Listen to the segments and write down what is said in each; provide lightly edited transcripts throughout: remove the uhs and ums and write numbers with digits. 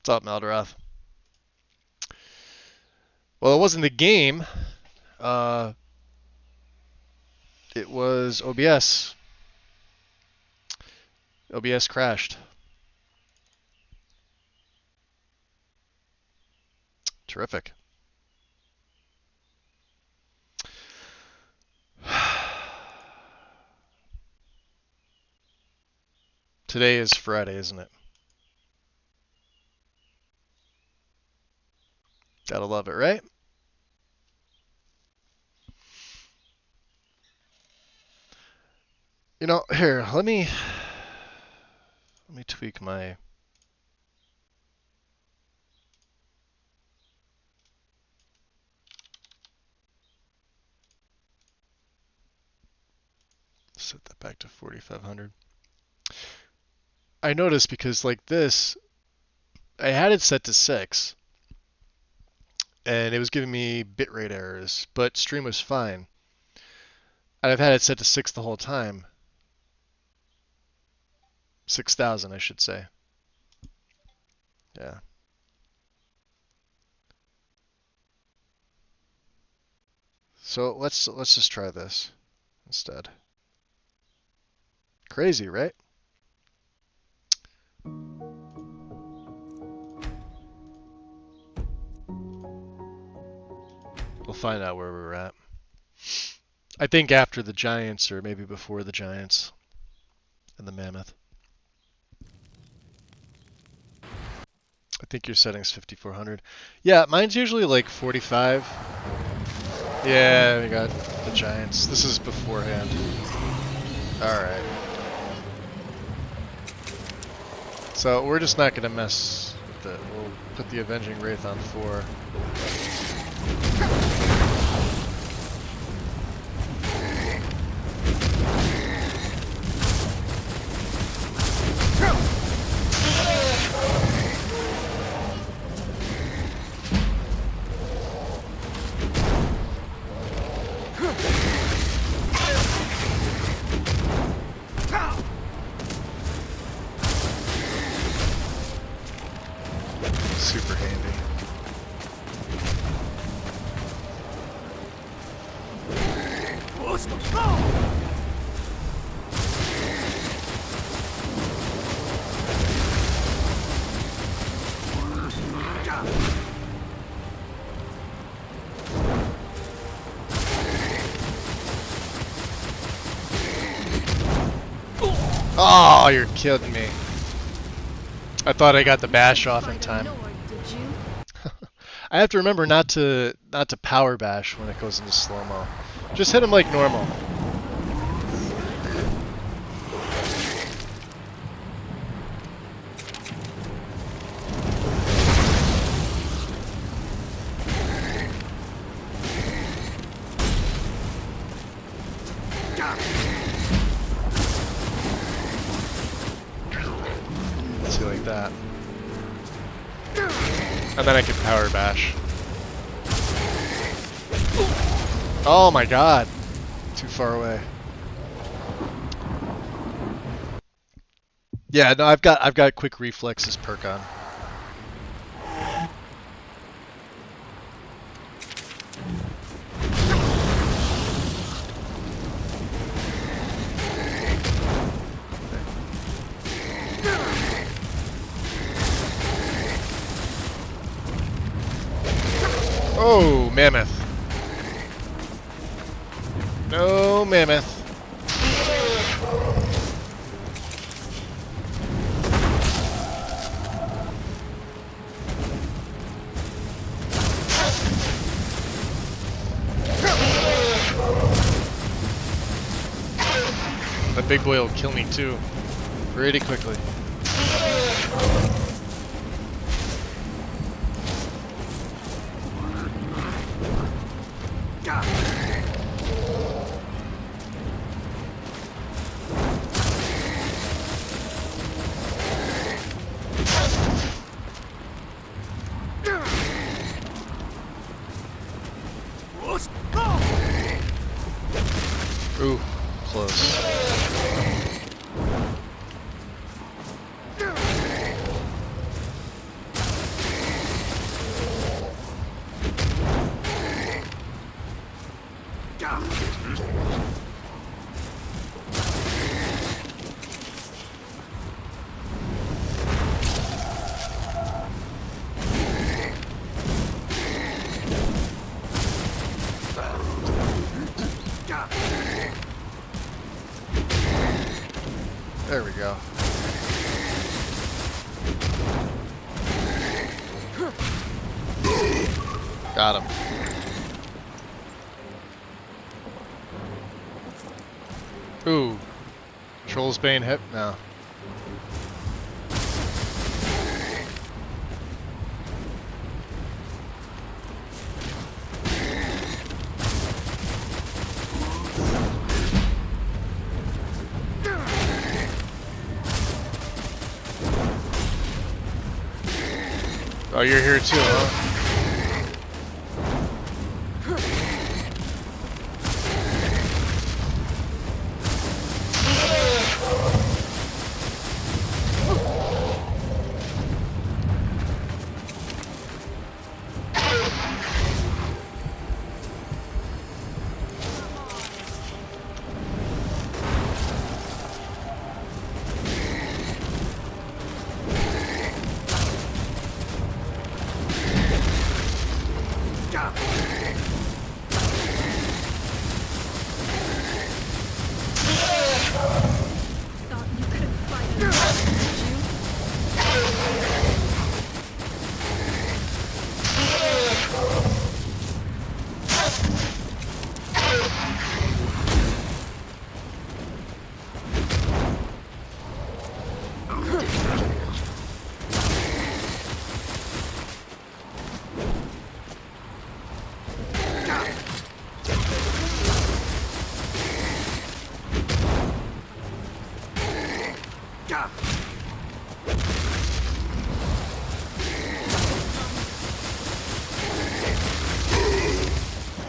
What's up, Maldorath? Well, it wasn't the game. Uh, it was OBS. OBS crashed. Terrific. Today is Friday, isn't it? Gotta love it, right? You know, here, let me tweak my set that back to 4500. I noticed because like this, I had it set to 6 and it was giving me bitrate errors, but stream was fine. And I've had it set to 6 the whole time. 6,000, I should say. Yeah. So let's just try this instead. Crazy, right? We'll find out where we're at. I think after the Giants, or maybe before the Giants and the Mammoth. I think your setting's 5400. Yeah, mine's usually like 45. Yeah, we got the Giants. This is beforehand. Alright. So we're just not going to mess with it. We'll put the Avenging Wraith on 4. Super handy. Oh, you're kidding me. I thought I got the bash off in time. I have to remember not to power bash when it goes into slow-mo. Just hit him like normal. See, like that. And then I can power bash. Oh my god. Too far away. Yeah, no, I've got quick reflexes perk on. Oh, Mammoth. No, Mammoth. That big boy will kill me too, pretty quickly. Ooh, close. There we go. Got him. Ooh. Troll's Bane hit? No. Oh, you're here too, huh?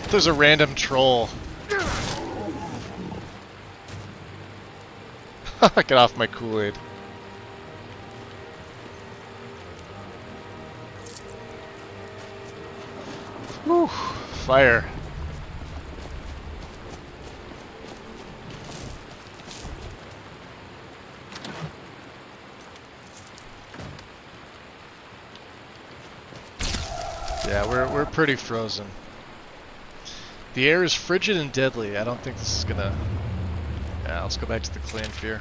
There's a random troll. Get off my Kool-Aid. Whew, fire. Yeah, we're pretty frozen. The air is frigid and deadly. I don't think this is gonna... Yeah, let's go back to the clan fear.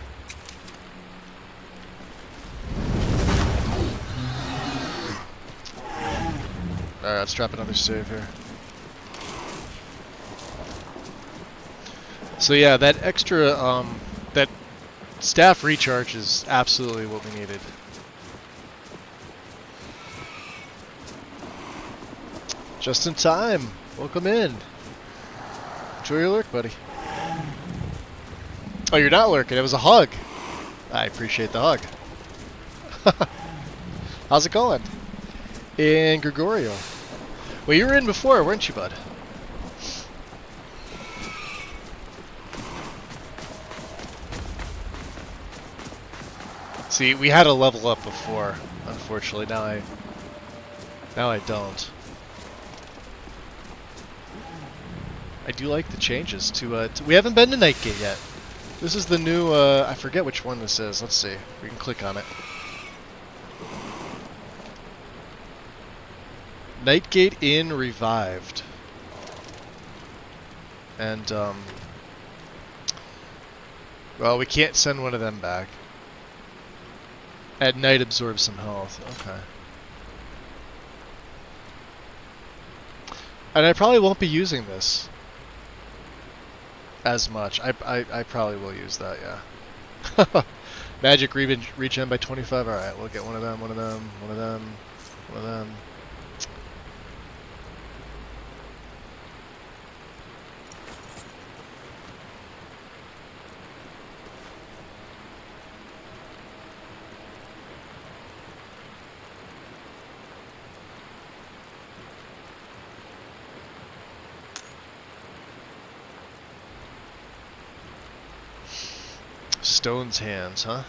Alright, let's drop another save here. So yeah, that extra, that staff recharge is absolutely what we needed. Just in time. Welcome in. Enjoy your lurk, buddy. Oh, you're not lurking. It was a hug. I appreciate the hug. How's it going? And Gregorio. Well, you were in before, weren't you, bud? See, we had a level up before. Unfortunately, now I don't. I do like the changes to we haven't been to Nightgate yet. This is the new, I forget which one this is. Let's see. We can click on it. Nightgate Inn Revived. And, well, we can't send one of them back. At night absorb some health. Okay. And I probably won't be using this as much. I probably will use that, yeah. Magic regen by 25. Alright, we'll get one of them, one of them, one of them, one of them. Stone's hands, huh?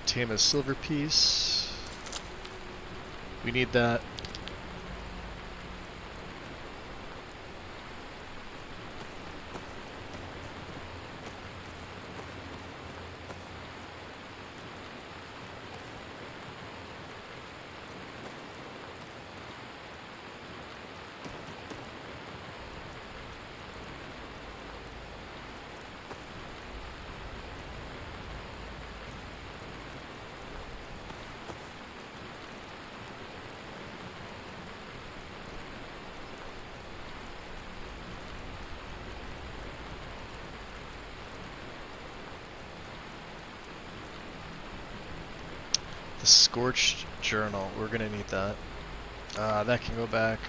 Tame a silver piece. We need that. The Scorched Journal, we're gonna need that. That can go back.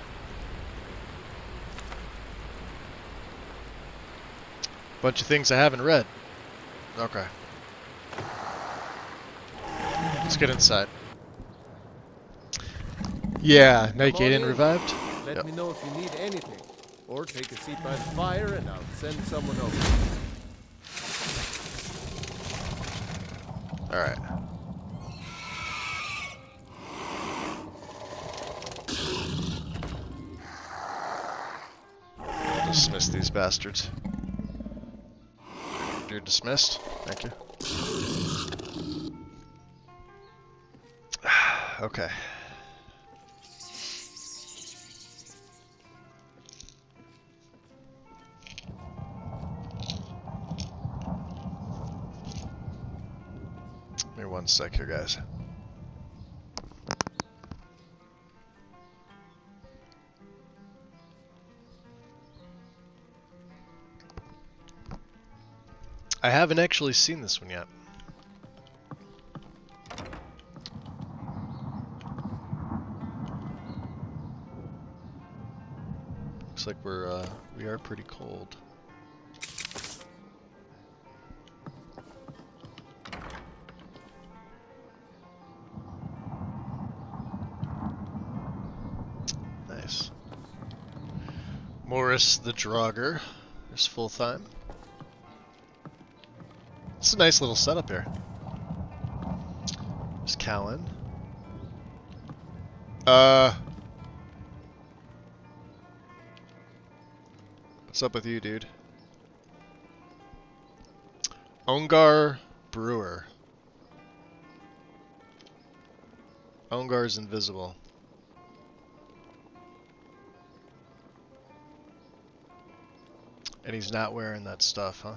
Bunch of things I haven't read. Okay. Let's get inside. Yeah, Night Gate Inn revived. Let me know if you need anything. Or take a seat by the fire and I'll send someone over. Alright. Dismiss these bastards. You're dismissed. Thank you. Okay. Give me one sec here, guys. I haven't actually seen this one yet. Looks like we are pretty cold. Nice. Morris the Draugr is full time. It's a nice little setup here. There's Callan. What's up with you, dude? Ongar Brewer. Ongar's invisible. And he's not wearing that stuff, huh?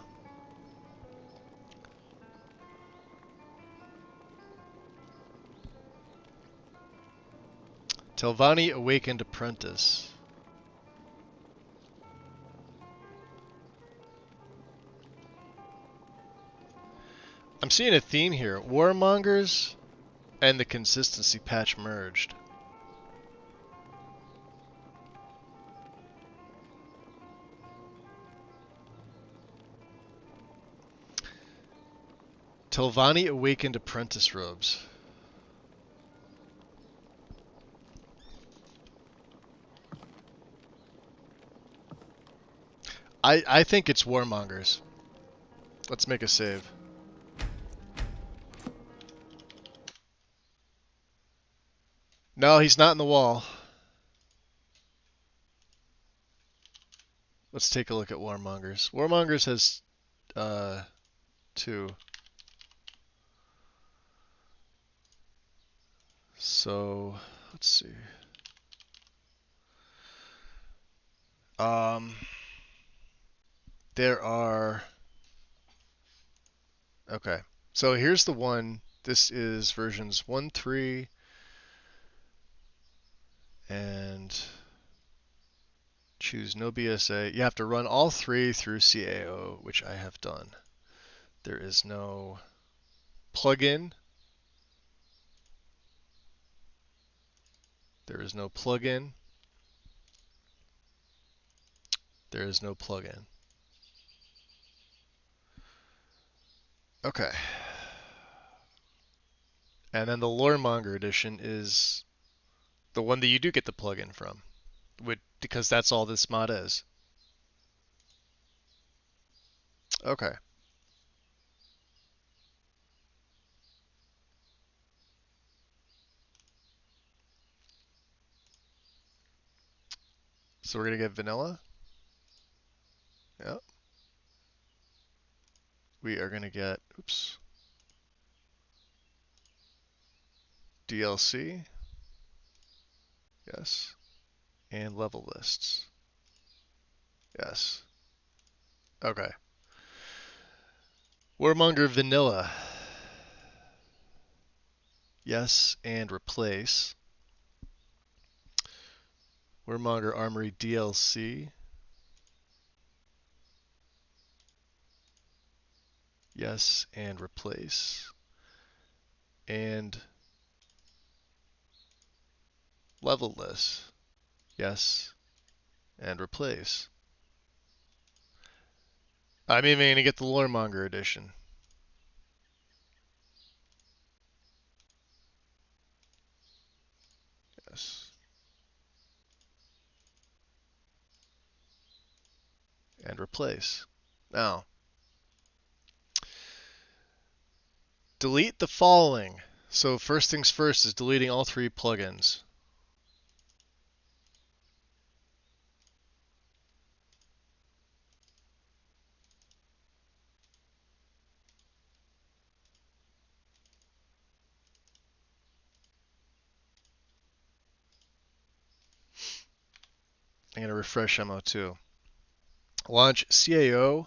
Telvanni Awakened Apprentice. I'm seeing a theme here. Warmongers and the consistency patch merged. Telvanni Awakened Apprentice robes. I think it's Warmongers. Let's make a save. No, he's not in the wall. Let's take a look at Warmongers. Warmongers has 2. So let's see. There are. Okay. So here's the one. This is versions 1.3 and choose no BSA. You have to run all 3 through CAO, which I have done. There is no plugin. There is no plugin. There is no plugin. Okay. And then the Loremonger edition is the one that you do get the plugin from, because that's all this mod is. Okay. So we're gonna get vanilla. Yep. We are gonna get, oops, DLC. Yes. And level lists. Yes. Okay. Warmonger vanilla. Yes, and replace. Warmonger Armory DLC. Yes, and replace. And level list. Yes, and replace. I'm even going to get the Loremonger edition. Yes. And replace. Now, delete the following. So first things first is deleting all 3 plugins. I'm going to refresh MO2. Launch CAO.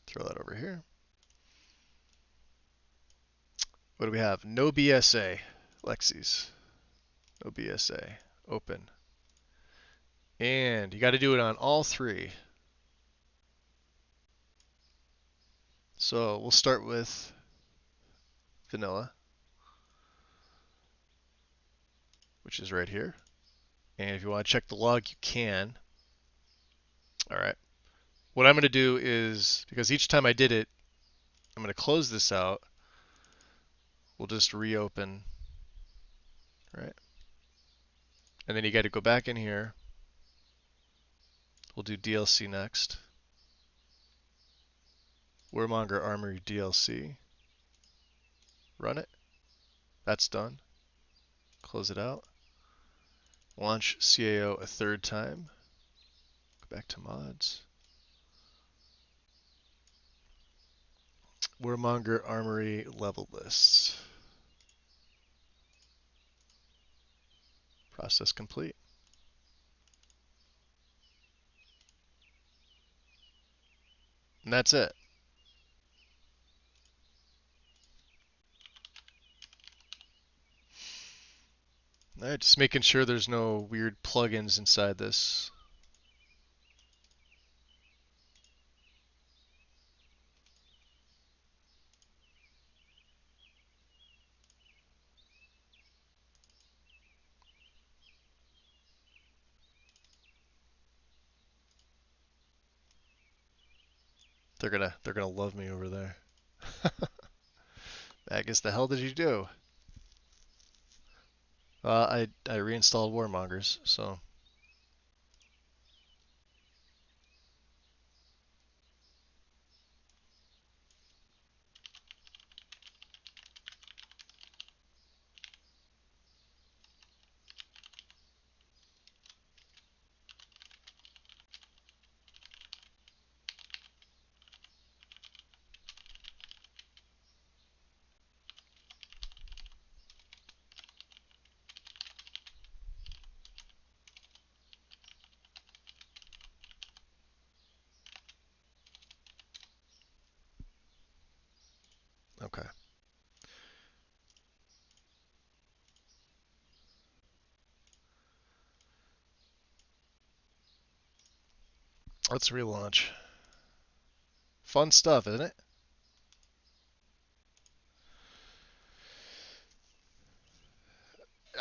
Throw that over here. What do we have? No BSA. Lexi's. No BSA. Open. And you got to do it on all 3. So we'll start with vanilla, which is right here. And if you want to check the log, you can. All right. What I'm going to do is, because each time I did it, I'm going to close this out. We'll just reopen, right? And then you got to go back in here. We'll do DLC next. Warmonger Armory DLC. Run it. That's done. Close it out. Launch CAO a 3rd time. Go back to mods. Warmonger Armory level lists. Process complete. And that's it. All right, just making sure there's no weird plugins inside this. They're gonna love me over there. Magus, the hell did you do? I reinstalled Warmongers, so okay. Let's relaunch. Fun stuff, isn't it?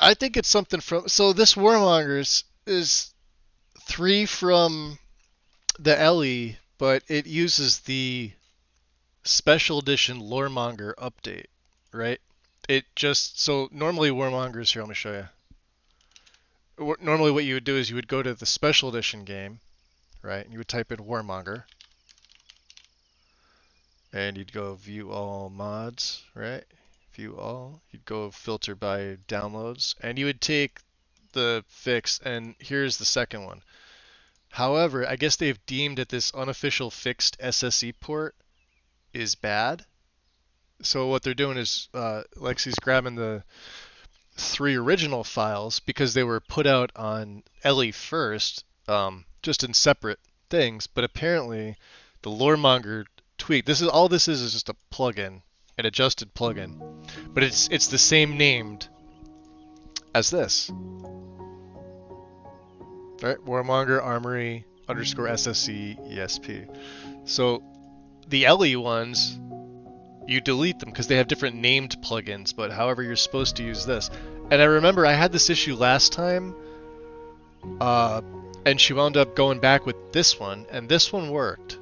I think it's something from. So this Warmongers is 3 from the LE, but it uses the special edition Loremonger update, right? It just so normally Warmongers here. Let me show you. Normally, what you would do is you would go to the special edition game, right? And you would type in Warmonger, and you'd go view all mods, right? view all. You'd go filter by downloads, and you would take the fix, and here's the second one. However, I guess they've deemed that this unofficial fixed SSE port is bad. So what they're doing is Lexi's grabbing the 3 original files because they were put out on Ellie first, just in separate things. But apparently, the Loremonger tweak. This is just a plugin, an adjusted plugin, but it's the same named as this. All right, Warmonger Armory underscore SSE ESP. So the Ellie ones, you delete them because they have different named plugins, but however, you're supposed to use this. And I remember I had this issue last time, and she wound up going back with this one, and this one worked.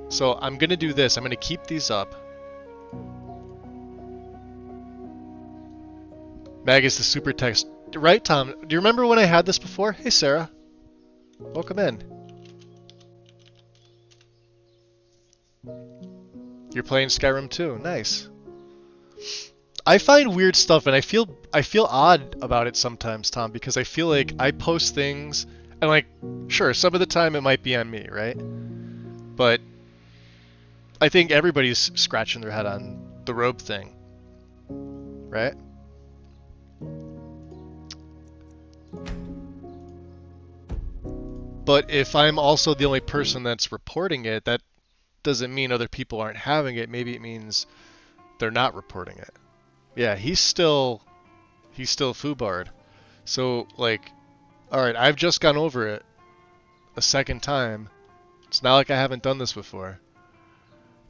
So I'm going to do this. I'm going to keep these up. Mag is the super text. Right, Tom? Do you remember when I had this before? Hey, Sarah. Welcome in. You're playing Skyrim too. Nice. I find weird stuff, and I feel odd about it sometimes, Tom, because I feel like I post things, and like, sure, some of the time it might be on me, right? But I think everybody's scratching their head on the robe thing, right? But if I'm also the only person that's reporting it, that doesn't mean other people aren't having it. Maybe it means they're not reporting it. Yeah, he's still foobarred. So like, all right, I've just gone over it a second time. It's not like I haven't done this before.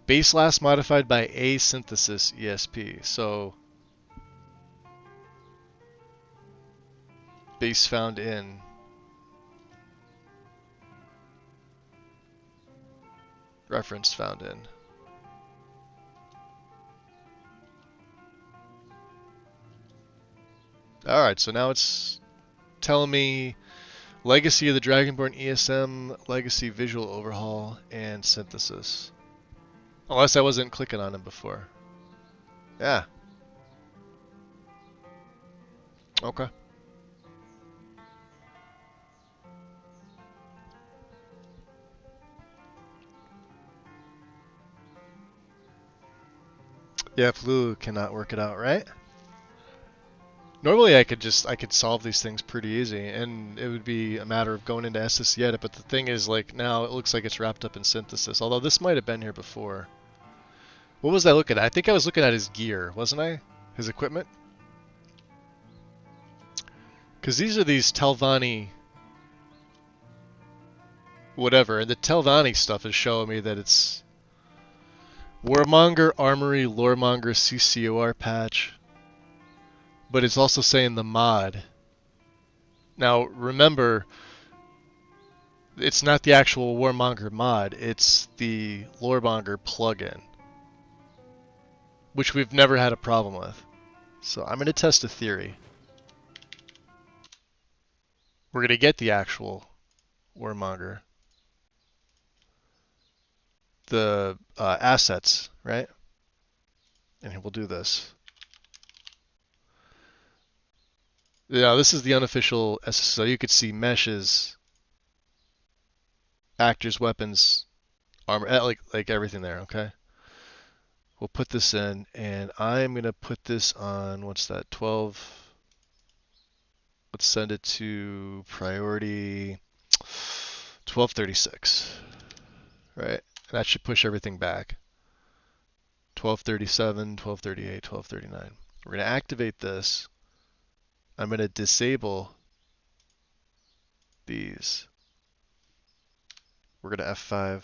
Base last modified by asynthesis ESP. So base found in. Reference found in. Alright, so now it's telling me Legacy of the Dragonborn ESM, Legacy Visual Overhaul, and Synthesis. Unless I wasn't clicking on them before. Yeah. Okay. Yeah, Blue cannot work it out, right? Normally I could solve these things pretty easy, and it would be a matter of going into SSE edit, but the thing is, like, now it looks like it's wrapped up in synthesis, although this might have been here before. What was I looking at? I think I was looking at his gear, wasn't I? His equipment? Because these are these Telvanni whatever, and the Telvanni stuff is showing me that it's Warmonger Armory Loremonger CCOR patch, but it's also saying the mod. Now remember, it's not the actual Warmonger mod, it's the Loremonger plugin, which we've never had a problem with. So I'm going to test a theory. We're going to get the actual Warmonger. The assets, right? And we'll do this. Yeah, this is the unofficial SSO. So you could see meshes, actors, weapons, armor, like everything there, okay? We'll put this in, and I'm going to put this on, what's that, 12? Let's send it to priority 1236, right? And that should push everything back. 1237, 1238, 1239. We're going to activate this. I'm going to disable these. We're going to F5.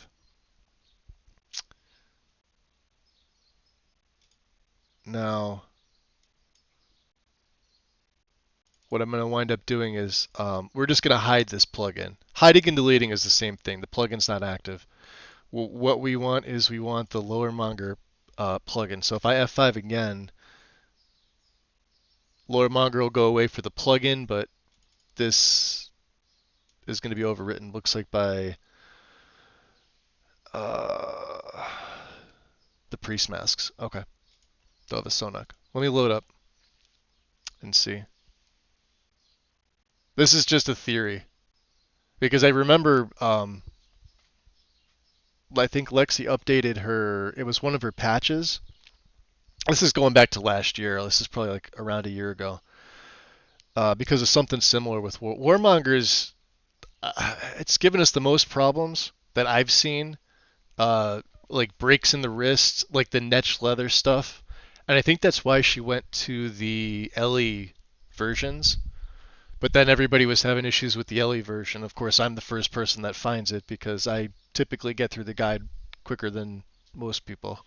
Now, what I'm going to wind up doing is we're just going to hide this plugin. Hiding and deleting is the same thing. The plugin's not active. What we want is we want the Loremonger plugin. So if I F5 again, Loremonger will go away for the plugin, but this is going to be overwritten, looks like, by the priest masks. Okay. They'll have a Sonak. Let me load up and see. This is just a theory because I remember I think Lexi updated her. It was one of her patches. This is going back to last year. This is probably like around a year ago. Because of something similar with Warmongers. It's given us the most problems that I've seen. Like breaks in the wrist, like the Netch leather stuff. And I think that's why she went to the Ellie versions. But then everybody was having issues with the Ellie version. Of course, I'm the first person that finds it because I typically get through the guide quicker than most people.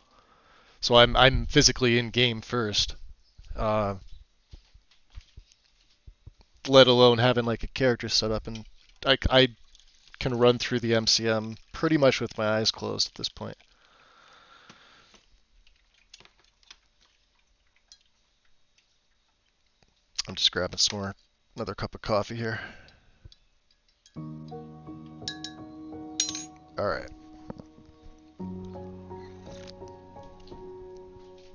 So I'm physically in game first, uh, let alone having like a character set up, and I can run through the MCM pretty much with my eyes closed at this point. I'm just grabbing some more, another cup of coffee here. All right.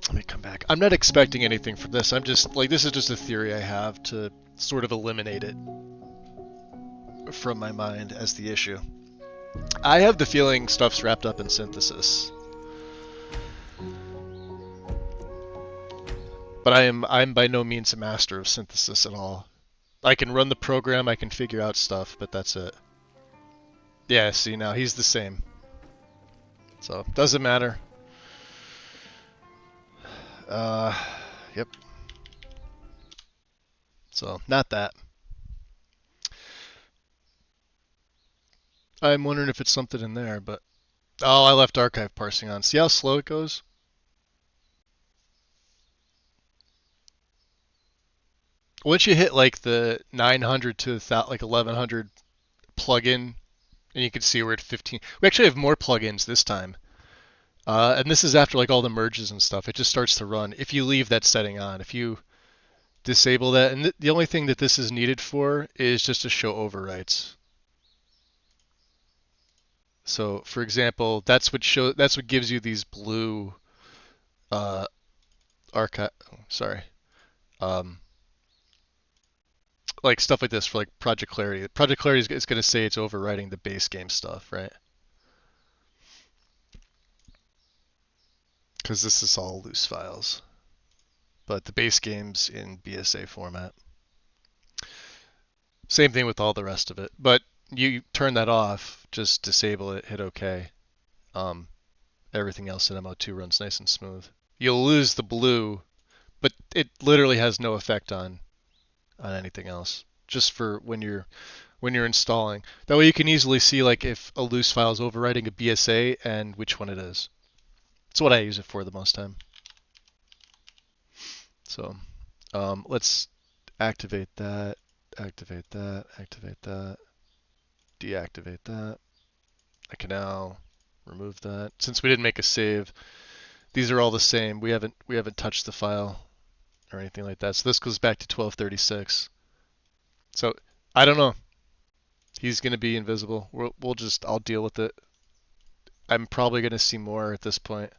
Let me come back. I'm not expecting anything from this. I'm just like, this is just a theory I have to sort of eliminate it from my mind as the issue. I have the feeling stuff's wrapped up in synthesis. But I'm by no means a master of synthesis at all. I can run the program, I can figure out stuff, but that's it. Yeah, see now he's the same. So doesn't matter. Uh, yep. So not that. I'm wondering if it's something in there, but oh, I left archive parsing on. See how slow it goes? Once you hit like the 900 to like 1100 plugin, and you can see we're at 15. We actually have more plugins this time. And this is after like all the merges and stuff. It just starts to run if you leave that setting on. If you disable that, and the only thing that this is needed for is just to show overwrites. So, for example, that's what gives you these blue uh, archive. Sorry, um, like stuff like this for like Project Clarity. Project Clarity is going to say it's overwriting the base game stuff, right? Because this is all loose files, but the base game's in BSA format. Same thing with all the rest of it, but you turn that off, just disable it, hit OK. Um, Everything else in MO2 runs nice and smooth. You'll lose the blue, but it literally has no effect on anything else. Just for when you're installing. That way you can easily see like if a loose file is overwriting a BSA and which one it is. That's what I use it for the most time. So let's activate that, activate that, activate that, deactivate that. I can now remove that. Since we didn't make a save, these are all the same. We haven't touched the file or anything like that. So this goes back to 1236. So I don't know. He's gonna be invisible. I'll deal with it. I'm probably gonna see more at this point.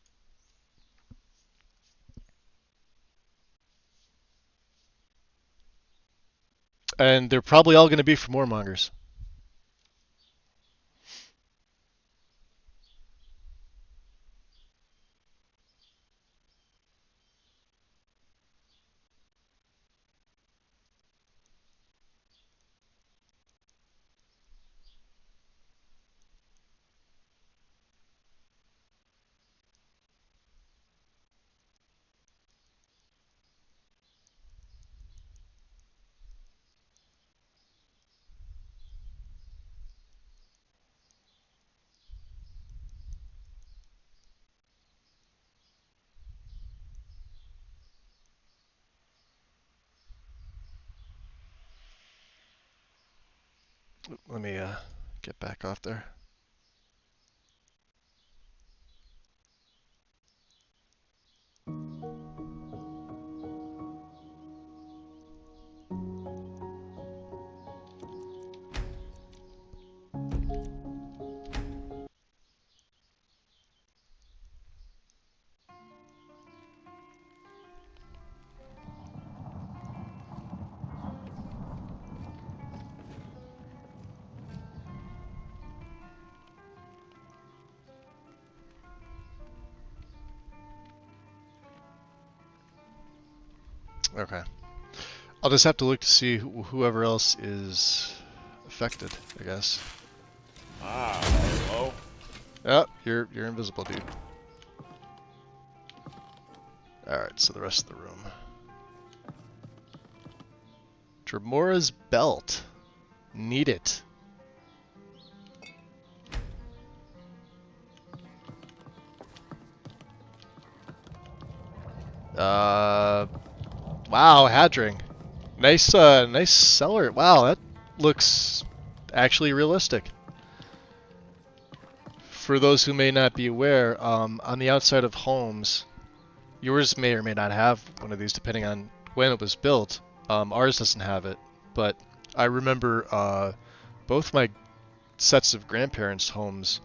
And they're probably all gonna be for warmongers. Let me get back off there. Okay. I'll just have to look to see whoever else is affected, I guess. Ah, hello. Oh, you're invisible, dude. Alright, so the rest of the room. Tremora's belt. Need it. Wow, Hadring. Nice cellar. Wow, that looks actually realistic. For those who may not be aware, on the outside of homes, yours may or may not have one of these depending on when it was built. Ours doesn't have it, but I remember both my sets of grandparents' homes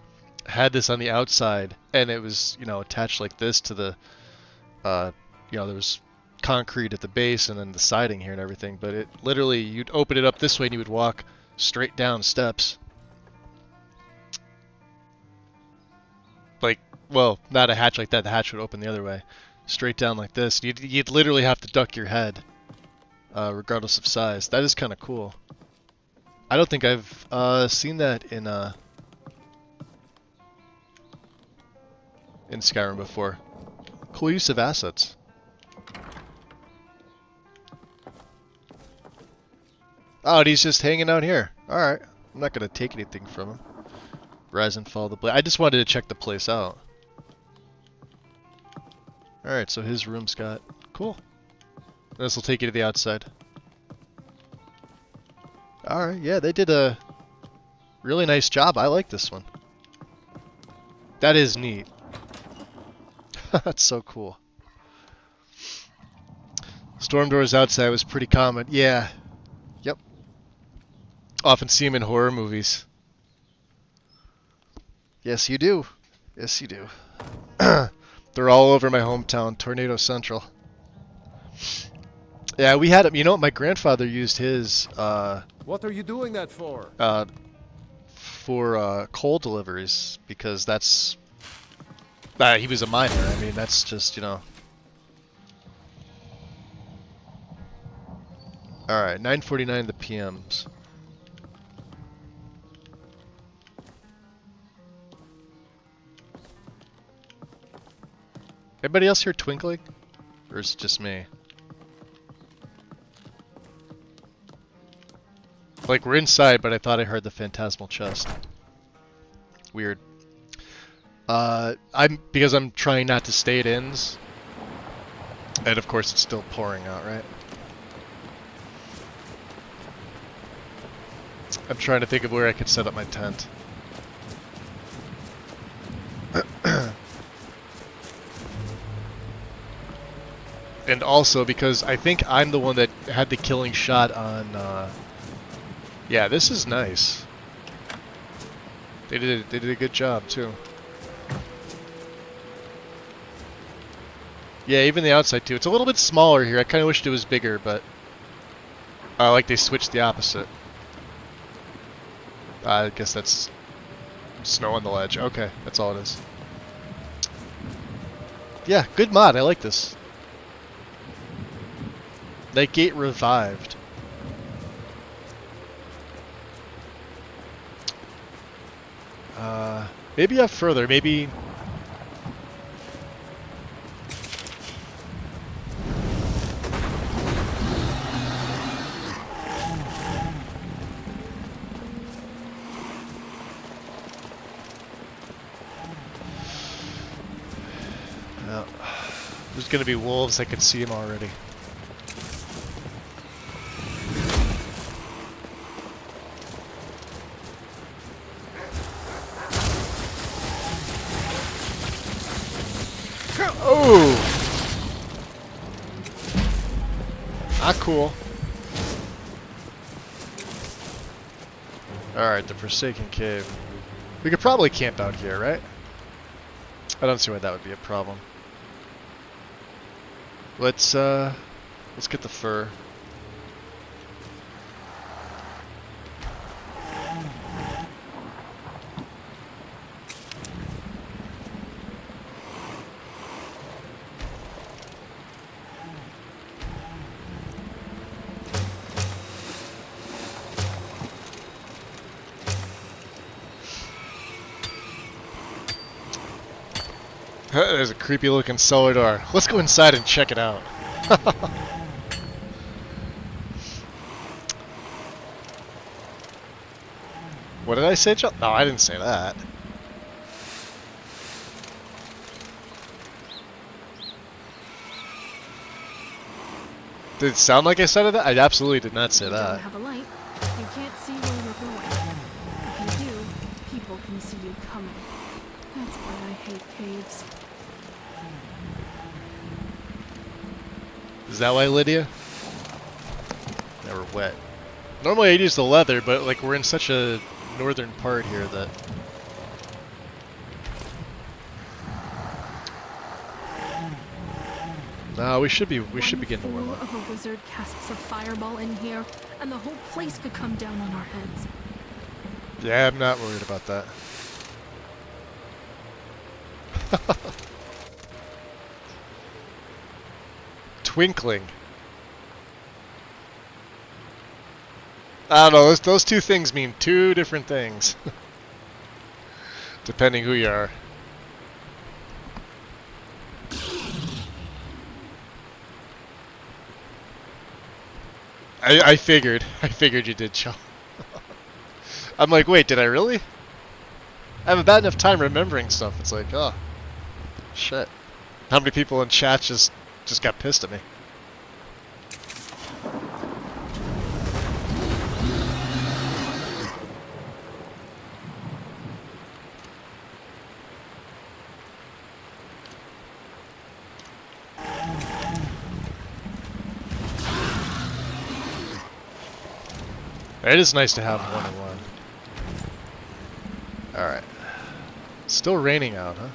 had this on the outside, and it was, attached like this to the, there was concrete at the base and then the siding here and everything, but it literally, you'd open it up this way and you would walk straight down steps. Like, well, not a hatch like that, the hatch would open the other way. Straight down like this. You'd literally have to duck your head, regardless of size. That is kind of cool. I don't think I've seen that in Skyrim before. Cool use of assets. Oh, and he's just hanging out here. Alright. I'm not going to take anything from him. Rise and follow the blade. I just wanted to check the place out. Alright, so his room's got... Cool. This will take you to the outside. Alright, yeah, they did a really nice job. I like this one. That is neat. That's so cool. Storm doors outside was pretty common. Yeah. Yep. Often see them in horror movies. Yes, you do. Yes, you do. They're all over my hometown, Tornado Central. Yeah, we had them. You know what? My grandfather used his What are you doing that for? For coal deliveries because that's he was a miner. I mean, that's just, All right, 9:49 the PMs. Everybody else here twinkling? Or is it just me? Like, we're inside, but I thought I heard the phantasmal chest. Weird. Because I'm trying not to stay at inns. And of course it's still pouring out, right? I'm trying to think of where I could set up my tent. And also because I think I'm the one that had the killing shot on, yeah, this is nice. They did a good job too. Yeah, even the outside too. It's a little bit smaller here. I kind of wished it was bigger, but like they switched the opposite. I guess that's snow on the ledge. Okay, that's all it is. Yeah, good mod. I like this. That gate revived. Maybe up further. Maybe. No. There's gonna be wolves. I can see them already. Oh! Not cool. Alright, the Forsaken Cave. We could probably camp out here, right? I don't see why that would be a problem. Let's get the fur. There's a creepy looking cellar door. Let's go inside and check it out. What did I say, John? No, I didn't say that. Did it sound like I said that? I absolutely did not say You that. don't have a light. You can't see where you're going. If you do, people can see you coming. That's why I hate caves. Is that why, Lydia? Never wet. Normally I'd use the leather, but like we're in such a northern part here that... No, we should be getting to warm One up. fool of a wizard casts a fireball in here, and the whole place could come down on our heads. Yeah, I'm not worried about that. Twinkling. I don't know, those two things mean two different things. Depending who you are. I figured you did, Joe. I'm like, wait, did I really? I have a bad enough time remembering stuff. It's like, oh, shit. How many people in chat just got pissed at me? It is nice to have one-on-one. Alright. Still raining out, huh?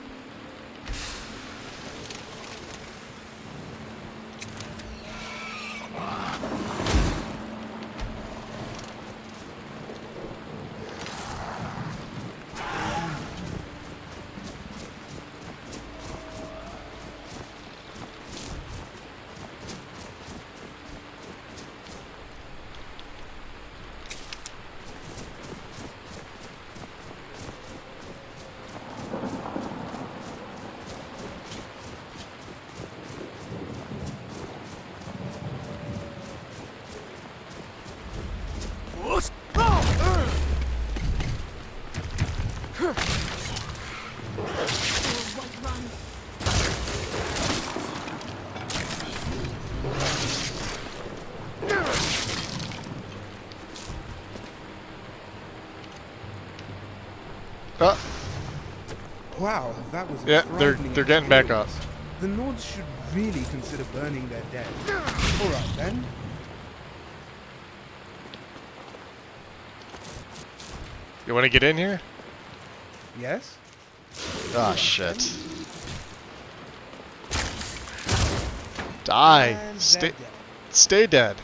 Wow, that was a Yeah, they're frightening getting back up. experience. The Nords should really consider burning their dead. Alright then. You want to get in here? Yes? Ah, shit. Die! And Stay, they're dead. stay dead.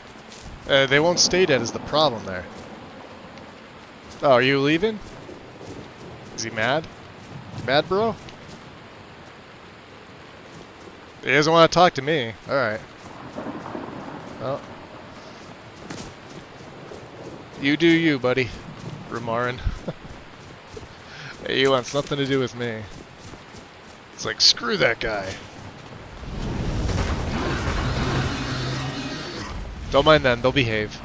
They won't stay dead is the problem there. Oh, are you leaving? Is he mad? Mad, bro? He doesn't want to talk to me. Alright. Well. You do you, buddy. Ramarin. He wants nothing to do with me. It's like, screw that guy. Don't mind them, they'll behave.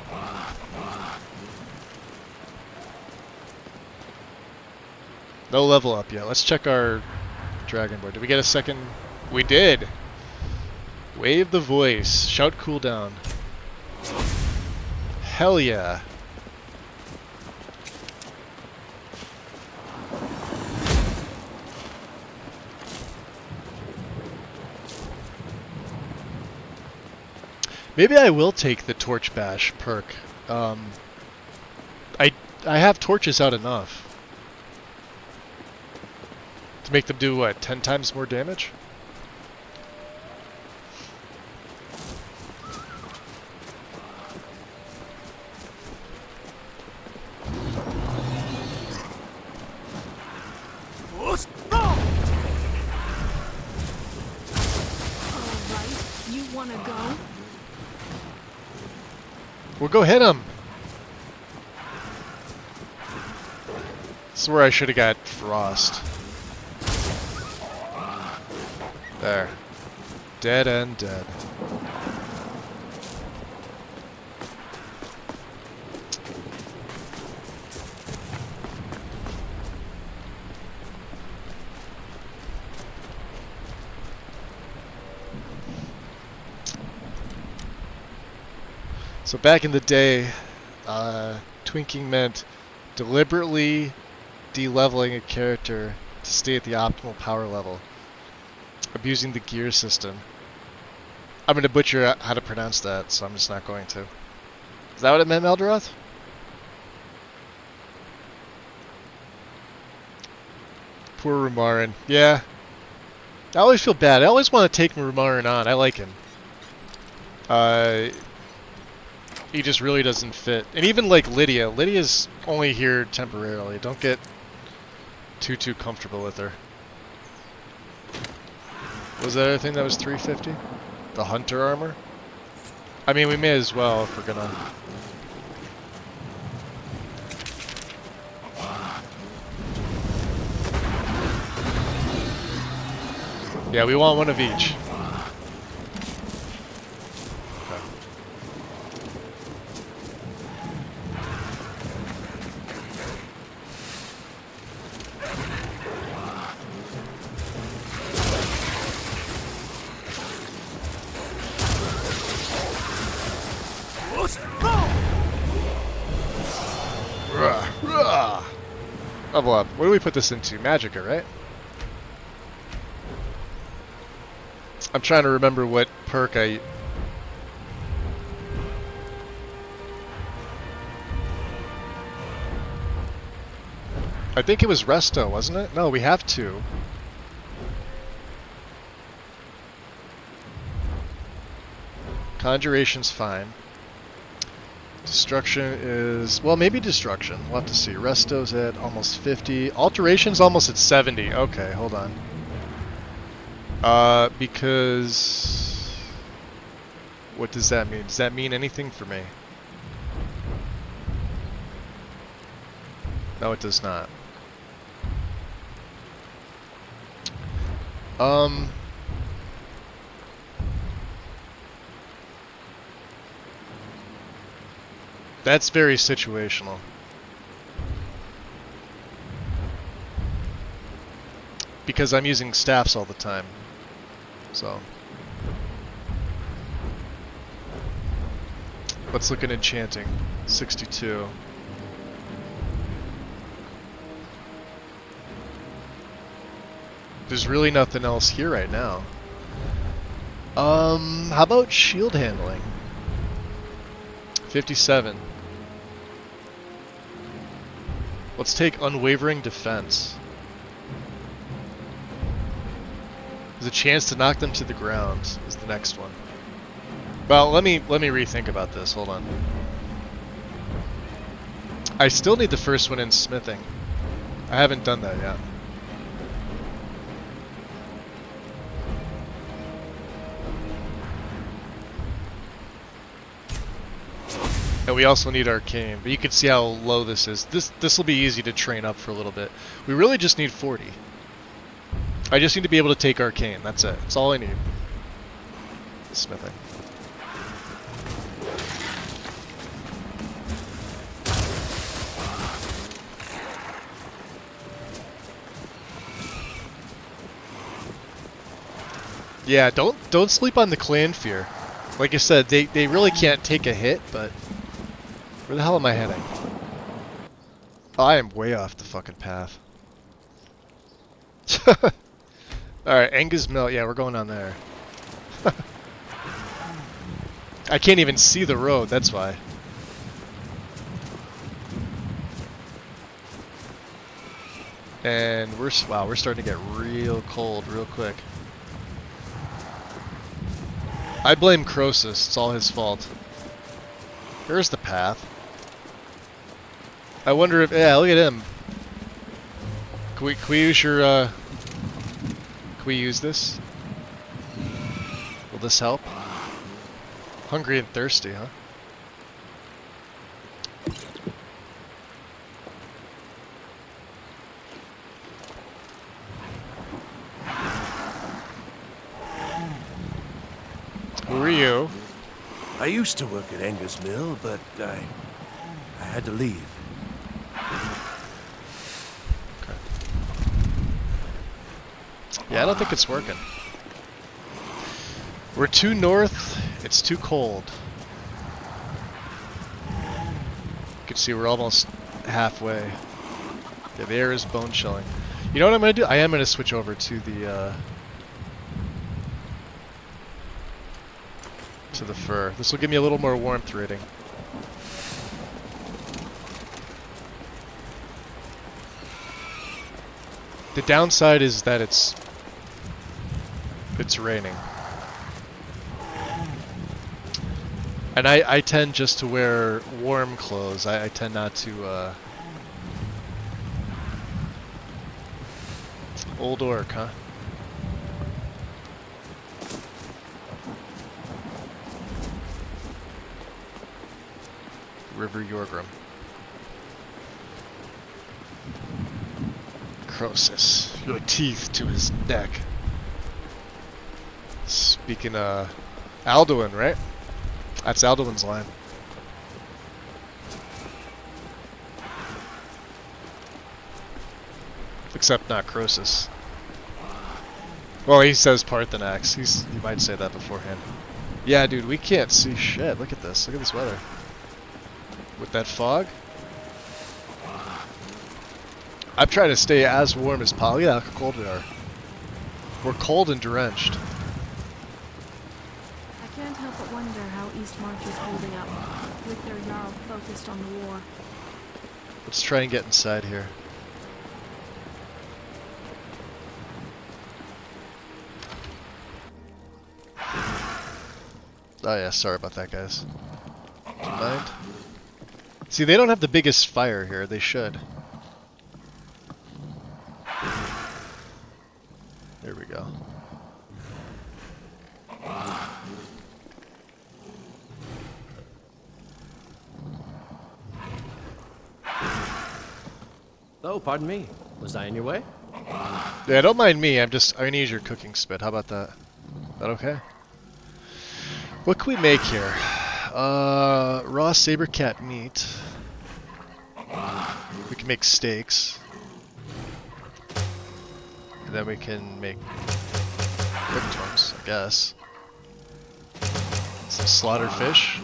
No level up yet. Let's check our dragon board. Did we get a second? We did! Wave the voice. Shout cooldown. Hell yeah. Maybe I will take the Torch Bash perk. I have torches out enough. To make them do, what, 10 times more damage? Alright, you wanna go? Well, go hit him! This is where I should have got Frost. There. Dead and dead. So back in the day, twinking meant deliberately de-leveling a character to stay at the optimal power level, abusing the gear system. I'm going to butcher how to pronounce that, so I'm just not going to. Is that what it meant, Melderoth? Poor Rumarin. Yeah. I always feel bad. I always want to take Rumarin on. I like him. He just really doesn't fit. And even like Lydia. Lydia's only here temporarily. Don't get too comfortable with her. Was that other thing that was 350? The hunter armor? I mean, we may as well if we're gonna... Yeah, we want one of each. Level up. What do we put this into? Magicka, right? I'm trying to remember what perk I... I think it was Resto, wasn't it? No, we have two. Conjuration's fine. Destruction is... Well, maybe Destruction. We'll have to see. Resto's at almost 50. Alteration's almost at 70. Okay, hold on. Because... What does that mean? Does that mean anything for me? No, it does not. That's very situational. Because I'm using staffs all the time. So. Let's look at enchanting. 62. There's really nothing else here right now. How about shield handling? 57. Let's take unwavering defense. There's a chance to knock them to the ground is the next one. Well, let me rethink about this. Hold on. I still need the first one in smithing. I haven't done that yet. And we also need arcane, but you can see how low this is. This will be easy to train up for a little bit. We really just need 40. I just need to be able to take arcane. That's it. That's all I need. Smithing. Yeah, don't sleep on the clan fear. Like I said, they really can't take a hit, but where the hell am I heading? Oh, I am way off the fucking path. Alright, Angus Mill. Yeah, we're going on there. I can't even see the road, that's why. And we're starting to get real cold real quick. I blame Croesus, it's all his fault. Here's the path. I wonder if... Yeah, look at him. Can we use your... Can we use this? Will this help? Hungry and thirsty, huh? you. I used to work at Angus Mill, but I had to leave. Yeah, I don't think it's working. We're too north. It's too cold. You can see we're almost halfway. Yeah, the air is bone chilling. You know what I'm gonna do? I am gonna switch over to the fur. This will give me a little more warmth rating. The downside is that it's raining. And I tend just to wear warm clothes. I tend not to Old orc, huh? River Yorgrim. Croesus. Your teeth to his neck. Speaking Alduin, right? That's Alduin's line. Except not Croesus. Well, he says Parthenax. He might say that beforehand. Yeah, dude, we can't see shit. Look at this. Look at this weather. With that fog. I'm trying to stay as warm as possible. Yeah, how cold we are. We're cold and drenched. I can't help but wonder how Eastmarch is holding up, with their Jarl focused on the war. Let's try and get inside here. Oh yeah, sorry about that, guys. Do you mind? See, they don't have the biggest fire here. They should. There we go. Oh, pardon me. Was I in your way? Yeah, don't mind me. I'm gonna use your cooking spit. How about that? Is that okay? What can we make here? Raw saber cat meat. We can make steaks. And then we can make cooked ones, I guess. Some slaughtered fish.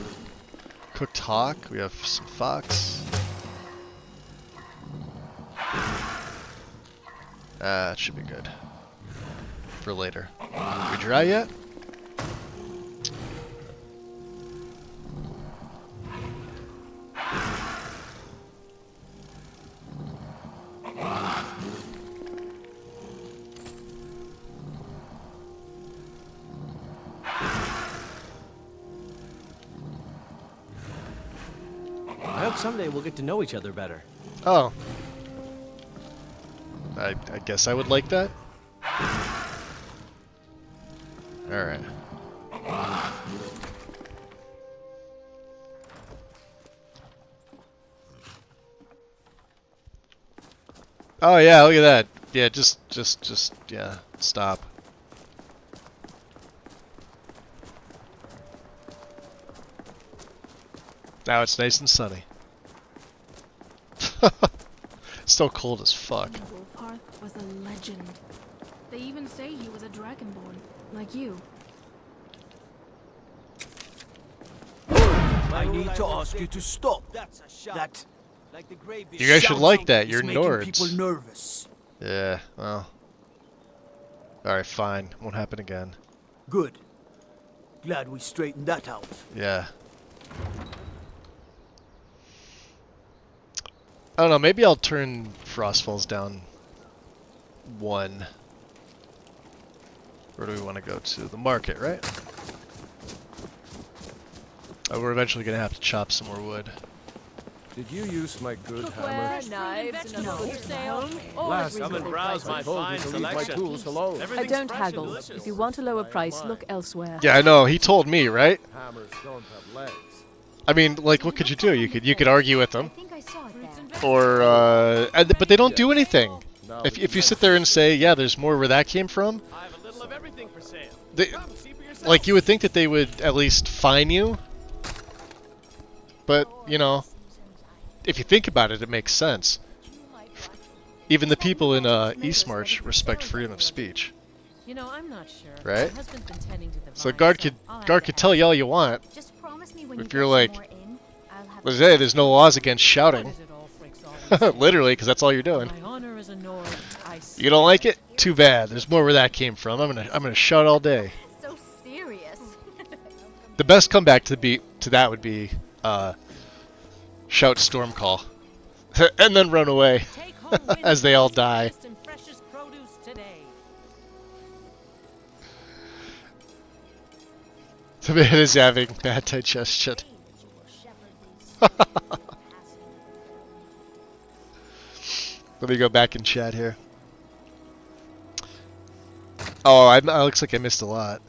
Cooked hawk. We have some fox. That should be good. For later. We dry yet? I hope someday we'll get to know each other better. Oh. I guess I would like that. Alright. Oh yeah, look at that. Yeah, just, yeah, stop. Now it's nice and sunny. Still cold as fuck. Wolfhearth was a legend. They even say he was a dragonborn, like you. I need to ask you to stop. That You guys should like that. You're is making Nords. people nervous. Yeah, well. Alright, fine. Won't happen again. Good. Glad we straightened that out. Yeah. I don't know, maybe I'll turn Frostfalls down 1. Where do we want to go to? The market, right? Oh, we're eventually going to have to chop some more wood. Did you use my good hammer? Knives and a good sale. Last Come and time browse my I told you fine to leave my selection. tools alone. I don't haggle. If you want a lower price, look elsewhere. Yeah, I know. He told me, right? Hammers don't have legs. I mean, like, what could you do? You could argue with them, I think I saw it there. or but they don't do anything. Now If you sit there and say, yeah, there's more where that came from, I have a little of everything for sale. they Come see for yourself. Like, you would think that they would at least fine you, but, you know, if you think about it, it makes sense. Even the people in Eastmarch respect freedom of speech, You know, I'm not sure. right? My husband's been tending to the So vine, guard could I'll have guard to could ask tell you him. all you want. Just promise me when If you you're get like, some more in, I'll have What is a it? There's no laws against Why shouting. does it all freaks always say? Literally, because that's all you're doing. My honor is annoyed. I You don't like it? Too bad. There's more where that came from. I'm gonna shout all day. so serious. The best comeback to that would be shout storm call, and then run away Take home as they all die. finest and freshest produce today. The man is having bad digestion. Let me go back and chat here. Oh, it looks like I missed a lot.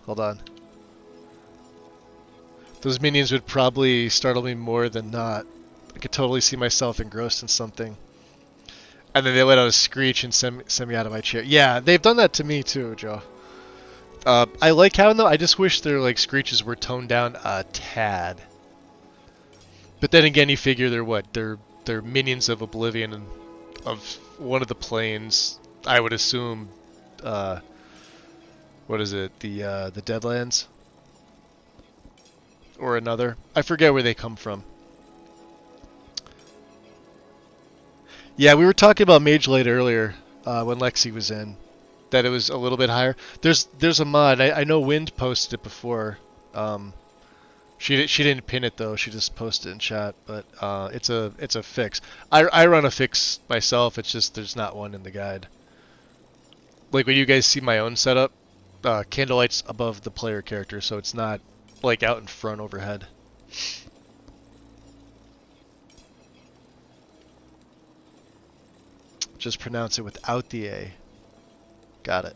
Hold on. Those minions would probably startle me more than not. I could totally see myself engrossed in something. And then they let out a screech and send me out of my chair. Yeah, they've done that to me too, Joe. I like having them. I just wish their like screeches were toned down a tad. But then again, you figure they're what? They're minions of Oblivion and of one of the planes. I would assume. What is it? The Deadlands, or another. I forget where they come from. Yeah, we were talking about Mage Light earlier when Lexi was in. That it was a little bit higher. There's a mod. I know Wind posted it before. She didn't pin it though. She just posted it in chat. But it's a fix. I run a fix myself. It's just there's not one in the guide. Like when you guys see my own setup, Candlelight's above the player character, so it's not like out in front overhead. Just pronounce it without the A. Got it.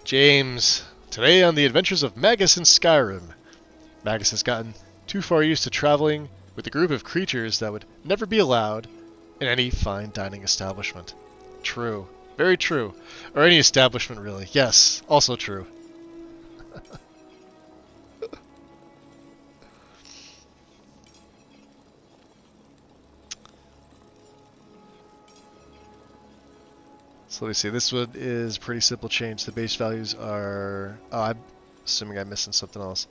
James, today on the adventures of Magus in Skyrim. Magus has gotten too far used to traveling with a group of creatures that would never be allowed in any fine dining establishment. True. Very true. Or any establishment, really. Yes, also true. So let me see. This one is pretty simple change. The base values are... Oh, I'm assuming I'm missing something else.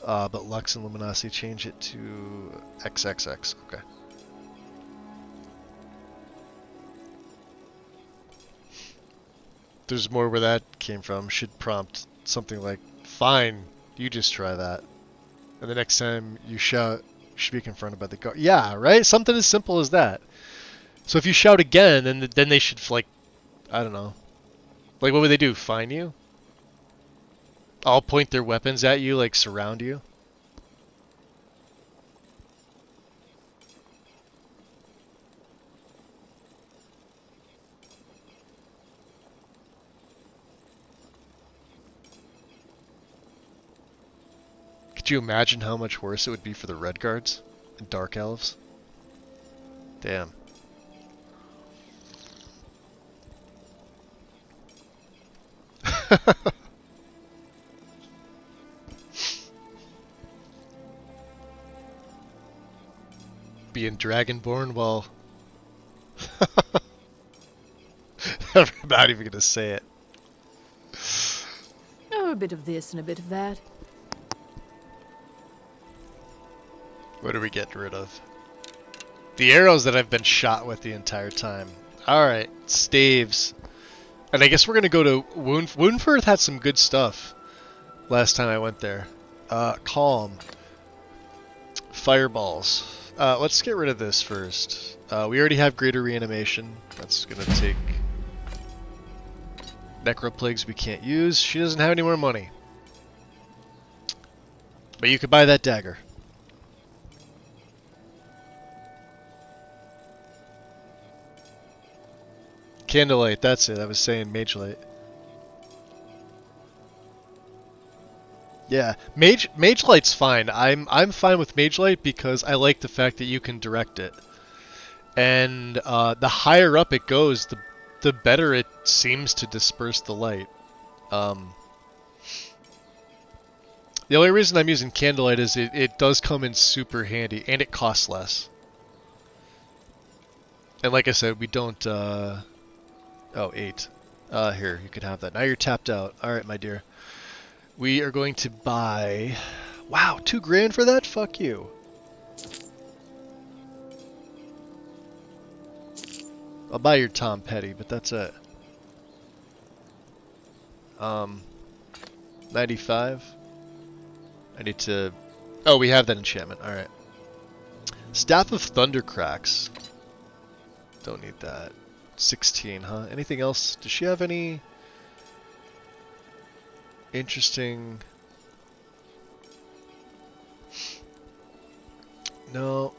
But Lux and Luminosity change it to XXX. Okay. There's more where that came from. Should prompt something like, fine, you just try that. And the next time you shout, you should be confronted by the guard. Yeah, right? Something as simple as that. So if you shout again, then they should, like, I don't know. Like, what would they do? Fine you? All point their weapons at you, like, surround you? Could you imagine how much worse it would be for the Red Guards and Dark Elves? Damn. Being Dragonborn while... I'm not even gonna say it. Oh, a bit of this and a bit of that. What are we getting rid of? The arrows that I've been shot with the entire time. Alright, staves. And I guess we're gonna go to Woundford had some good stuff last time I went there. Calm. Fireballs. Let's get rid of this first. We already have greater reanimation. That's gonna take... Necroplagues we can't use. She doesn't have any more money. But you could buy that dagger. Candlelight, that's it. I was saying Mage Light. Yeah, Mage Light's fine. I'm fine with Mage Light because I like the fact that you can direct it. And the higher up it goes, the better it seems to disperse the light. The only reason I'm using candlelight is it does come in super handy, and it costs less. And like I said, we don't, oh, 8. Here, you could have that. Now you're tapped out. Alright, my dear. We are going to buy... Wow, $2,000 for that? Fuck you. I'll buy your Tom Petty, but that's it. 95. I need to... Oh, we have that enchantment. Alright. Staff of Thundercracks. Don't need that. 16, huh? Anything else? Does she have any interesting... No.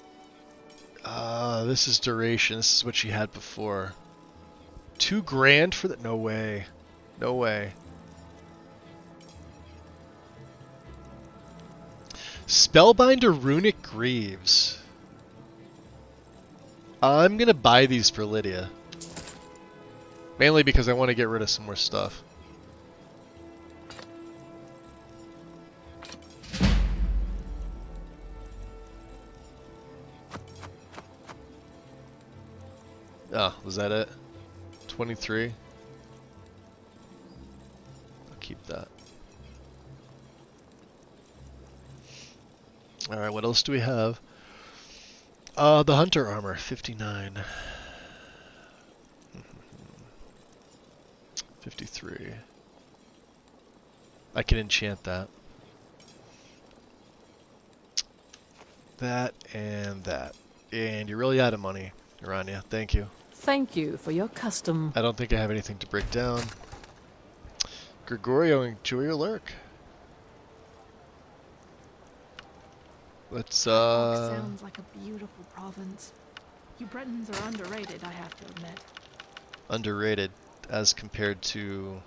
This is duration. This is what she had before. $2,000 for that? No way. No way. Spellbinder Runic Greaves. I'm gonna buy these for Lydia. Mainly because I want to get rid of some more stuff. Oh, was that it? 23? I'll keep that. Alright, what else do we have? The Hunter Armor, 59. 53. I can enchant that. That and that. And you're really out of money, Urania. Thank you. Thank you for your custom. I don't think I have anything to break down. Gregorio, enjoy your lurk. Let's, Sounds like a beautiful province. You Bretons are underrated, I have to admit. Underrated as compared to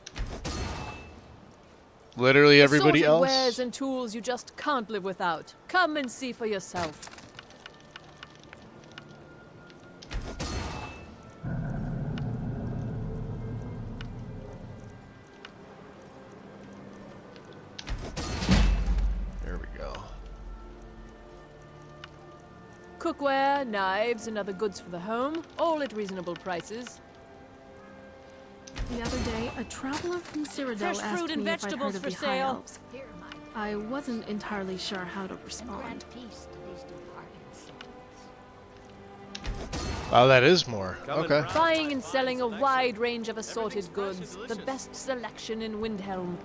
literally everybody Assorted else. wares and tools you just can't live without. Come and see for yourself. There we go. Cookware, knives, and other goods for the home, all at reasonable prices. The other day, a traveler from Cyrodiil Fresh asked fruit and me if I'd vegetables heard of for the High sale. Elves. I wasn't entirely sure how to respond. Wow, that is more. Coming Okay. round. Buying and selling a wide range of assorted goods. The best selection in Windhelm.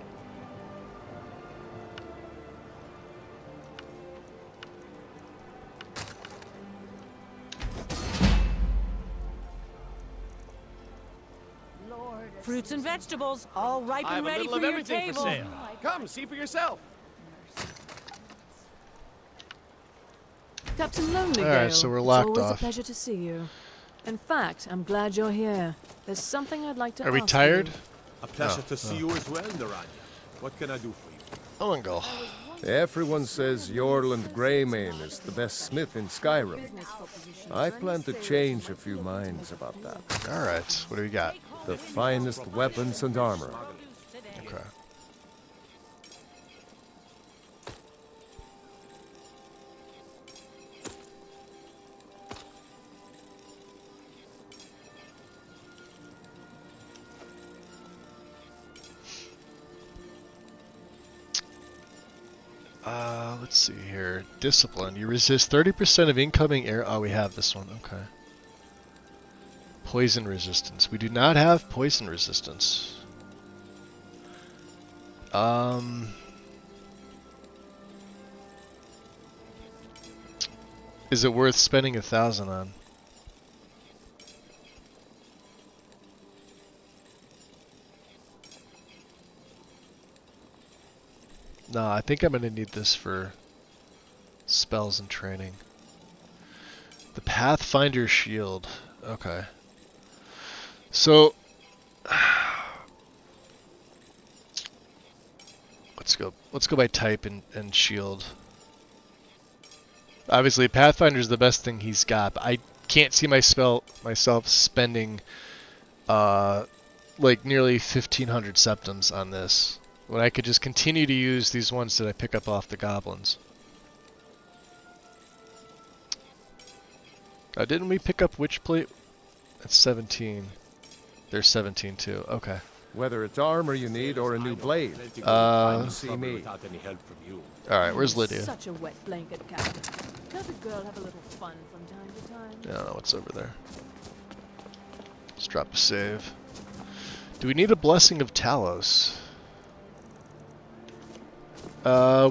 Fruits and vegetables, all ripe I have and a ready little for of your everything table. for sale. Come, see for yourself. Captain Lonely Alright, so we're it's locked always off. a pleasure to see you. In fact, I'm glad you're here. There's something I'd like to Are we ask tired? you. A pleasure Oh, to see you as well, Naranya. What can I do for you? Olingal. Everyone says Woodland Greymane is the best smith in Skyrim. I plan to change a few minds about that. Alright, what do we got? The finest weapons and armor. Okay. Let's see here. Discipline. You resist 30% of incoming air. Oh, we have this one. Okay. Poison resistance. We do not have poison resistance. Is it worth spending 1,000 on? No, I think I'm gonna need this for spells and training. The Pathfinder Shield. Okay. So let's go by type and shield. Obviously Pathfinder's the best thing he's got, but I can't see myself spending like nearly 1,500 septums on this. when I could just continue to use these ones that I pick up off the goblins. Didn't we pick up witch plate? That's 17. There's 17 too. Okay. Whether it's armor you need or a new blade, see me. Without any help from you. Alright, where's Lydia? Such a wet blanket, Captain. Does a girl have a little fun from time to time? I don't know what's over there. Let's drop a save. Do we need a Blessing of Talos?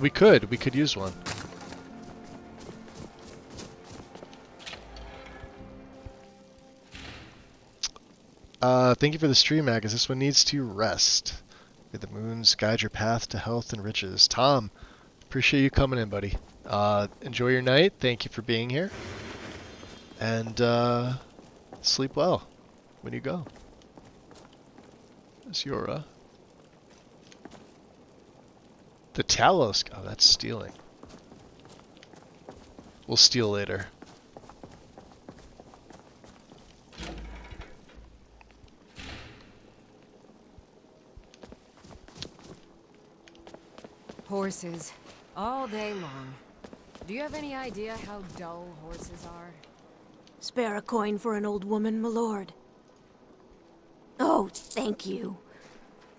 We could. We could use one. Thank you for the stream, Magus. This one needs to rest. May the moons guide your path to health and riches. Tom, appreciate you coming in, buddy. Enjoy your night. Thank you for being here. And sleep well when you go. That's your the Talos. Oh, that's stealing. We'll steal later. Horses, all day long. Do you have any idea how dull horses are? Spare a coin for an old woman, my lord. Oh, thank you.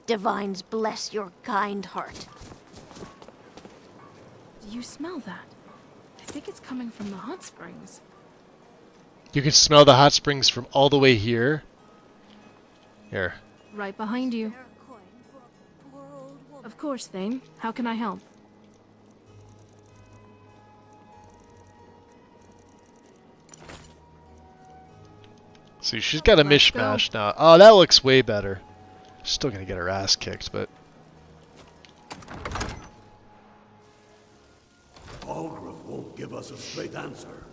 Divines bless your kind heart. Do you smell that? I think it's coming from the hot springs. You can smell the hot springs from all the way here. Here. Right behind you. Of course, Thane. How can I help? See, she's got a Let's go. mishmash now. Oh, that looks way better. Still gonna get her ass kicked, but... Algrove won't give us a straight answer.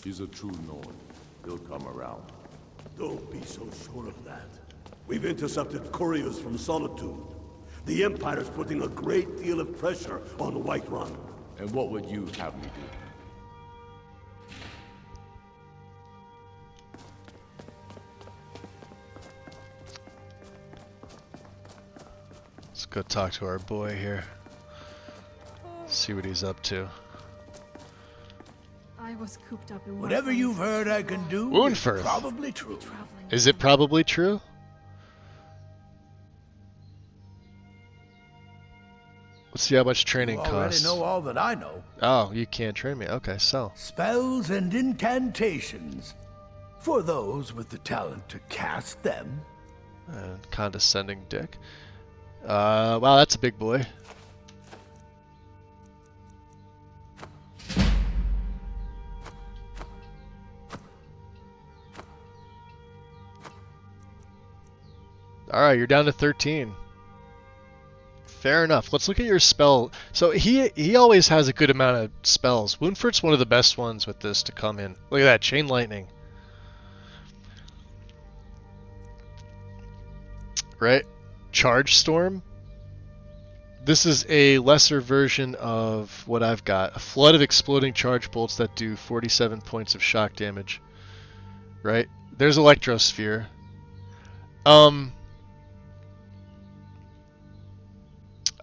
He's a true Nord. He'll come around. Don't be so sure of that. We've intercepted couriers from Solitude. The Empire's putting a great deal of pressure on Whiterun. And what would you have me do? Let's go talk to our boy here. See what he's up to. I was cooped up in Whatever Woodland. you've heard I can do Woundford. is probably true. Traveling Is it probably true? Let's see how much training You already costs. know all that I know. Oh, you can't train me. Okay, so. Spells and incantations. For those with the talent to cast them. Condescending dick. Wow, that's a big boy. Alright, you're down to 13. Fair enough. Let's look at your spell. So he always has a good amount of spells. Woundford's one of the best ones with this to come in. Look at that, Chain Lightning. Right? Charge Storm. This is a lesser version of what I've got. A flood of exploding charge bolts that do 47 points of shock damage. Right? There's Electrosphere.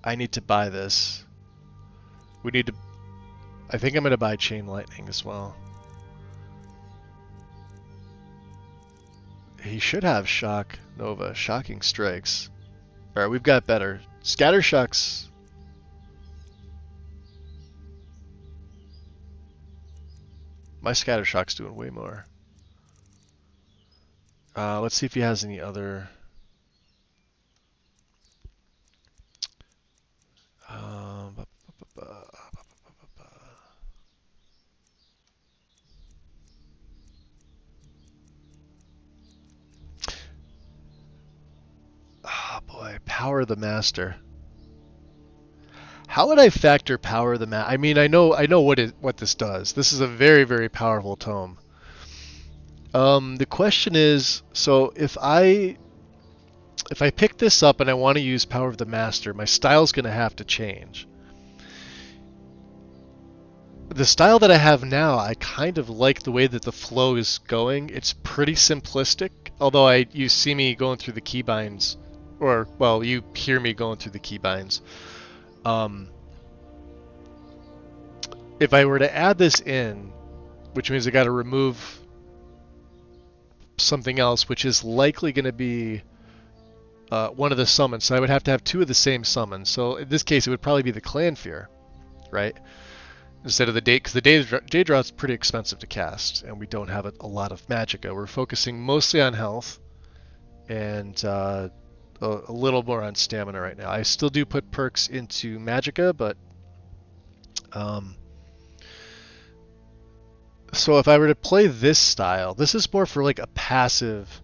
I need to buy this. We need to... I think I'm going to buy Chain Lightning as well. He should have Shock Nova. Shocking Strikes. Alright, we've got better. Scatter Shocks. My Scatter Shock's doing way more. Let's see if he has any other... Oh boy, Power the Master. How would I factor Power the Master? I mean, I know what this does. This is a very, very powerful tome. The question is, so if I pick this up and I want to use Power of the Master, my style's going to have to change. The style that I have now, I kind of like the way that the flow is going. It's pretty simplistic, although you see me going through the keybinds Or, well, you hear me going through the keybinds. Um, if I were to add this in, which means I got to remove something else, which is likely going to be one of the summons. So I would have to have two of the same summons. So in this case, it would probably be the Clan Fear, right? Instead of the Day, because the Daedra is pretty expensive to cast, and we don't have a lot of Magicka. We're focusing mostly on health, and a little more on stamina right now. I still do put perks into Magicka, but so if I were to play this style, this is more for like a passive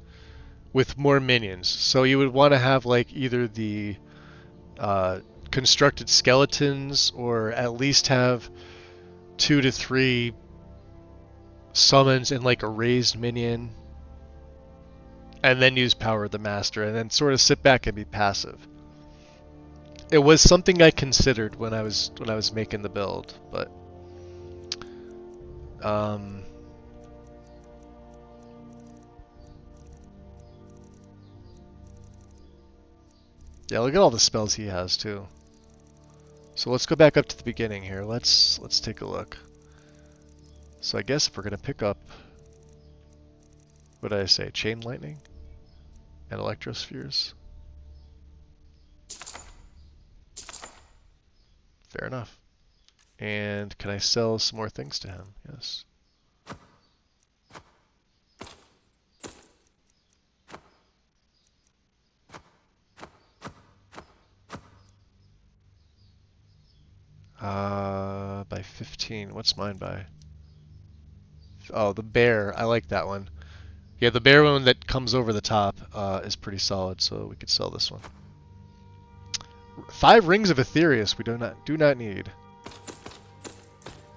with more minions. So you would want to have like either the constructed skeletons, or at least have 2 to 3 summons in like a raised minion, and then use Power of the Master, and then sort of sit back and be passive. It was something I considered when I was making the build, but yeah, look at all the spells he has too. So let's go back up to the beginning here. Let's take a look. So I guess if we're gonna pick up, what did I say? Chain Lightning and Electrospheres. Fair enough. And can I sell some more things to him? Yes. By 15. What's mine by? Oh, the bear. I like that one. Yeah, the bear one that comes over the top is pretty solid, so we could sell this one. 5 rings of Aetherius we do not need.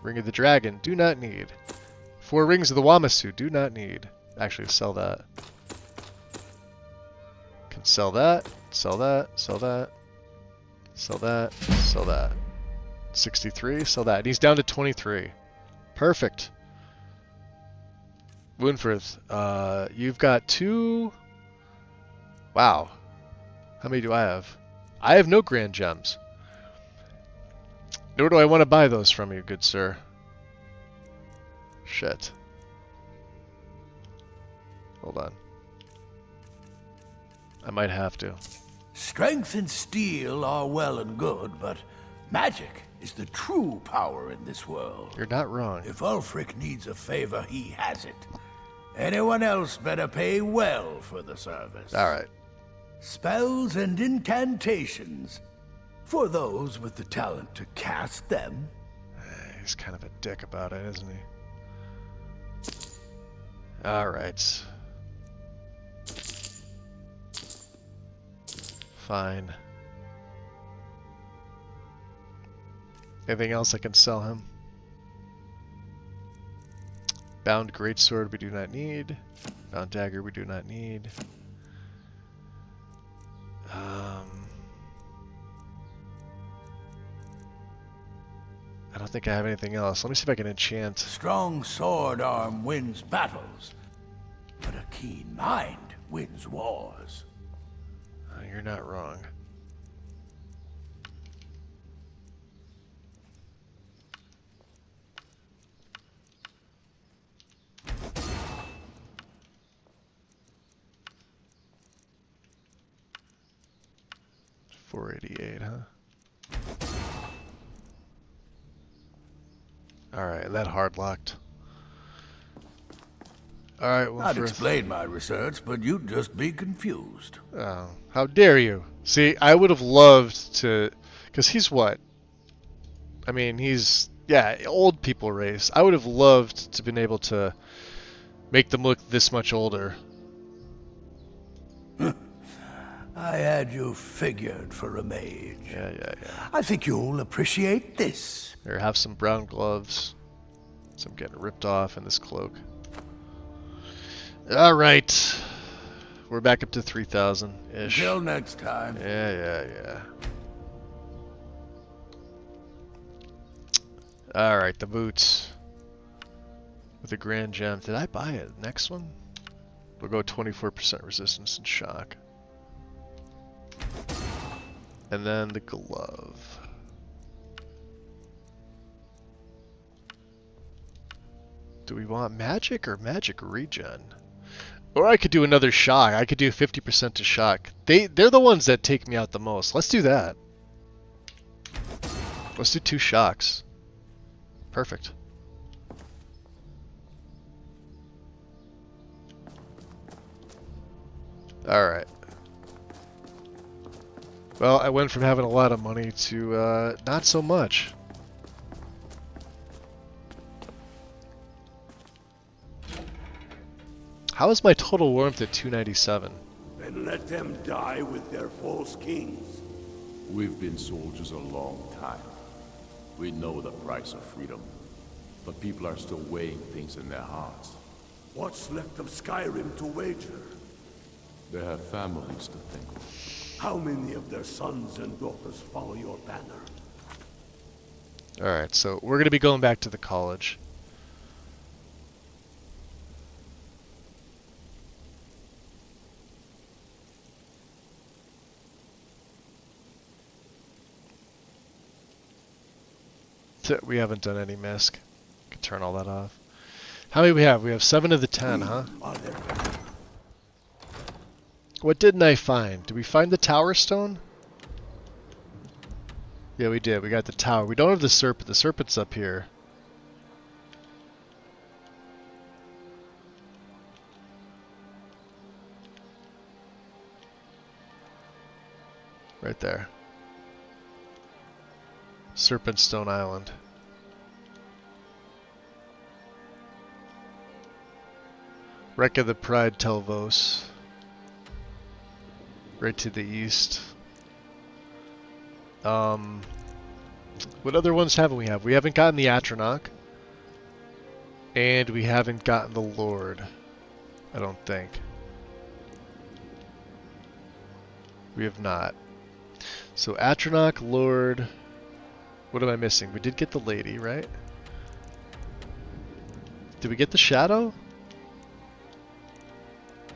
Ring of the Dragon, do not need. 4 rings of the Wamasu, do not need. Actually, sell that. Can sell that, sell that, sell that, sell that, sell that. 63, sell that. And he's down to 23. Perfect. Woonfirth, you've got 2... Wow. How many do I have? I have no Grand Gems. Nor do I want to buy those from you, good sir. Shit. Hold on. I might have to. Strength and steel are well and good, but magic is the true power in this world. You're not wrong. If Ulfric needs a favor, he has it. Anyone else better pay well for the service. Alright. Spells and incantations. For those with the talent to cast them. He's kind of a dick about it, isn't he? Alright. Fine. Anything else I can sell him? Bound Greatsword we do not need. Bound Dagger we do not need. I don't think I have anything else. Let me see if I can enchant. Strong sword arm wins battles, but a keen mind wins wars. You're not wrong. $488, huh? Alright, that hard locked. Alright, well, I'd explain my research, but you'd just be confused. Oh, how dare you? See, I would have loved to... Because he's what? I mean, he's... Yeah, old people race. I would have loved to been able to make them look this much older. I had you figured for a mage. Yeah. I think you'll appreciate this. Here, have some brown gloves. So I'm getting ripped off in this cloak. Alright. We're back up to 3,000-ish. Until next time. Yeah. Alright, the boots. With a Grand Gem. Did I buy it? Next one? We'll go 24% resistance and shock. And then the glove. Do we want magic or magic regen? Or I could do another shock. I could do 50% to shock. They're the ones that take me out the most. Let's do that. Let's do 2 shocks. Perfect. Alright. Well, I went from having a lot of money to not so much. How is my total warmth at 297? Then let them die with their false kings. We've been soldiers a long time. We know the price of freedom. But people are still weighing things in their hearts. What's left of Skyrim to wager? They have families to think of. How many of their sons and daughters follow your banner? Alright, so we're going to be going back to the college. We haven't done any misc. Can turn all that off. How many we have? We have 7 of the 10, huh? What didn't I find? Did we find the tower stone? Yeah, we did. We got the tower. We don't have the serpent. The serpent's up here. Right there. Serpent Stone Island. Wreck of the Pride Telvos. Right to the east. What other ones haven't we have? We haven't gotten the Atronach. And we haven't gotten the Lord. I don't think. We have not. So Atronach, Lord... What am I missing? We did get the lady, right? Did we get the shadow?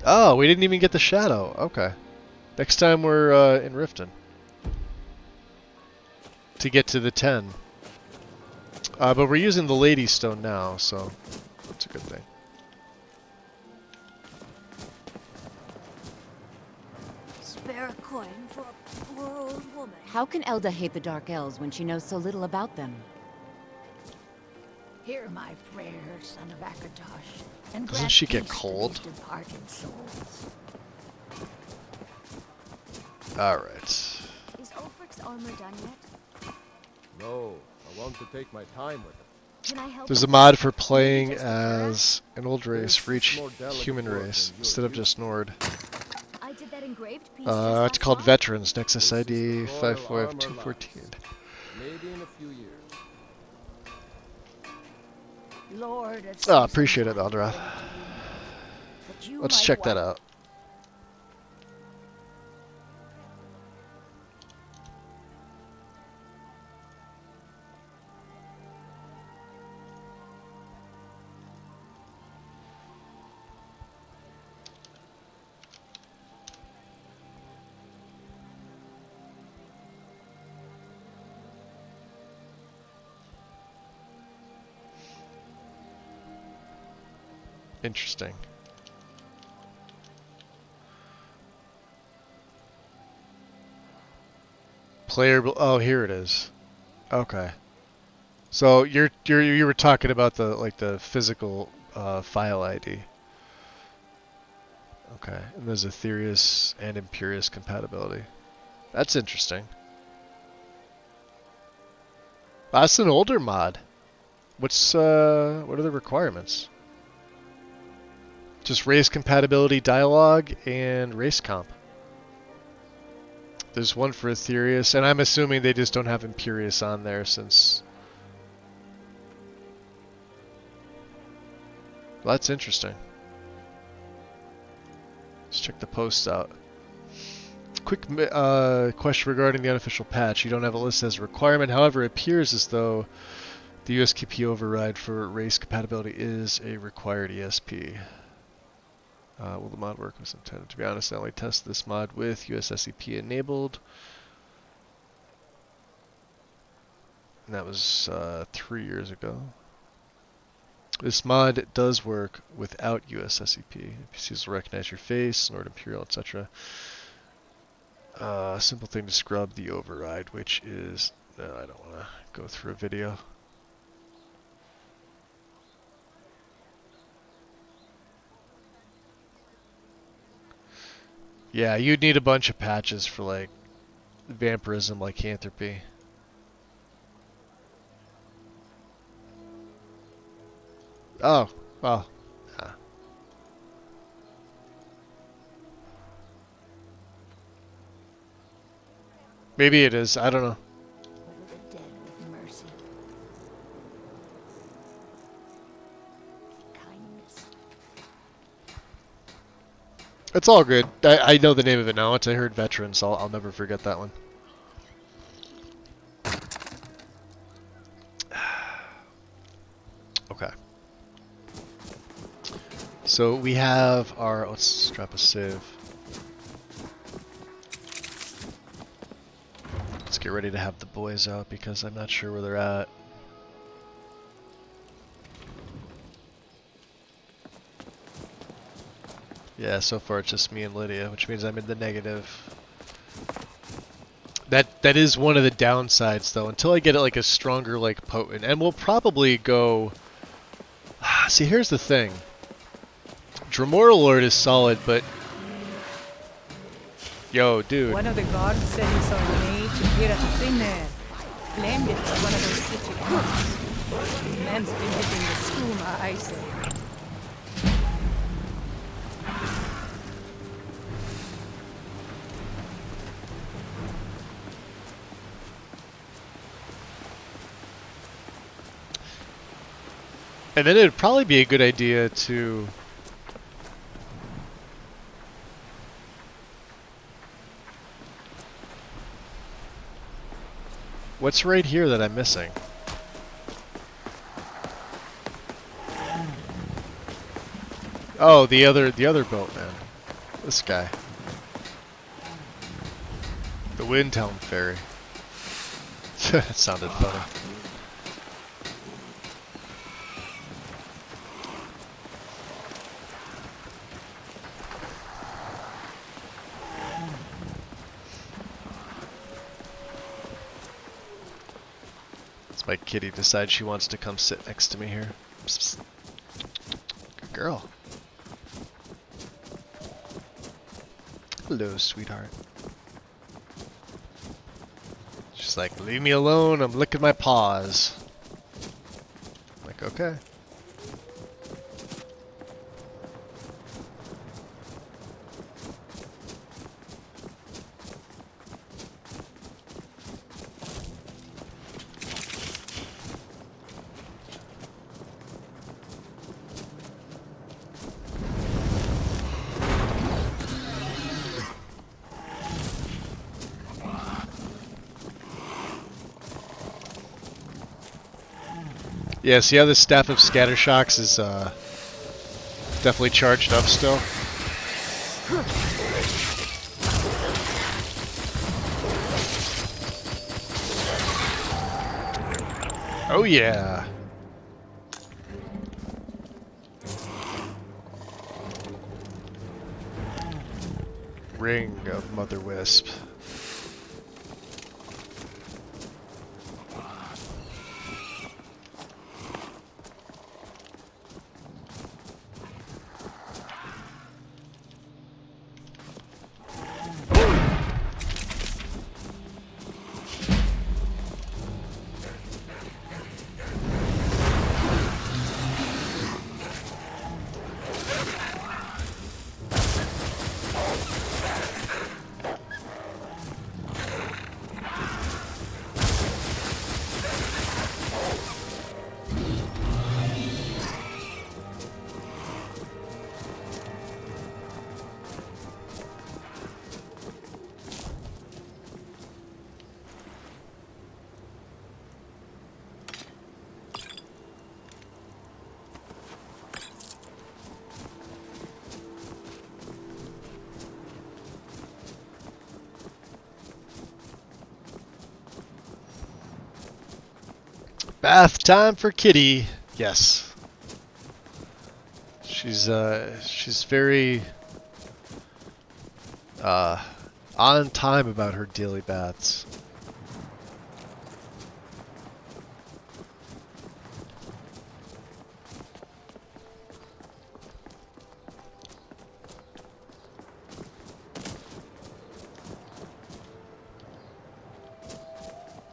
Oh, we didn't even get the shadow. Okay. Next time we're in Riften. To get to the 10. But we're using the lady stone now, so that's a good thing. Spare a coin for a poor old woman. How can Elda hate the Dark Elves when she knows so little about them? Hear my prayer, son of Akatosh, and Doesn't grant she get peace to cold? these departed souls. Alright. Is Ulfric's armor done yet? No, I want to take my time with it. Can I help? There's a you? mod for playing as an old race for each human race instead of just Nord. I did that engraved piece. just last It's called fall. Veterans, Nexus ID 55214. Maybe in a few years. Lord, it's Oh, appreciate it, Aldrath. that you Let's might check that wipe out. Interesting. Oh, here it is. Okay. So you were talking about the physical file ID. Okay, and there's Aetherius and Imperius compatibility. That's interesting. That's an older mod. What are the requirements? Just race compatibility dialogue and race comp. There's one for Aetherius, and I'm assuming they just don't have Imperius on there since... Well, that's interesting. Let's check the posts out. Quick question regarding the unofficial patch. You don't have it listed as a requirement. However, it appears as though the USKP override for race compatibility is a required ESP. Will the mod work was intended? To be honest, I only tested this mod with USSEP enabled. And that was 3 years ago. This mod does work without USSEP. NPCs will recognize your face, Lord Imperial, etc. Simple thing to scrub the override, which is... No, I don't want to go through a video. Yeah, you'd need a bunch of patches for, like, vampirism, lycanthropy. Oh, well. Yeah. Maybe it is. I don't know. Over the dead with mercy. Kindness. It's all good. I know the name of it now. Once I heard veterans, I'll never forget that one. Okay. So we have our... Let's drop a save. Let's get ready to have the boys out because I'm not sure where they're at. Yeah, so far it's just me and Lydia, which means I'm in the negative. That is one of the downsides, though. Until I get it like a stronger, like potent, and we'll probably go. See, here's the thing. Dremora Lord is solid, but yo, dude. One of the guards said he saw an age appear at the thin air. Blamed it for one of those city cooks. The man's been hitting the skooma, I say. And then it'd probably be a good idea to... What's right here that I'm missing? Oh, the other boat, man. This guy. The Windhelm Ferry. That sounded funny. My kitty decides she wants to come sit next to me here. Psst, psst. Good girl. Hello, sweetheart. She's like, leave me alone, I'm licking my paws. I'm like, okay. Yeah, see how the Staff of Scattershocks is definitely charged up still? Oh yeah! Ring of Mother Wisp. Bath time for Kitty. Yes. She's very on time about her daily baths.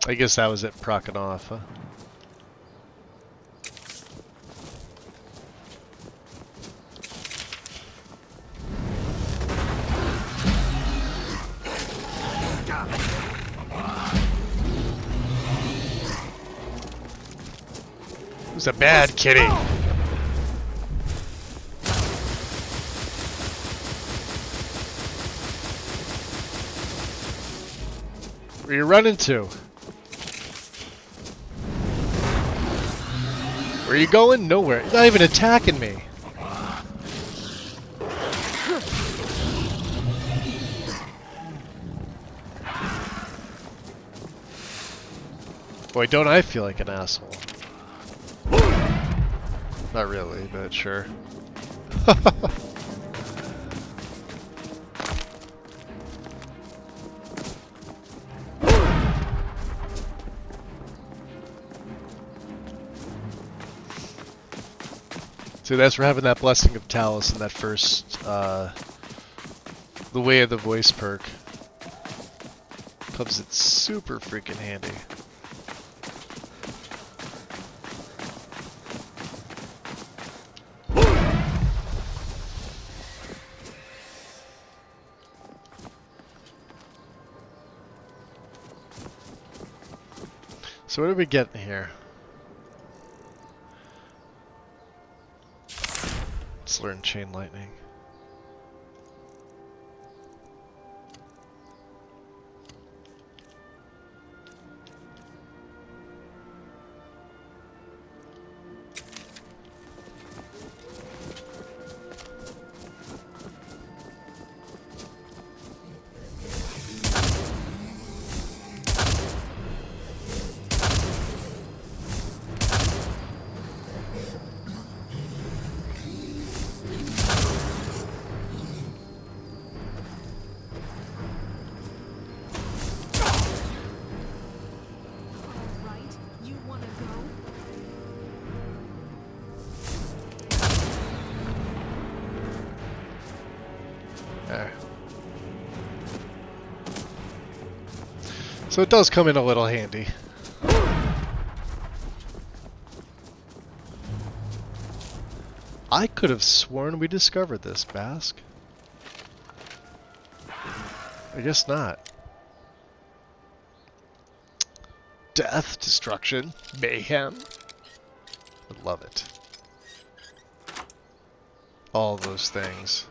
I guess that was it procking off, huh? It was a bad kitty. Where you running to? Where are you going? Nowhere. You're not even attacking me. Boy, don't I feel like an asshole. Not really, but sure. See, that's for having that Blessing of Talus in that first, the Way of the Voice perk. Comes in super freaking handy. So what are we getting here? Let's learn Chain Lightning. There. So it does come in a little handy. I could have sworn we discovered this, Bask. I guess not. Death, destruction, mayhem. I love it. All those things.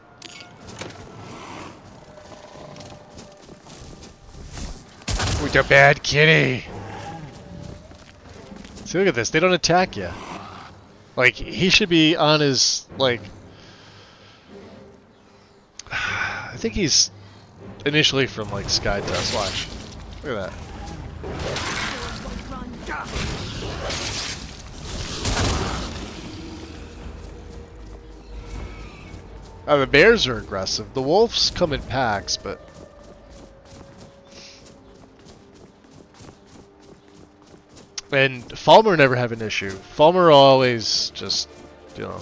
With a bad kitty. See, look at this. They don't attack you. Like, he should be on his, like... I think he's initially from, like, Sky Dust. Watch. Look at that. Oh, the bears are aggressive. The wolves come in packs, but... And Falmer never have an issue. Falmer always just, you know...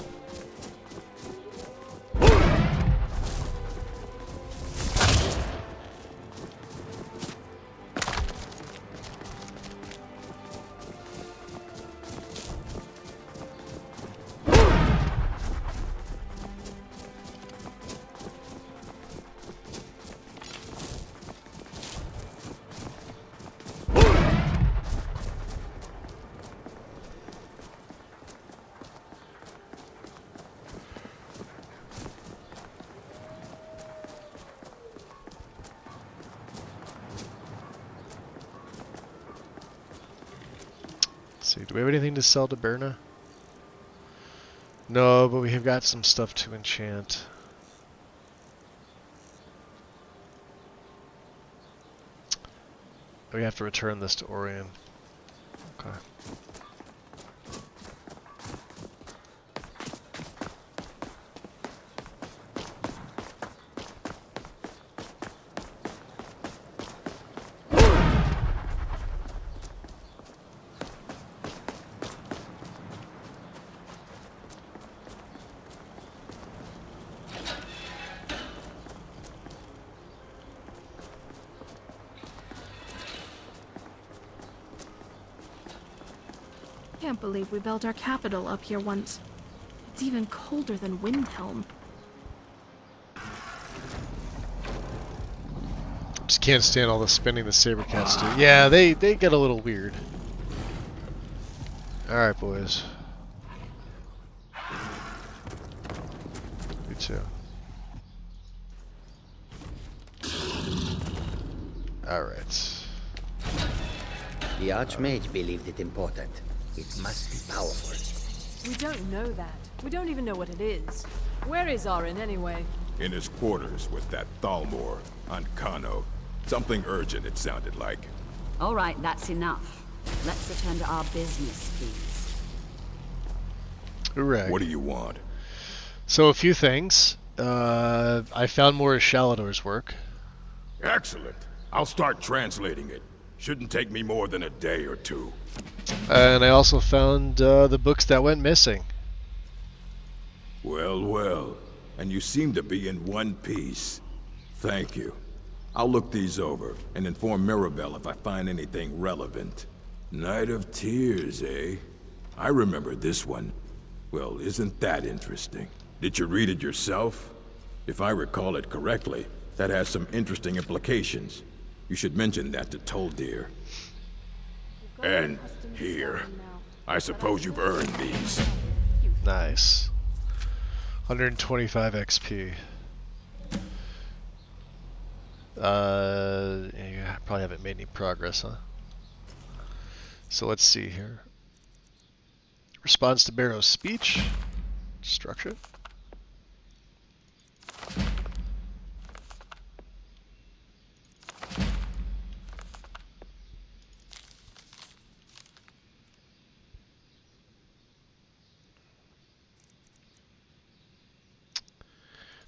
See, do we have anything to sell to Berna? No, but we have got some stuff to enchant. We have to return this to Orion. Okay. can't believe we built our capital up here once. It's even colder than Windhelm. Just can't stand all the spinning the saber cats do. Yeah, they get a little weird. Alright, boys. You too. Alright. The Archmage believed it important. It must be powerful. We don't know that. We don't even know what it is. Where is Arin anyway? In his quarters with that Thalmor on Kano. Something urgent, it sounded like. All right, that's enough. Let's return to our business, please. Hooray. What do you want? So, a few things. I found more of Shalador's work. Excellent. I'll start translating it. Shouldn't take me more than a day or two. And I also found the books that went missing. Well, well. And you seem to be in one piece. Thank you. I'll look these over and inform Mirabelle if I find anything relevant. Night of Tears, eh? I remember this one. Well, isn't that interesting? Did you read it yourself? If I recall it correctly, that has some interesting implications. You should mention that to Toldir. And here. I suppose you've earned these. Nice. 125 XP. You probably haven't made any progress, huh? So let's see here. Response to Barrow's speech. Structure.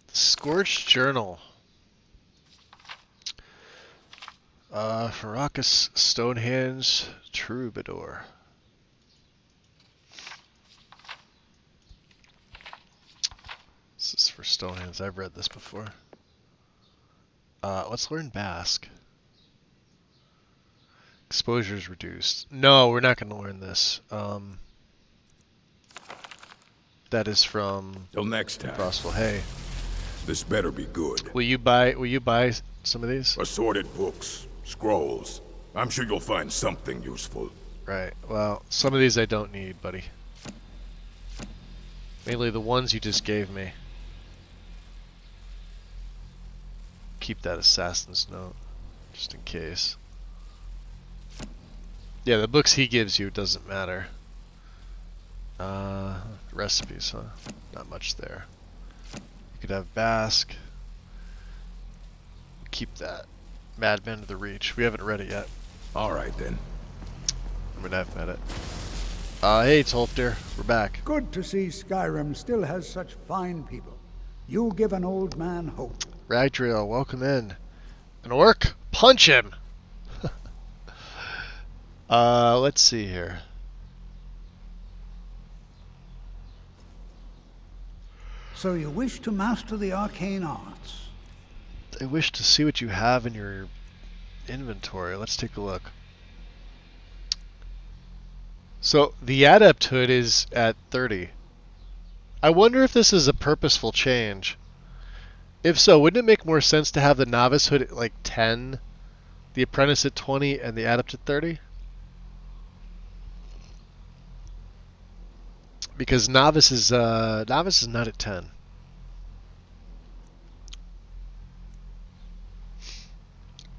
The Scorched Journal. Farrakis Stonehenge Troubadour. This is for Stonehenge. I've read this before. Let's learn Basque. Exposure is reduced. No, we're not going to learn this. That is from Till next time. Frostville. Hey, this better be good. will you buy some of these? Assorted books, scrolls. I'm sure you'll find something useful. Right. Well, some of these I don't need, buddy. Mainly the ones you just gave me. Keep that assassin's note, just in case. Yeah, the books he gives you doesn't matter. Recipes, huh? Not much there. You could have Basque. Keep that. Madmen of the Reach. We haven't read it yet. Alright then. I'm gonna have met it. Hey Tolfdir, we're back. Good to see Skyrim still has such fine people. You give an old man hope. Ragdriel, welcome in. An orc? Punch him! Let's see here. So you wish to master the arcane arts? I wish to see what you have in your inventory. Let's take a look. So the adepthood is at 30. I wonder if this is a purposeful change. If so, wouldn't it make more sense to have the novicehood at like 10, the apprentice at 20, and the adept at 30? Because novice is not at 10.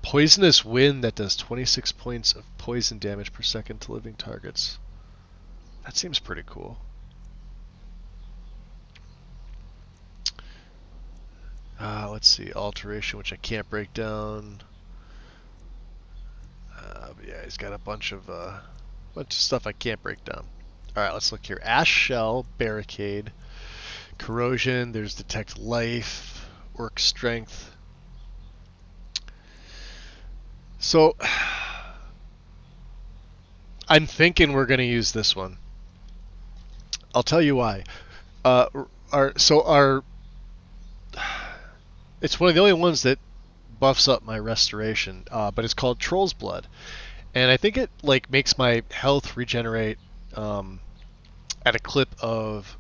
Poisonous wind that does 26 points of poison damage per second to living targets. That seems pretty cool. Let's see, alteration, which I can't break down. But yeah, he's got a bunch of stuff I can't break down. All right, let's look here. Ash Shell, Barricade, Corrosion. There's Detect Life, Orc Strength. So I'm thinking we're going to use this one. I'll tell you why. It's one of the only ones that buffs up my restoration, but it's called Troll's Blood, and I think it like makes my health regenerate at a clip of,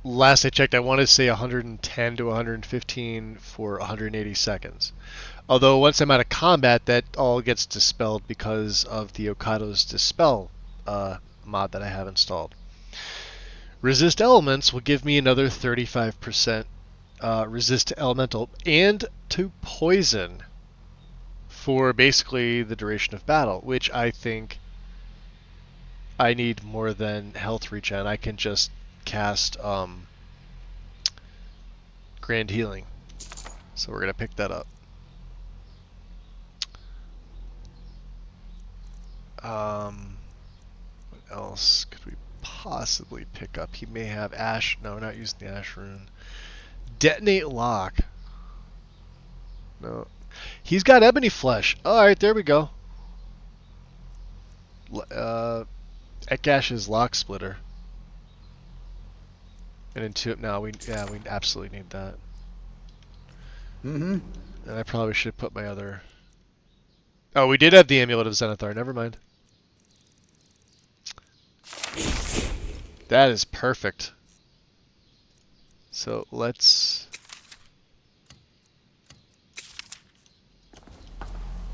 last I checked, I want to say 110 to 115 for 180 seconds. Although once I'm out of combat, that all gets dispelled because of the Okado's Dispel mod that I have installed. Resist Elements will give me another 35% resist to Elemental and to Poison for basically the duration of battle, which I think I need more than health regen. I can just cast Grand Healing. So we're going to pick that up. What else could we possibly pick up? He may have Ash. No, we're not using the Ash rune. Detonate Lock. No. He's got Ebony Flesh. Alright, there we go. Ekash's Lock Splitter. And into now we absolutely need that. Mm-hmm. And I probably should put my other. Oh, we did have the Amulet of Zenithar. Never mind. That is perfect. So let's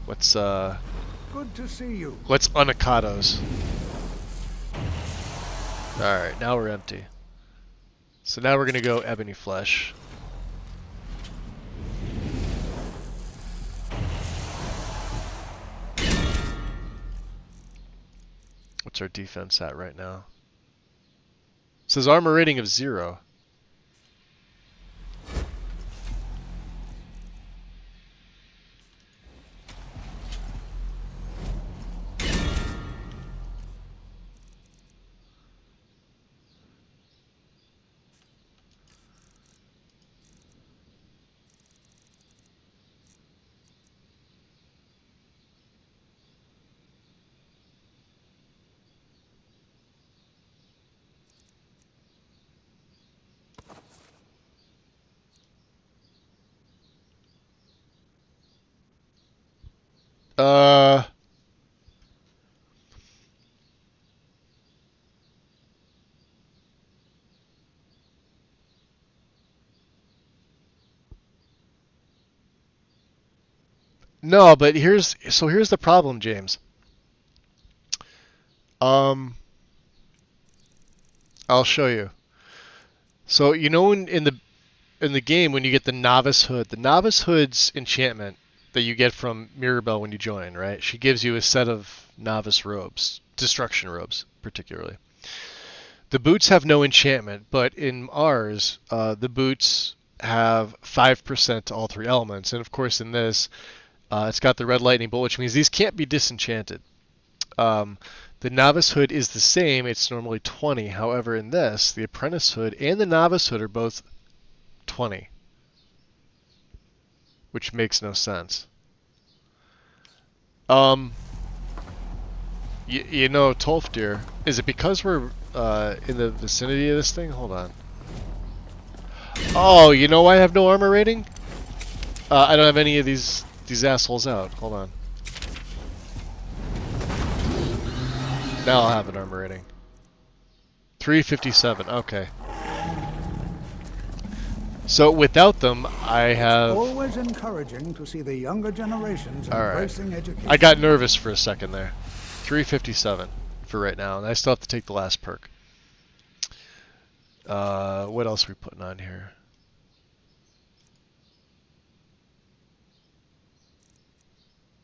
Good to see you. let's Unakados. Alright, now we're empty. So now we're gonna go Ebony Flesh. What's our defense at right now? It says armor rating of 0. No, but here's the problem, James. I'll show you. So you know in the game when you get the Novice Hood's enchantment that you get from Mirabelle when you join, right? She gives you a set of Novice robes, destruction robes particularly. The boots have no enchantment, but in ours, the boots have 5% to all 3 elements, and of course in this, it's got the red lightning bolt, which means these can't be disenchanted. The Novice Hood is the same, it's normally 20. However, in this, the Apprentice Hood and the Novice Hood are both 20. Which makes no sense. You know, Tolfdir, is it because we're in the vicinity of this thing? Hold on. Oh, you know why I have no armor rating? I don't have any of these assholes out. Hold on. Now I'll have an armor rating. 357. Okay. So without them, I have. Always encouraging to see the younger generations embracing education. I got nervous for a second there. 357 for right now, and I still have to take the last perk. What else are we putting on here?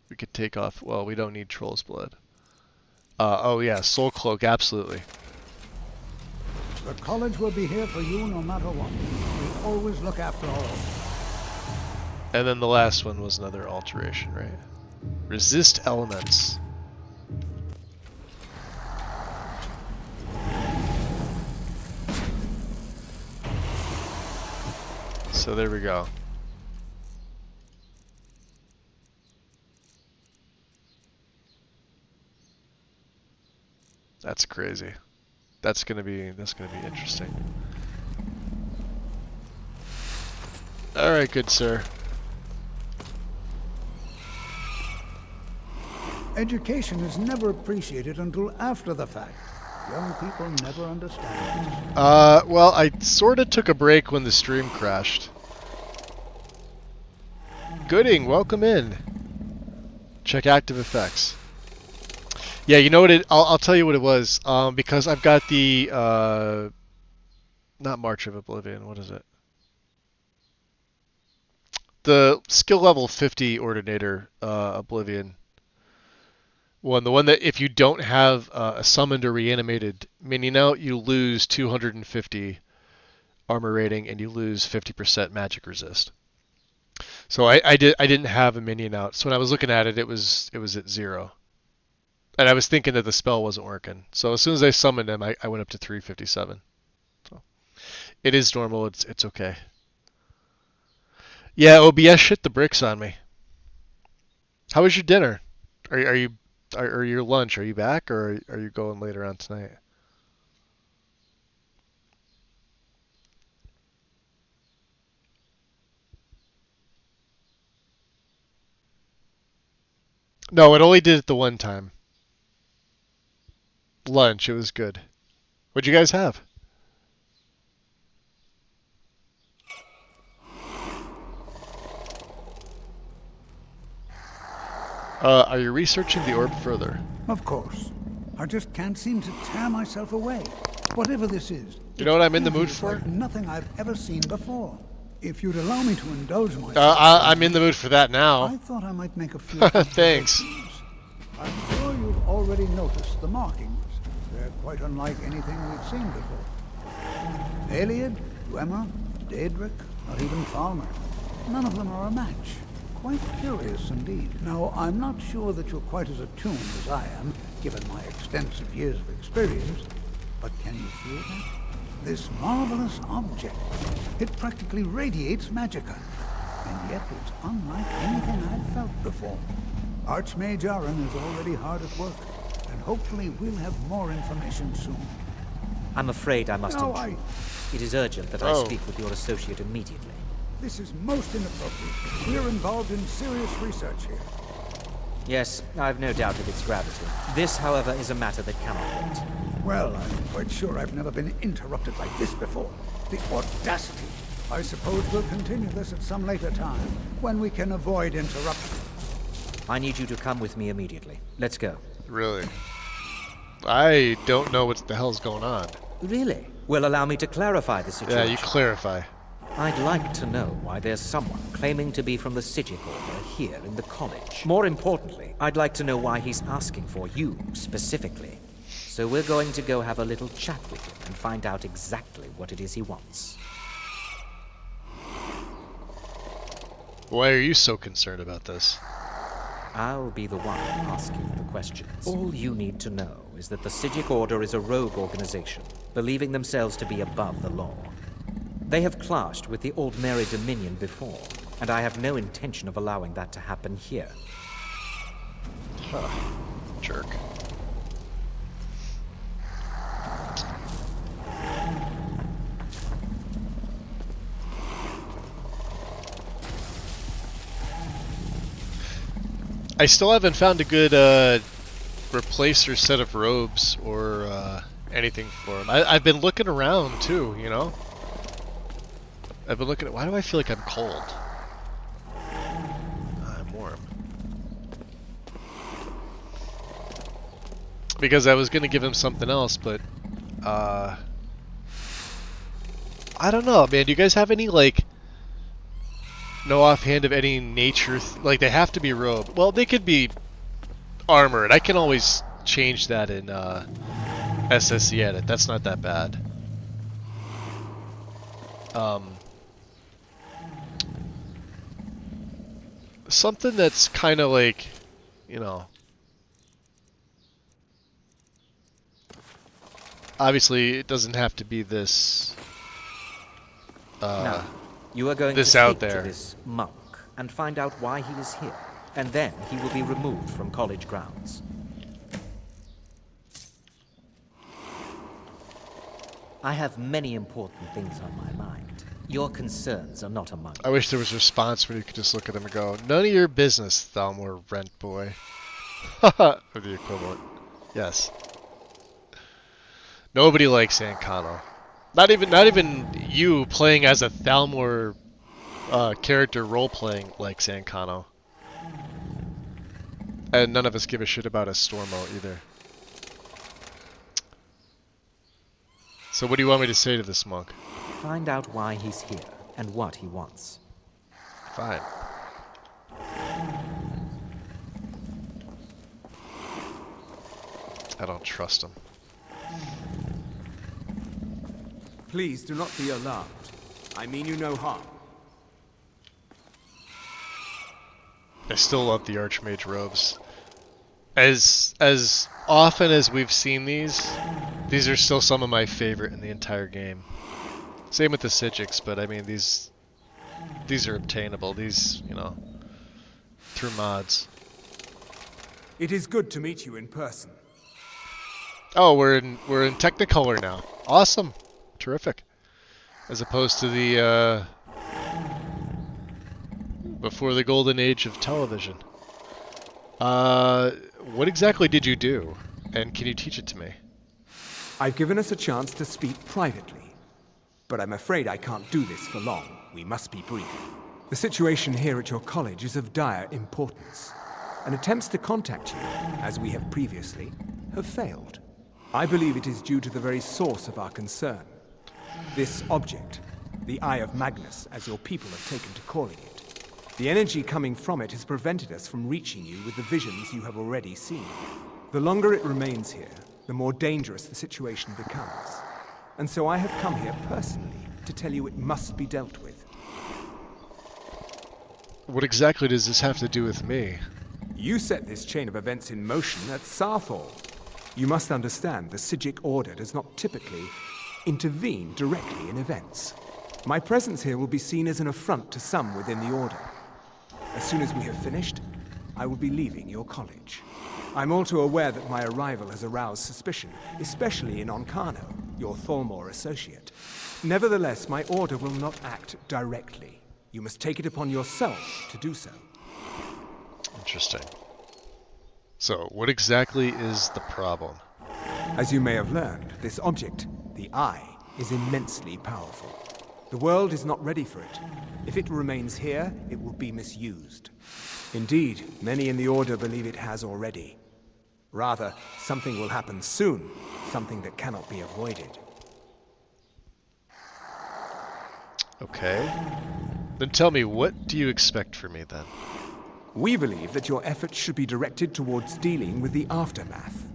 We could take off. Well, we don't need Troll's Blood. Oh yeah, Soul Cloak, absolutely. The college will be here for you no matter what. We always look after all. And then the last one was another alteration, right? Resist elements. So there we go. That's crazy. That's gonna be interesting. All right, good sir. Education is never appreciated until after the fact. Young people never understand this. Well, I sort of took a break when the stream crashed. Gooding, welcome in. Check active effects. Yeah, you know what I'll tell you what it was. Because I've got the, not March of Oblivion, what is it? The skill level 50 Ordinator, Oblivion. The one that if you don't have a summoned or reanimated minion out, you lose 250 armor rating and you lose 50% magic resist. So I didn't have a minion out. So when I was looking at it, it was at 0. And I was thinking that the spell wasn't working. So as soon as I summoned him, I went up to 357. So it is normal. It's okay. Yeah, OBS shit the bricks on me. How was your dinner? Are you or your lunch? Are you back or are you going later on tonight? No, it only did it the one time. Lunch, it was good. What'd you guys have? Are you researching the orb further? Of course. I just can't seem to tear myself away. Whatever this is. You know what I'm in the mood for? Like nothing I've ever seen before. If you'd allow me to indulge myself. I'm in the mood for that now. I thought I might make a few. Thanks. I'm sure you've already noticed the markings. They're quite unlike anything we've seen before. Aliad, Dwemer, Daedric, not even Falmer. None of them are a match. Quite curious indeed. Now, I'm not sure that you're quite as attuned as I am, given my extensive years of experience, but can you feel that? This marvelous object, it practically radiates magicka, and yet it's unlike anything I've felt before. Archmage Aaron is already hard at work, and hopefully we'll have more information soon. I'm afraid I must No, intrude. It is urgent that I speak with your associate immediately. This is most inappropriate. We're involved in serious research here. Yes, I've no doubt of its gravity. This, however, is a matter that cannot wait. Well, I'm quite sure I've never been interrupted like this before. The audacity. I suppose we'll continue this at some later time, when we can avoid interruption. I need you to come with me immediately. Let's go. Really? I don't know what the hell's going on. Really? Well, allow me to clarify the situation. Yeah, you clarify. I'd like to know why there's someone claiming to be from the Sigic Order here in the college. More importantly, I'd like to know why he's asking for you, specifically. So we're going to go have a little chat with him and find out exactly what it is he wants. Why are you so concerned about this? I'll be the one asking the questions. All you need to know is that the Sigic Order is a rogue organization, believing themselves to be above the law. They have clashed with the Old Mary Dominion before, and I have no intention of allowing that to happen here. Huh. Jerk. I still haven't found a good replacer set of robes or anything for him. I've been looking around too, you know? I've been looking at... Why do I feel like I'm cold? I'm warm. Because I was going to give him something else, but... I don't know, man. Do you guys have any, like... No offhand of any nature... like, they have to be robed. Well, they could be armored. I can always change that in SSC Edit. That's not that bad. Something that's kind of like, you know... Obviously, it doesn't have to be this... now, you are going this to out speak there. to this monk and find out why he is here, and then he will be removed from college grounds. I have many important things on my mind. Your concerns are not among them. I wish there was a response where you could just look at them and go, none of your business, Thalmor Rent Boy. Or the equivalent. Yes. Nobody likes Ancano. Not even you playing as a Thalmor character role playing likes Ancano. And none of us give a shit about a Stormo either. So what do you want me to say to this monk? Find out why he's here and what he wants. Fine. I don't trust him. Please do not be alarmed. I mean you no harm. I still love the Archmage robes. As often as we've seen these are still some of my favorite in the entire game. Same with the Sigics, but I mean these are obtainable. These, you know, through mods. It is good to meet you in person. Oh, we're in Technicolor now. Awesome. Terrific. As opposed to the before the golden age of television. What exactly did you do? And can you teach it to me? I've given us a chance to speak privately. But I'm afraid I can't do this for long. We must be brief. The situation here at your college is of dire importance. And attempts to contact you, as we have previously, have failed. I believe it is due to the very source of our concern. This object, the Eye of Magnus, as your people have taken to calling it. The energy coming from it has prevented us from reaching you with the visions you have already seen. The longer it remains here, the more dangerous the situation becomes. And so I have come here personally to tell you it must be dealt with. What exactly does this have to do with me? You set this chain of events in motion at Sarthal. You must understand the Sigic Order does not typically intervene directly in events. My presence here will be seen as an affront to some within the Order. As soon as we have finished, I will be leaving your college. I'm all too aware that my arrival has aroused suspicion, especially in Oncano, your Thalmor associate. Nevertheless, my order will not act directly. You must take it upon yourself to do so. Interesting. So, what exactly is the problem? As you may have learned, this object, the Eye, is immensely powerful. The world is not ready for it. If it remains here, it will be misused. Indeed, many in the Order believe it has already. Rather, something will happen soon, something that cannot be avoided. Okay. Then tell me, what do you expect from me then? We believe that your efforts should be directed towards dealing with the aftermath.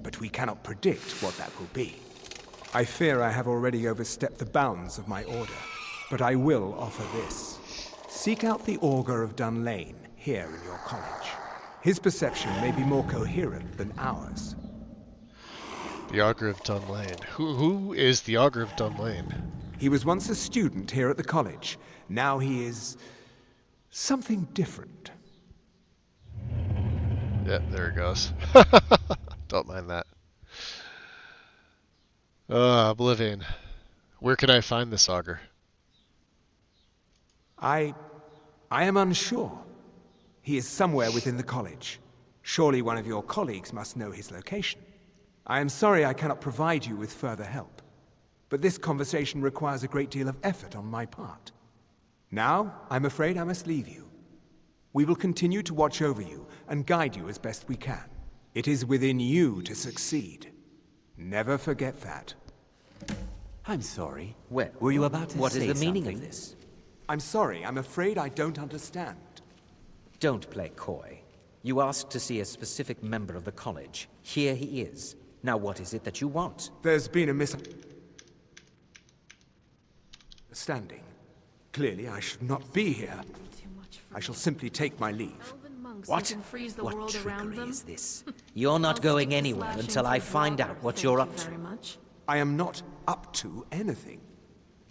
But we cannot predict what that will be. I fear I have already overstepped the bounds of my order, but I will offer this. Seek out the Augur of Dunlane here in your college. His perception may be more coherent than ours. The Augur of Dunlane. Who is the Augur of Dunlane? He was once a student here at the college. Now he is something different. Yep, there it goes. Don't mind that. Oblivion. Where can I find this Augur? I am unsure. He is somewhere within the college. Surely one of your colleagues must know his location. I am sorry I cannot provide you with further help, but this conversation requires a great deal of effort on my part. Now, I'm afraid I must leave you. We will continue to watch over you and guide you as best we can. It is within you to succeed. Never forget that. I'm sorry. Well, were you about to say what is the meaning something? of this? I'm sorry. I'm afraid I don't understand. Don't play coy. You asked to see a specific member of the college. Here he is. Now what is it that you want? There's been a misunderstanding. Clearly, I should not be here. I shall simply take my leave. What? What trickery is this? You're not going anywhere until I find out what you're up to. I am not up to anything.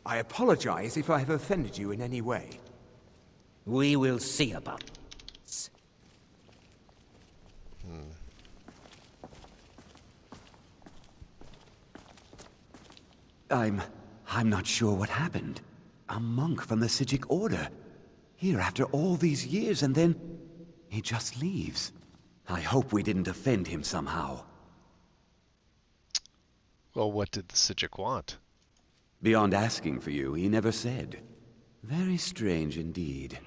I apologize if I have offended you in any way. We will see about this. I'm not sure what happened. A monk from the Sigic Order. Here after all these years, and then he just leaves. I hope we didn't offend him somehow. Well, what did the Psijic want? Beyond asking for you, he never said. Very strange indeed.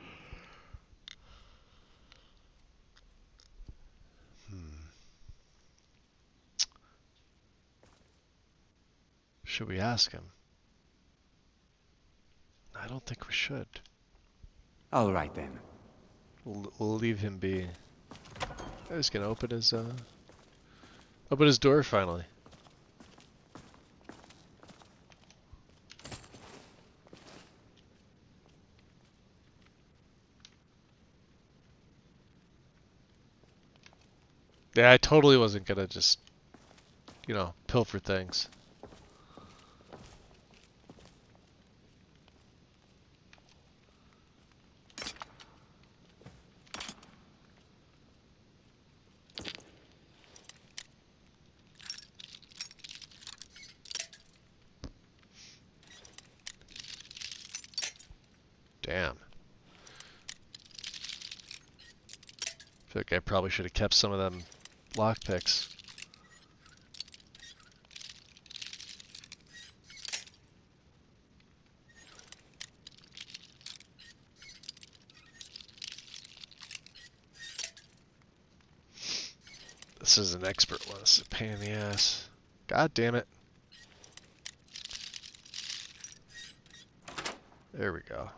Should we ask him? I don't think we should. All right then. We'll leave him be. I was gonna open his door finally. Yeah, I totally wasn't gonna just, pilfer things. Damn. I feel like I probably should have kept some of them lockpicks. This is an expert one. This is a pain in the ass. God damn it. There we go.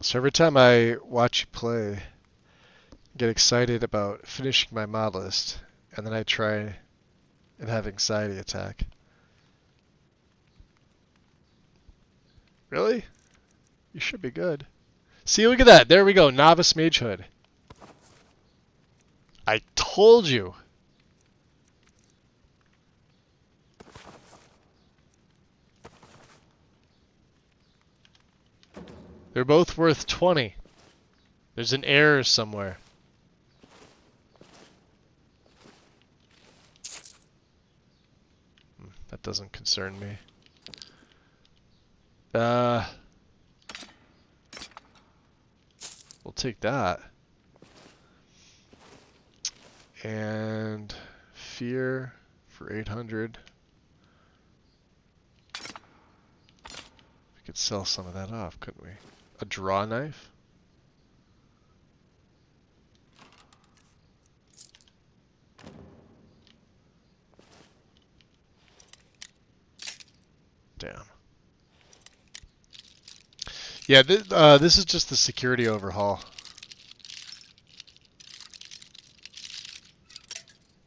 So every time I watch you play, I get excited about finishing my mod list, and then I try and have anxiety attack. Really? You should be good. See, look at that. There we go. Novice Mage Hood. I told you. They're both worth 20. There's an error somewhere. That doesn't concern me. We'll take that. And fear for 800. We could sell some of that off, couldn't we? A draw knife? Damn. Yeah, this is just the security overhaul.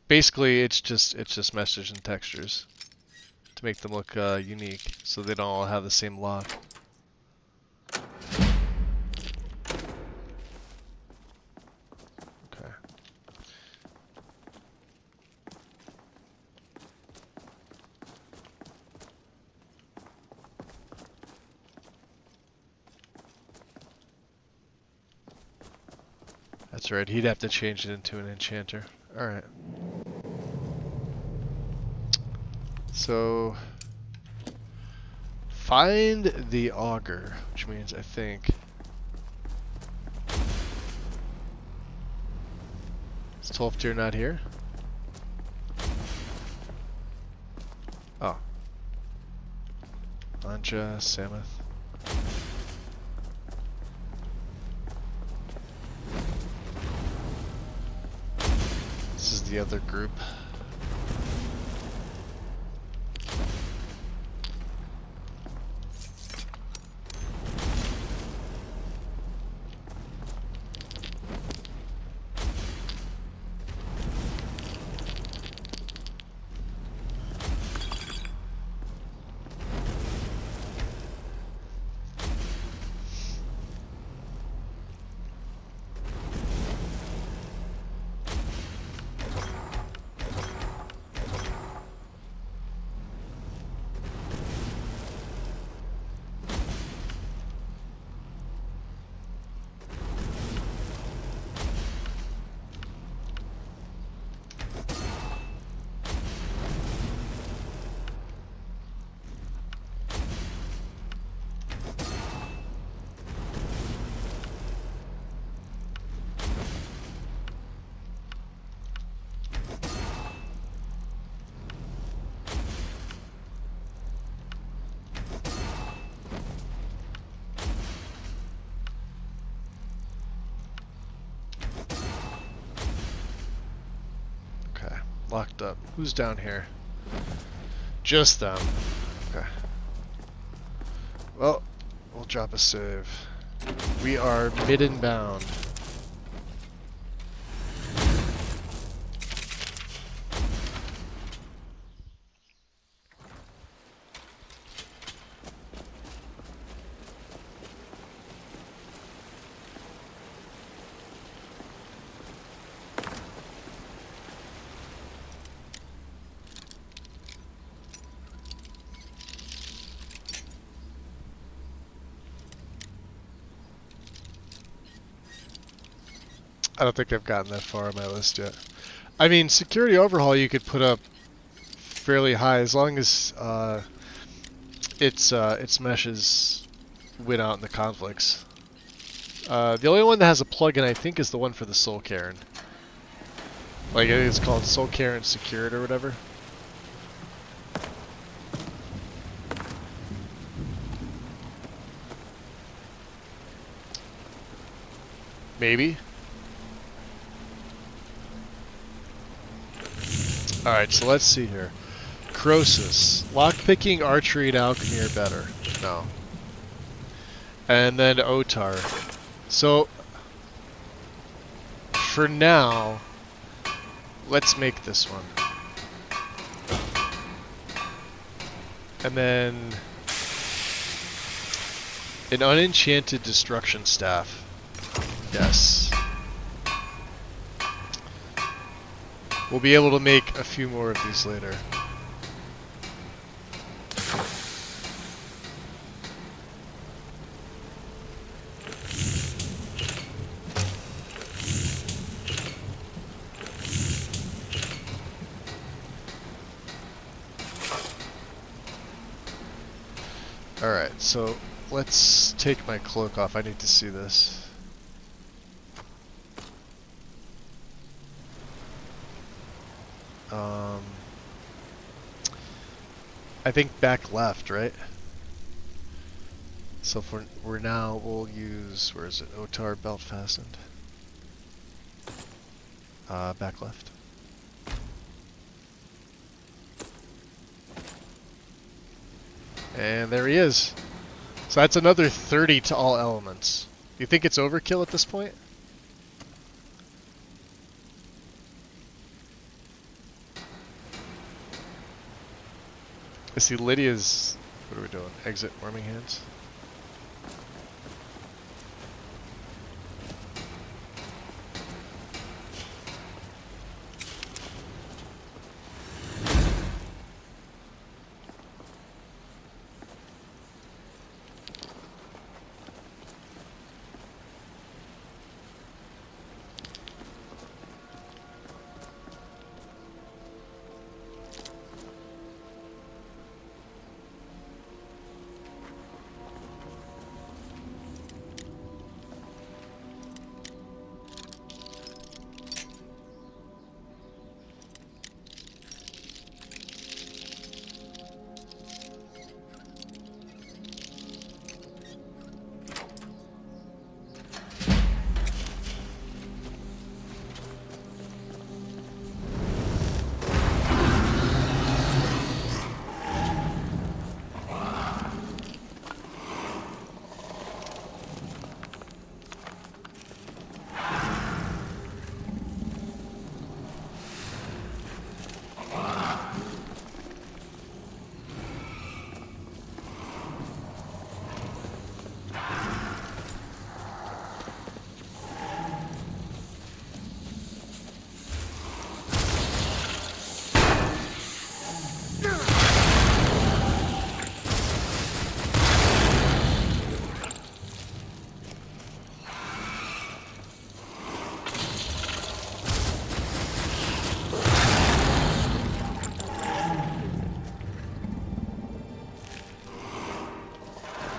Basically, it's just message and textures to make them look unique, so they don't all have the same lock. Okay. That's right. He'd have to change it into an enchanter. All right. So, find the auger, which means I think is 12th tier not here? Oh, Anja, Samoth. This is the other group. locked up. Who's down here? Just them. Okay. Well, we'll drop a save. We are midden bound. I don't think I've gotten that far on my list yet. I mean, security overhaul you could put up fairly high as long as its meshes win out in the conflicts. The only one that has a plugin I think is the one for the Soul Cairn. Like I think it's called Soul Cairn Secured or whatever. Maybe. Alright, so let's see here. Croesus. Lockpicking, archery, and alchemy are better. No. And then Otar. So, for now, let's make this one. And then an unenchanted destruction staff. Yes. We'll be able to make a few more of these later. Alright, so let's take my cloak off. I need to see this. I think back left, right? So for we're now, we'll use, where is it? Otar belt fastened. Back left. And there he is. So that's another 30 to all elements. Do you think it's overkill at this point? I see Lydia's... What are we doing? Exit warming hands?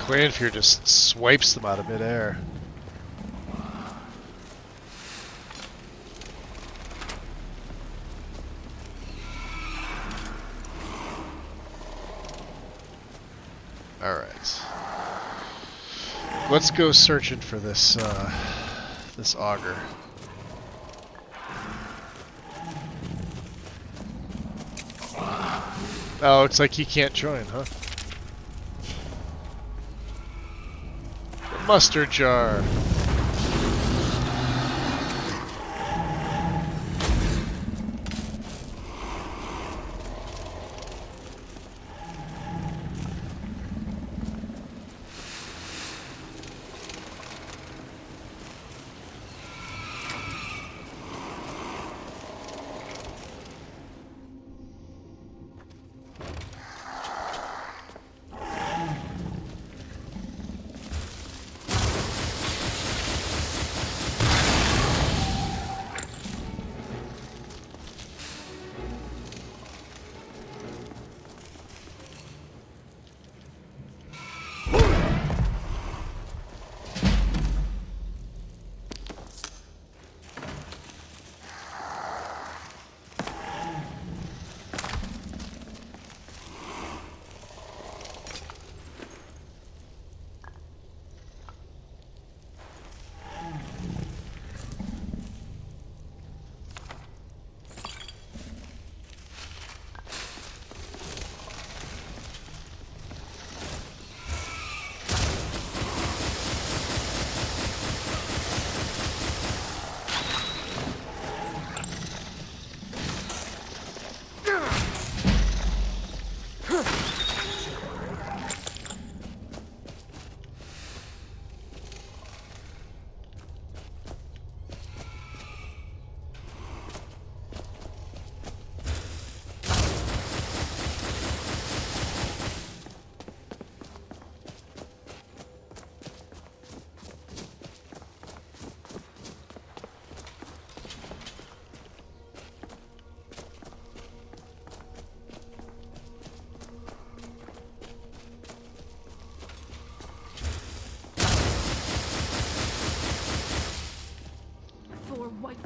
Granfear just swipes them out of midair. Alright. Let's go searching for this, this auger. Oh, looks like he can't join, huh? The mustard jar.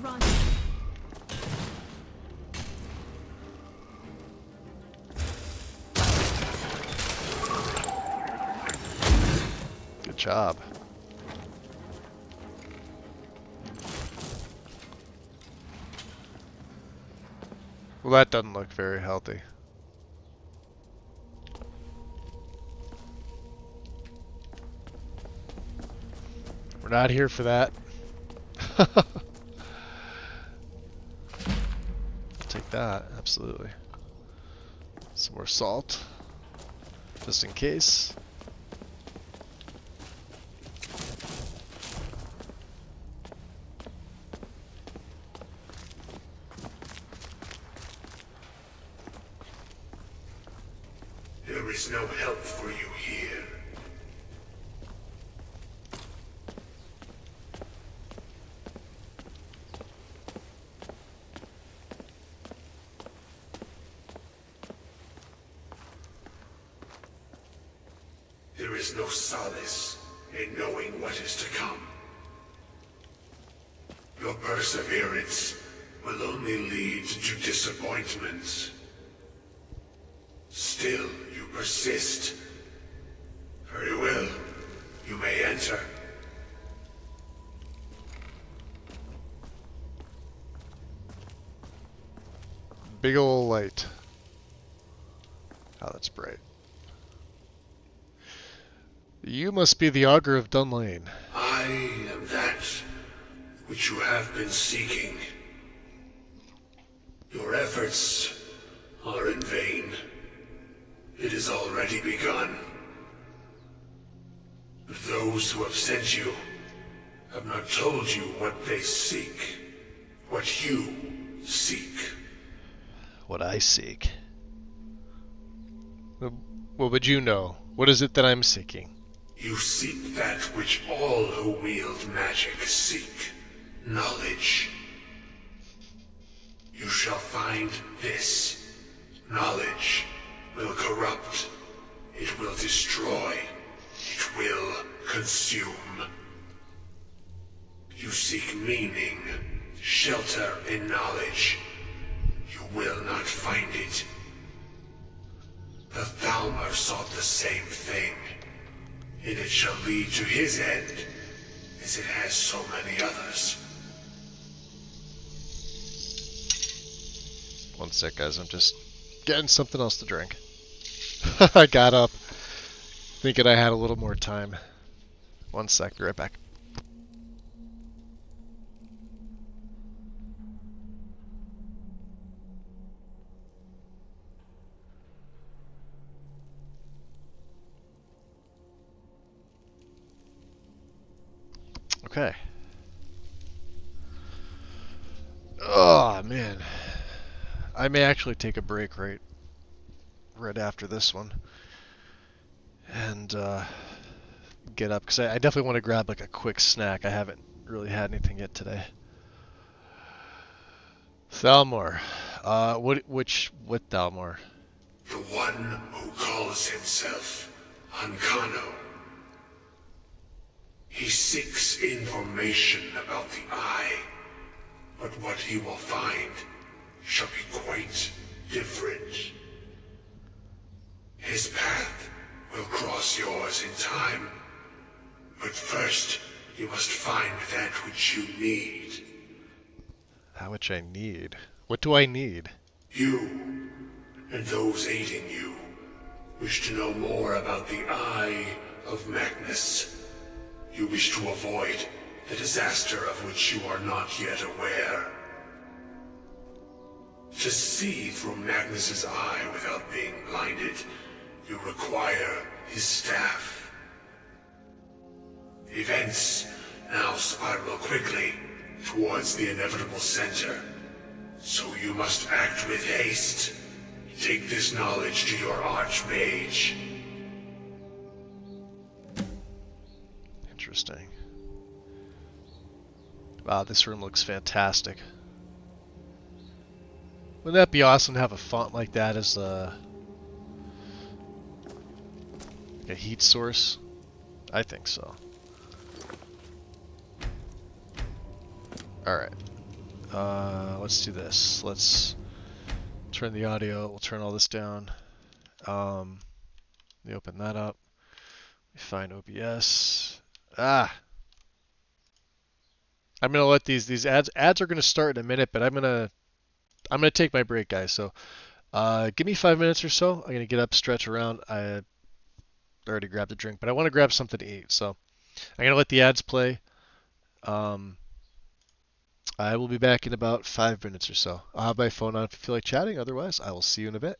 Run. Good job. Well, that doesn't look very healthy. We're not here for that. Take that, absolutely. Some more salt, just in case. There is no help for you here. There is no solace in knowing what is to come. Your perseverance will only lead to disappointments. Still, you persist. Very well. You may enter. Big ol' light. Oh, that's bright. You must be the augur of Dunlane. I am that which you have been seeking. Your efforts are in vain. It has already begun. But those who have sent you have not told you what they seek. What you seek. What I seek. What would you know? What is it that I'm seeking? You seek that which all who wield magic seek. Knowledge. You shall find this. Knowledge will corrupt. It will destroy. It will consume. You seek meaning, shelter in knowledge. You will not find it. The Thalmor sought the same thing, and it shall lead to his end, as it has so many others. One sec, guys. I'm just getting something else to drink. I got up thinking I had a little more time. One sec, be right back. Okay. Oh man, I may actually take a break right after this one and get up because I definitely want to grab like a quick snack. I haven't really had anything yet today. Thalmor, what Thalmor? The one who calls himself Ancano. He seeks information about the Eye, but what he will find shall be quite different. His path will cross yours in time, but first you must find that which you need. That which I need? What do I need? You, and those aiding you, wish to know more about the Eye of Magnus. You wish to avoid the disaster of which you are not yet aware. To see through Magnus's eye without being blinded, you require his staff. Events now spiral quickly towards the inevitable center, so you must act with haste. Take this knowledge to your Archmage. Interesting. Wow, this room looks fantastic. Wouldn't that be awesome to have a font like that as a heat source? I think so. Alright. Let's do this. Let's turn the audio. We'll turn all this down. Let me open that up. We find OBS. I'm gonna let these ads are gonna start in a minute, but I'm gonna take my break, guys. So give me 5 minutes or so. I'm gonna get up, stretch around. I already grabbed a drink, but I want to grab something to eat. So I'm gonna let the ads play. I will be back in about 5 minutes or so. I'll have my phone on if you feel like chatting. Otherwise, I will see you in a bit.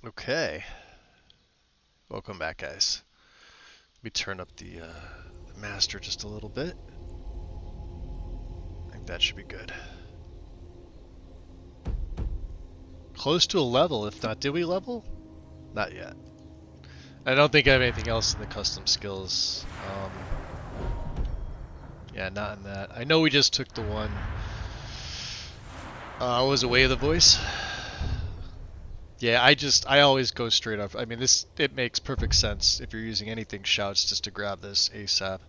Okay. Welcome back, guys. Let me turn up the master just a little bit. I think that should be good. Close to a level, if not. Did we level? Not yet. I don't think I have anything else in the custom skills. Yeah, not in that. I know we just took the one. What was it, Way of the Voice? Yeah, I always go straight up. I mean, it makes perfect sense if you're using anything shouts just to grab this ASAP.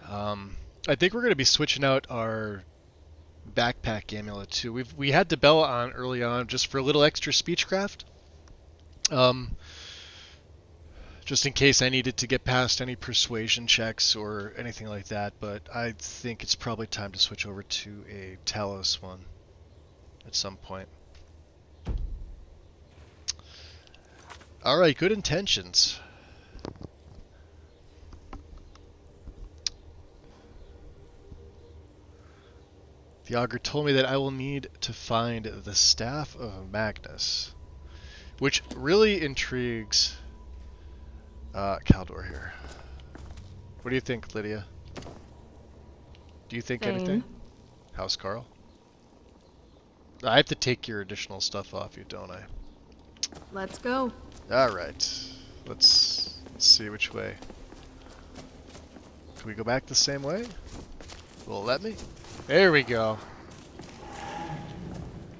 I think we're going to be switching out our backpack amulet too. We had Debella on early on just for a little extra speechcraft. Just in case I needed to get past any persuasion checks or anything like that, but I think it's probably time to switch over to a Talos one at some point. Alright, good intentions. The augur told me that I will need to find the Staff of Magnus, which really intrigues Caldor here. What do you think, Lydia? Do you think Same. anything? House Carl? I have to take your additional stuff off you, don't I? Let's go. Alright. Let's see which way. Can we go back the same way? Will it let me? There we go.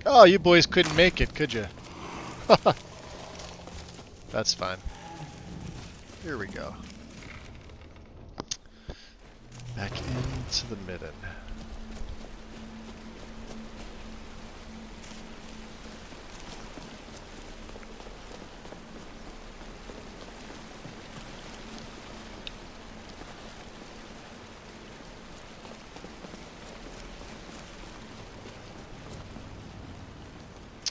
Oh, you boys couldn't make it, could you? That's fine. Here we go. Back into the midden.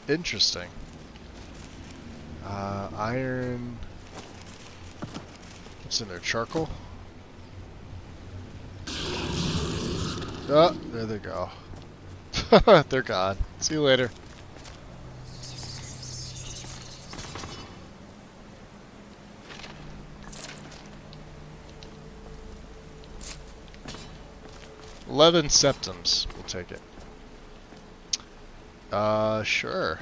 Interesting. Iron. What's in there? Charcoal? Oh, there they go. They're gone. See you later. $11 septums. We'll take it. Sure.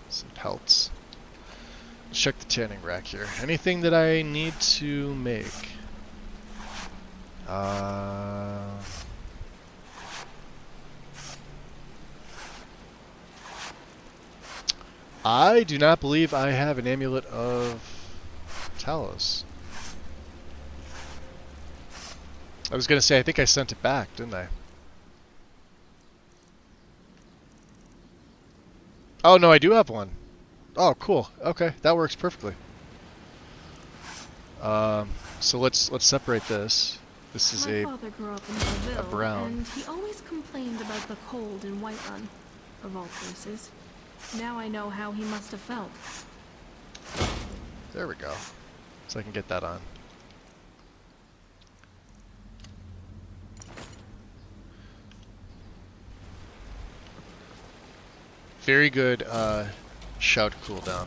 Some pelts. Let's check the tanning rack here. Anything that I need to make? I do not believe I have an amulet of Talos. I was gonna say, I think I sent it back, didn't I? Oh no, I do have one. Oh, cool. Okay, that works perfectly. So let's separate this. This is My father grew up in a Belleville, brown. and he always complained about the cold in Whiterun, of all places. Now I know how he must have felt. There we go. So I can get that on. Very good shout cooldown.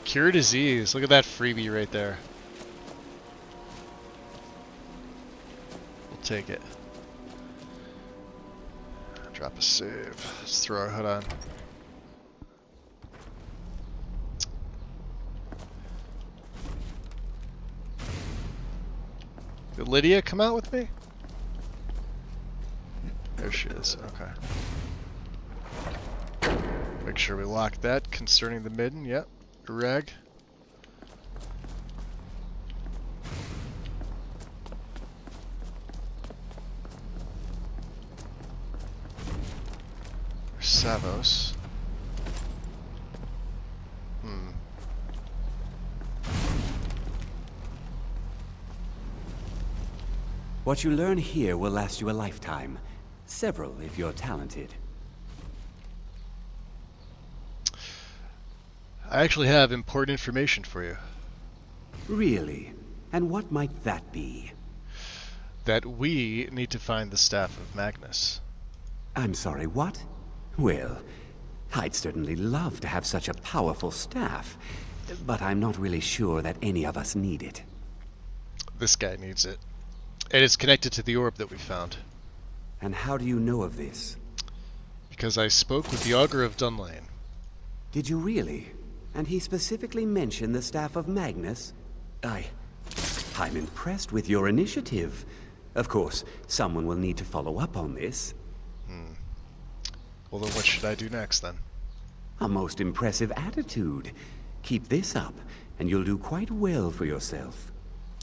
Cure disease. Look at that freebie right there. We'll take it. Drop a save. Let's throw our hood on. Did Lydia come out with me? There she is. Okay. Make sure we lock that concerning the midden. Yep. Reg. Savos. What you learn here will last you a lifetime. Several, if you're talented. I actually have important information for you. Really? And what might that be? That we need to find the Staff of Magnus. I'm sorry, what? Well, I'd certainly love to have such a powerful staff, but I'm not really sure that any of us need it. This guy needs it. And it's connected to the orb that we found. And how do you know of this? Because I spoke with the Augur of Dunlane. Did you really? And he specifically mentioned the Staff of Magnus? I'm impressed with your initiative. Of course, someone will need to follow up on this. Well, then what should I do next, then? A most impressive attitude. Keep this up, and you'll do quite well for yourself.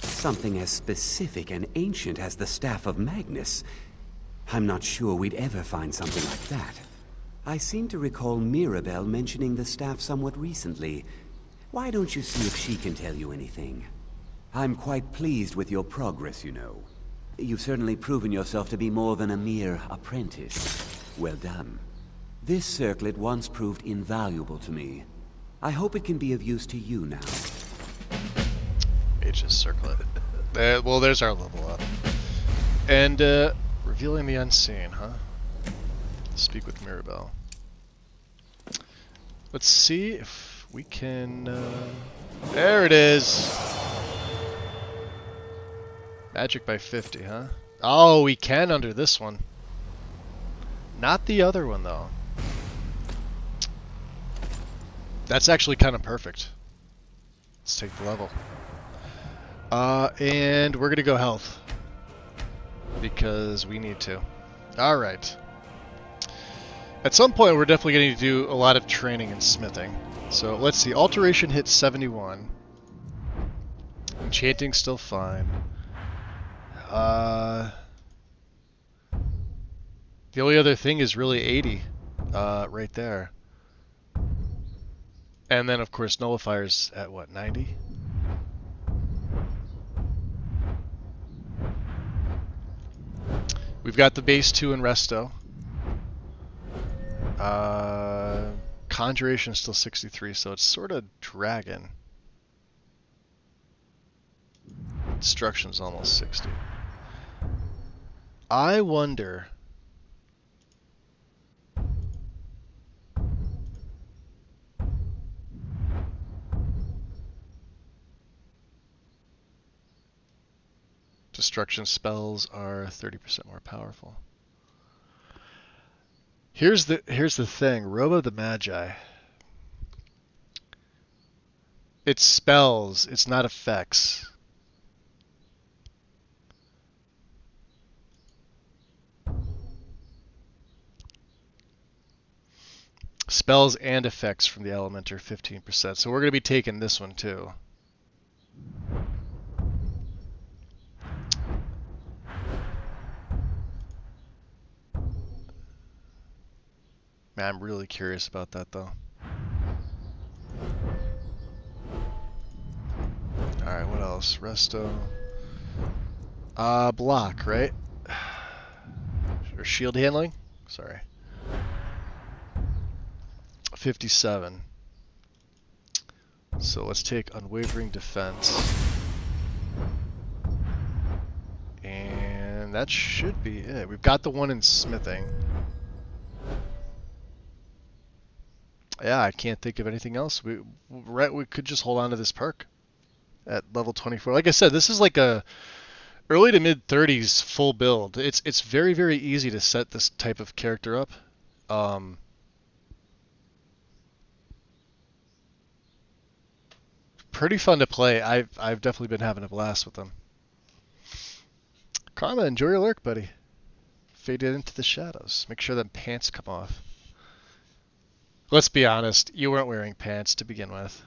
Something as specific and ancient as the Staff of Magnus. I'm not sure we'd ever find something like that. I seem to recall Mirabelle mentioning the staff somewhat recently. Why don't you see if she can tell you anything? I'm quite pleased with your progress, you know. You've certainly proven yourself to be more than a mere apprentice. Well done. This circlet once proved invaluable to me. I hope it can be of use to you now. Mage's circlet. Well, there's our level up. And, revealing the unseen, huh? Speak with Mirabelle. Let's see if we can... There it is! Magic by 50, huh? Oh, we can under this one. Not the other one, though. That's actually kind of perfect. Let's take the level. And we're gonna go health. Because we need to. Alright. At some point, we're definitely going to do a lot of training in smithing. So, let's see. Alteration hits 71. Enchanting's still fine. The only other thing is really 80. Right there. And then, of course, Nullifier's at what, 90? We've got the base 2 in Resto. Conjuration is still 63, so it's sort of Dragon. Destruction's almost 60. I wonder... Destruction spells are 30% more powerful. Here's the thing, Robo the Magi. It's spells, it's not effects. Spells and effects from the element are 15%, so we're going to be taking this one too. Man, I'm really curious about that though. Alright, what else? Resto. Block, right? Or shield handling? Sorry. 57. So let's take Unwavering Defense. And that should be it. We've got the one in smithing. Yeah, I can't think of anything else. We could just hold on to this perk at level 24. Like I said, this is like a early to mid 30s full build. It's very, very easy to set this type of character up. Pretty fun to play. I've definitely been having a blast with them. Karma, enjoy your lurk, buddy. Faded into the shadows. Make sure that pants come off. Let's be honest, you weren't wearing pants to begin with.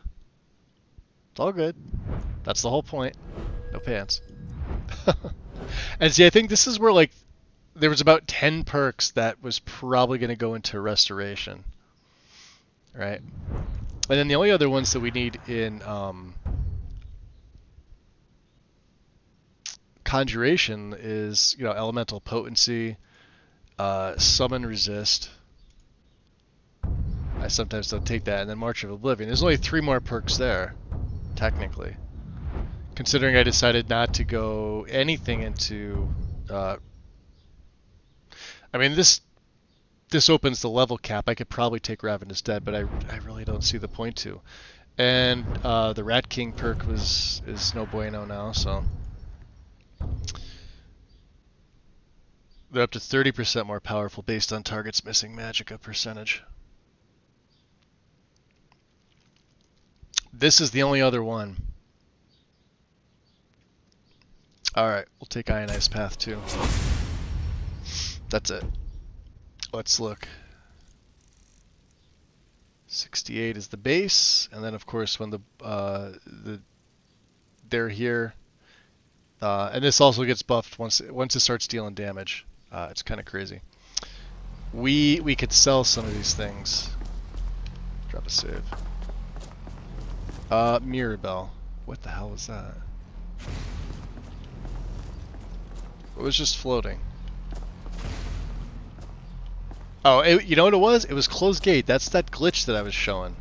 It's all good. That's the whole point. No pants. And see, I think this is where, like, there was about 10 perks that was probably going to go into restoration. Right? And then the only other ones that we need in Conjuration is, you know, Elemental Potency, Summon Resist. I sometimes don't take that. And then March of Oblivion. There's only 3 more perks there, technically. Considering I decided not to go anything into... I mean, this opens the level cap. I could probably take Ravenous Dead, but I really don't see the point to. And the Rat King perk is no bueno now, so... They're up to 30% more powerful based on targets missing magicka percentage. This is the only other one. Alright, we'll take Ionized Path too. That's it. Let's look. 68 is the base, and then of course when they're here, and this also gets buffed once it starts dealing damage. It's kind of crazy. We could sell some of these things. Drop a save. Mirabelle. What the hell was that? It was just floating. Oh, you know what it was? It was closed gate. That's that glitch that I was showing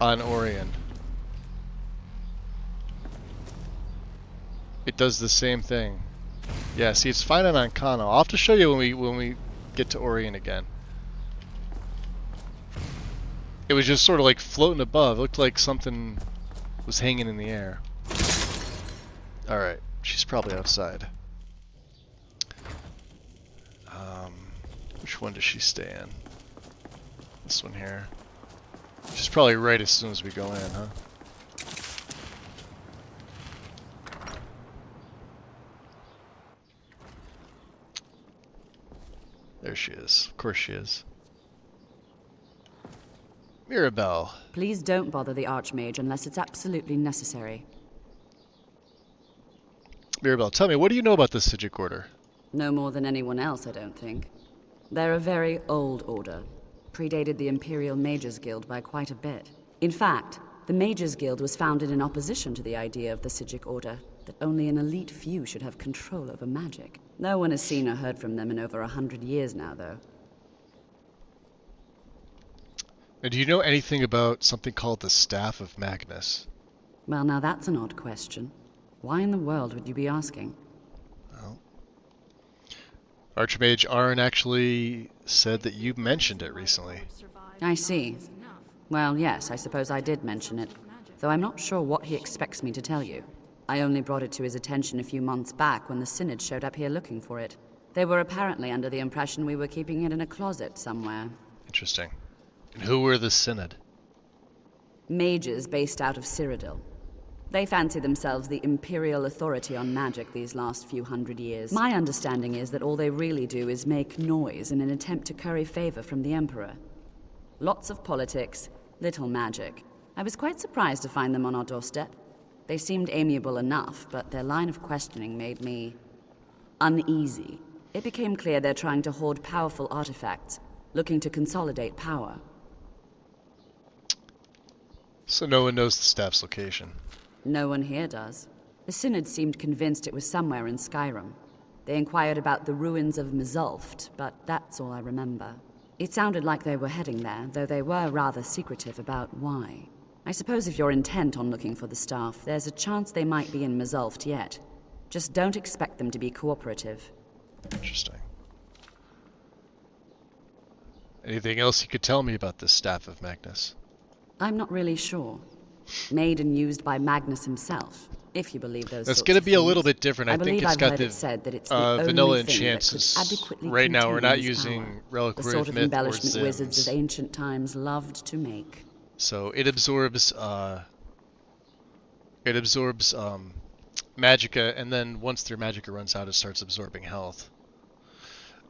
on Orion. It does the same thing. Yeah, see, it's fine on Ancano. I'll have to show you when we get to Orion again. It was just sort of like floating above. It looked like something was hanging in the air. Alright, she's probably outside. Which one does she stay in? This one here. She's probably right as soon as we go in, huh? There she is. Of course she is. Mirabelle. Please don't bother the Archmage unless it's absolutely necessary. Mirabelle, tell me, what do you know about the Sigil Order? No more than anyone else, I don't think. They're a very old order. Predated the Imperial Mages Guild by quite a bit. In fact, the Mages Guild was founded in opposition to the idea of the Sigil Order, that only an elite few should have control over magic. No one has seen or heard from them in over 100 years now, though. And do you know anything about something called the Staff of Magnus? Well, now that's an odd question. Why in the world would you be asking? Well, Archmage Arn actually said that you mentioned it recently. I see. Well, yes, I suppose I did mention it, though I'm not sure what he expects me to tell you. I only brought it to his attention a few months back when the Synod showed up here looking for it. They were apparently under the impression we were keeping it in a closet somewhere. Interesting. And who were the Synod? Mages based out of Cyrodiil. They fancy themselves the imperial authority on magic these last few hundred years. My understanding is that all they really do is make noise in an attempt to curry favor from the Emperor. Lots of politics, little magic. I was quite surprised to find them on our doorstep. They seemed amiable enough, but their line of questioning made me uneasy. It became clear they're trying to hoard powerful artifacts, looking to consolidate power. So no one knows the staff's location. No one here does. The Synod seemed convinced it was somewhere in Skyrim. They inquired about the ruins of Mizulft, but that's all I remember. It sounded like they were heading there, though they were rather secretive about why. I suppose if you're intent on looking for the staff, there's a chance they might be in Mizulft yet. Just don't expect them to be cooperative. Interesting. Anything else you could tell me about this Staff of Magnus? I'm not really sure. Made and used by Magnus himself, if you believe those. That's going to be a little bit different. I think it's got the said that it's the vanilla only thing enchants. that could adequately Right now, we're not contain his using power. Relic The Rift, sort of Myth, or embellishment Zims. wizards of ancient times loved to make. So it absorbs magicka, and then once their magicka runs out, it starts absorbing health.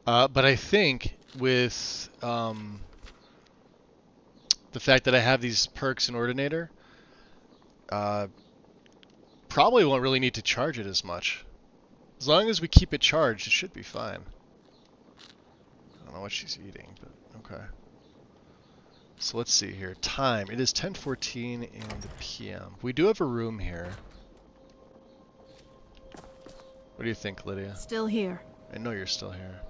But I think with the fact that I have these perks in Ordinator, probably won't really need to charge it as much. As long as we keep it charged, it should be fine. I don't know what she's eating, but okay. So let's see here. Time. It is 10:14 in the PM. We do have a room here. What do you think, Lydia? Still here. I know you're still here.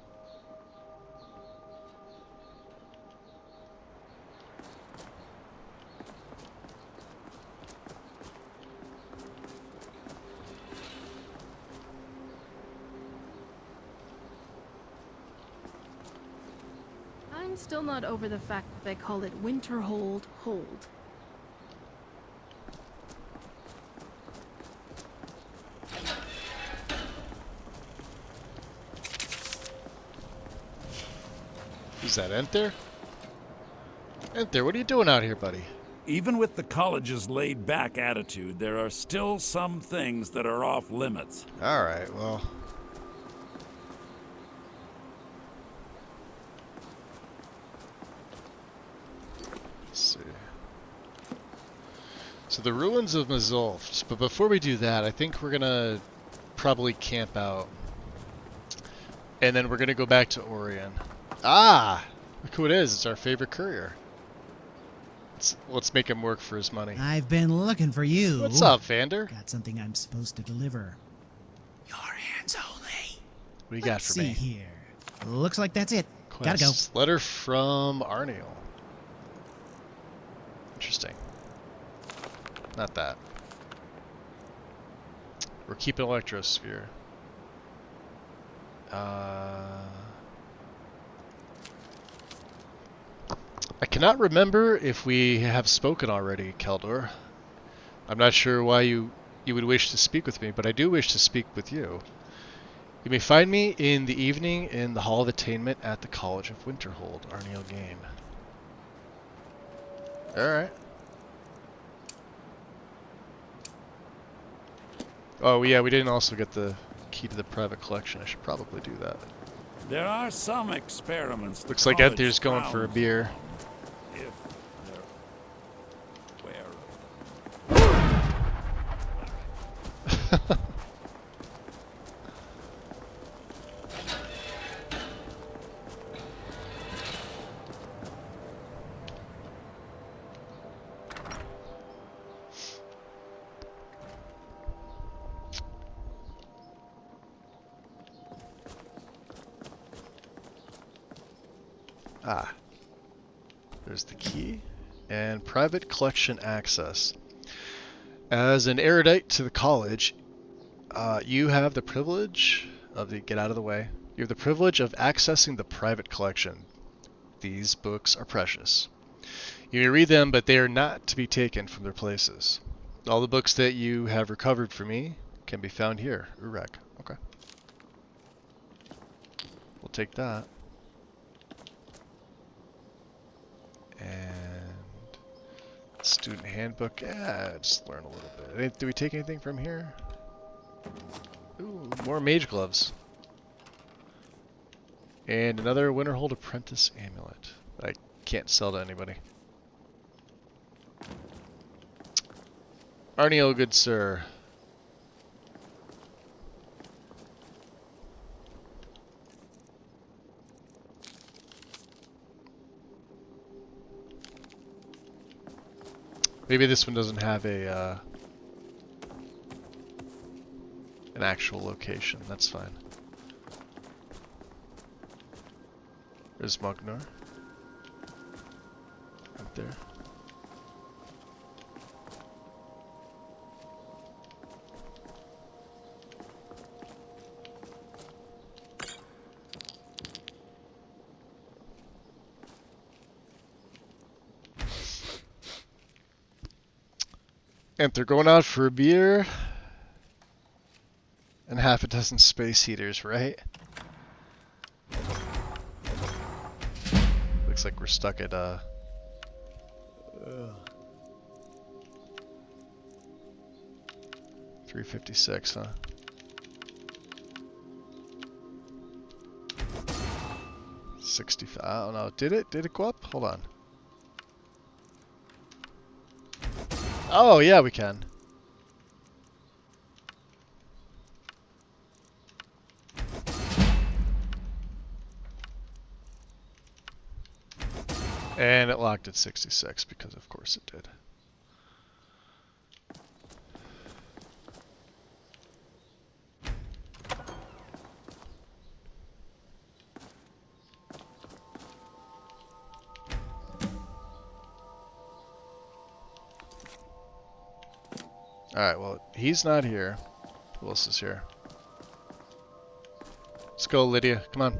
I'm still not over the fact that they call it Winterhold Hold. Is that Enter? Enter, what are you doing out here, buddy? Even with the college's laid-back attitude, there are still some things that are off limits. Alright, well... Let's see. So the ruins of Mazulft, but before we do that, I think we're gonna probably camp out. And then we're gonna go back to Orion. Ah! Look who it is, it's our favorite courier. Let's make him work for his money. I've been looking for you. What's up, Vander? Got something I'm supposed to deliver. Your hands only. What do you got for See me? here. Looks like that's it. Quest. Gotta go. Letter from Arniel. Interesting. Not that. We're keeping Electrosphere. I cannot remember if we have spoken already, Keldor. I'm not sure why you would wish to speak with me, but I do wish to speak with you. You may find me in the evening in the Hall of Attainment at the College of Winterhold, Arniel Game. Alright. Oh yeah, we didn't also get the key to the private collection. I should probably do that. There are some experiments. Looks like Ether's going for a beer. If they're Ah, there's the key and private collection access. As an erudite to the college, you have the privilege of get out of the way. You have the privilege of accessing the private collection. These books are precious. You may read them, but they are not to be taken from their places. All the books that you have recovered for me can be found here. Urek. Okay. We'll take that. And student handbook, yeah, just learn a little bit. Do we take anything from here? Ooh, more mage gloves. And another Winterhold Apprentice amulet that I can't sell to anybody. Arniel, good sir. Maybe this one doesn't have a an actual location. That's fine. There's Mugnar. Right there. And they're going out for a beer and half a dozen space heaters, right? Looks like we're stuck at 356, huh? $65. I don't know. Did it go up? Hold on. Oh, yeah, we can. And it locked at 66 because of course it did. Alright, well, he's not here. Who else is here? Let's go, Lydia. Come on.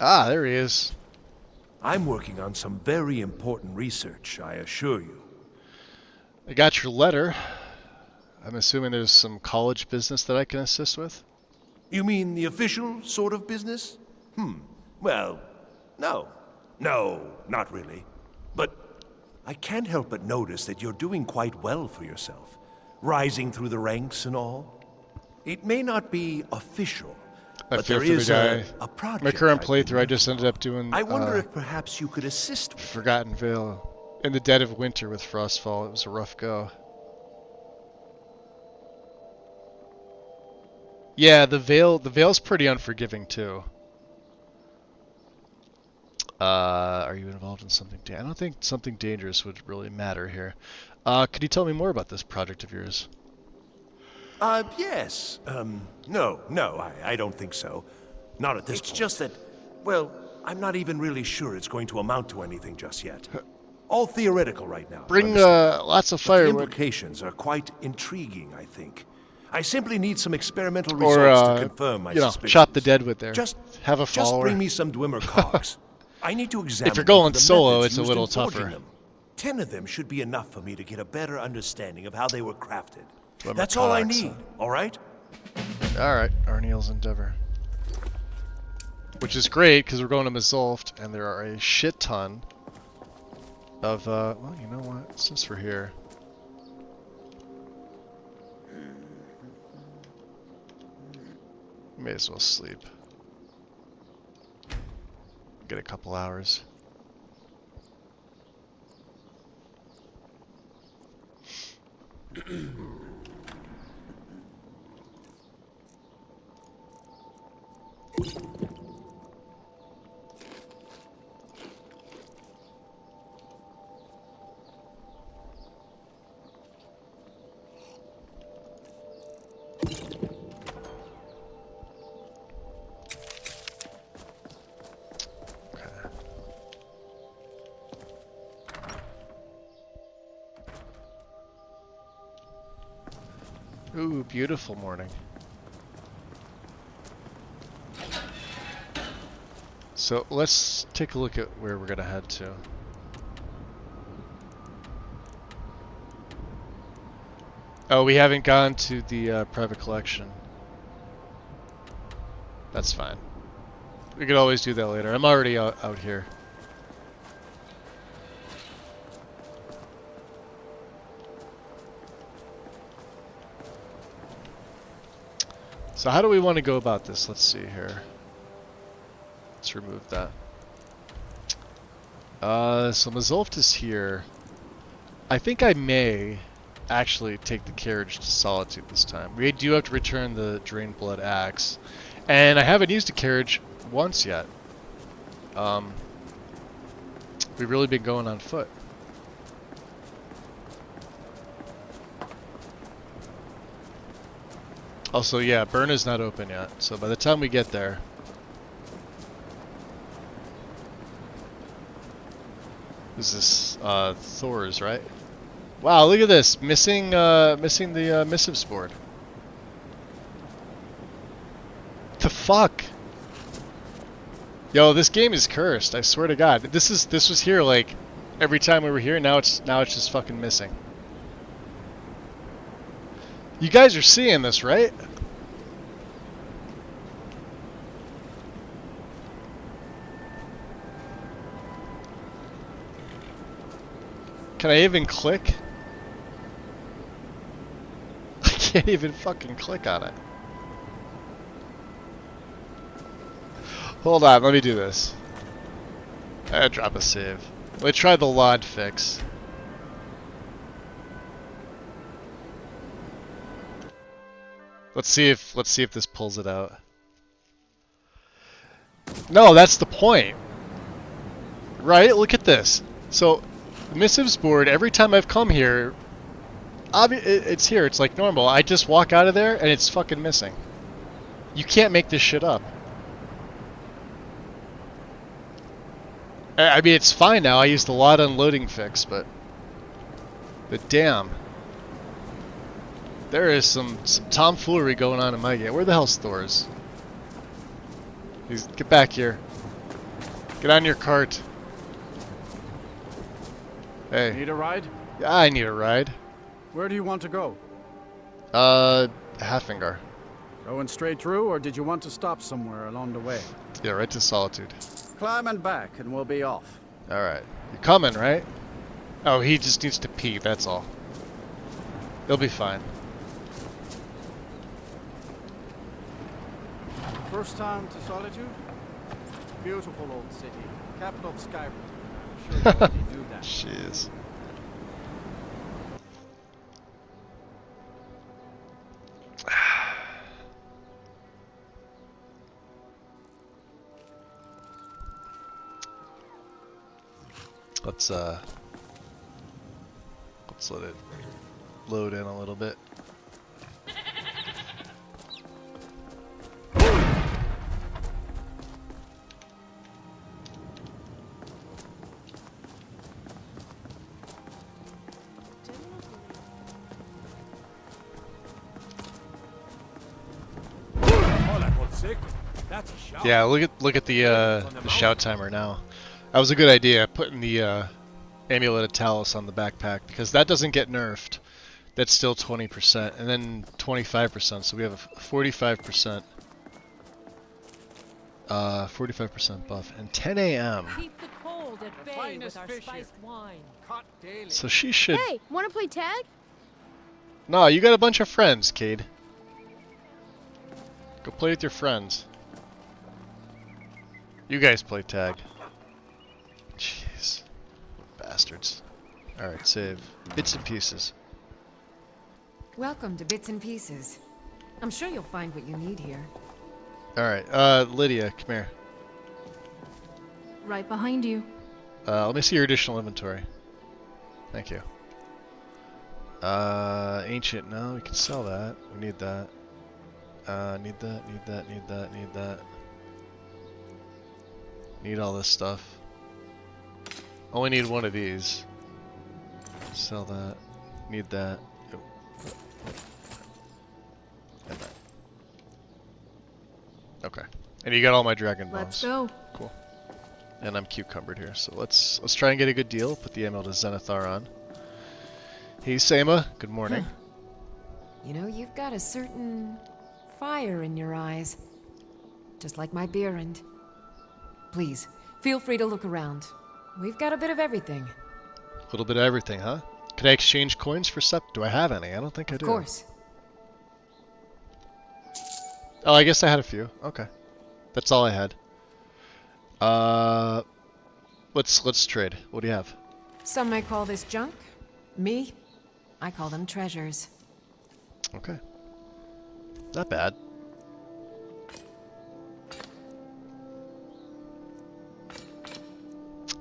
Ah, there he is. I'm working on some very important research, I assure you. I got your letter. I'm assuming there's some college business that I can assist with? You mean the official sort of business? Well, no. No, not really. But I can't help but notice that you're doing quite well for yourself. Rising through the ranks and all. It may not be official, but there is a project. My current playthrough, I just ended up doing... I wonder if perhaps you could assist with Forgotten Vale. In the dead of winter with Frostfall. It was a rough go. Yeah, the Vale's pretty unforgiving too. Are you involved in something? I don't think something dangerous would really matter here. Could you tell me more about this project of yours? Yes. No, I don't think so. Not at this point. It's just that, well, I'm not even really sure it's going to amount to anything just yet. All theoretical right now. Bring lots of firewood. The implications are quite intriguing, I think. I simply need some experimental results to confirm my suspicions. Chop the deadwood there. Just have a follower. Just bring me some Dwemer cogs. I need to examine. If you're going the solo, methods it's a used little in forging tougher. them. 10 of them should be enough for me to get a better understanding of how they were crafted. Dwemer That's all I cogs. need. All right. All right, Arniel's Endeavor. Which is great because we're going to Mazulft, and there are a shit ton of. Well, you know what? Since we're here. May as well sleep. Get a couple hours. Ooh, beautiful morning. So let's take a look at where we're gonna head to. Oh, we haven't gone to the private collection. That's fine. We could always do that later. I'm already out here. So how do we want to go about this? Let's see here. Let's remove that. So Mazulft is here. I think I may actually take the carriage to Solitude this time. We do have to return the Drained Blood Axe. And I haven't used a carriage once yet. We've really been going on foot. Also, yeah, Burn is not open yet, so by the time we get there... This is Thor's, right? Wow, look at this! Missing the missives board. The fuck? Yo, this game is cursed, I swear to God. This was here like every time we were here, now it's just fucking missing. You guys are seeing this, right? Can I even click? I can't even fucking click on it. Hold on, let me do this. I gotta drop a save. Let's try the LOD fix. Let's see if this pulls it out. No, that's the point. Right? Look at this. So, the missives board, every time I've come here, it's here, it's like normal. I just walk out of there and it's fucking missing. You can't make this shit up. I mean, it's fine now. I used the LOD unloading fix, but damn. There is some tomfoolery going on in my game. Where the hell's Thor's? Get back here. Get on your cart. Hey. Need a ride? Yeah, I need a ride. Where do you want to go? Halfingar. Going straight through, or did you want to stop somewhere along the way? Yeah, right to Solitude. Climb and back, and we'll be off. Alright. You're coming, right? Oh, he just needs to pee, that's all. He'll be fine. First time to Solitude? Beautiful old city. Capital of Skyrim. I'm sure you already knew that. Jeez. Let's let it load in a little bit. Yeah, look at the shout timer now. That was a good idea, putting the Amulet of Talos on the backpack, because that doesn't get nerfed. That's still 20%, and then 25%, so we have a 45%. 45% buff, and 10 a.m. Keep the cold at bay with our spiced wine. So she should. Hey, wanna play tag? No, you got a bunch of friends, Cade. Go play with your friends. You guys play tag. Jeez. Bastards. Alright, save. Bits and pieces. Welcome to Bits and Pieces. I'm sure you'll find what you need here. Alright, Lydia, come here. Right behind you. Let me see your additional inventory. Thank you. Ancient, no, we can sell that. We need that. Need that. Need all this stuff. Only need one of these. Sell that. Need that. Yep. And that. Okay. And you got all my dragon bones. Let's go. Cool. And I'm cucumbered here, so let's try and get a good deal. Put the Emerald of Zenithar on. Hey Sama, good morning. You know, you've got a certain fire in your eyes. Just like my Beerend. Please, feel free to look around. We've got a bit of everything. A little bit of everything, huh? Could I exchange coins for stuff? Do I have any? I don't think I do. Of course. Oh, I guess I had a few. Okay. That's all I had. Let's trade. What do you have? Some may call this junk. Me, I call them treasures. Okay. Not bad.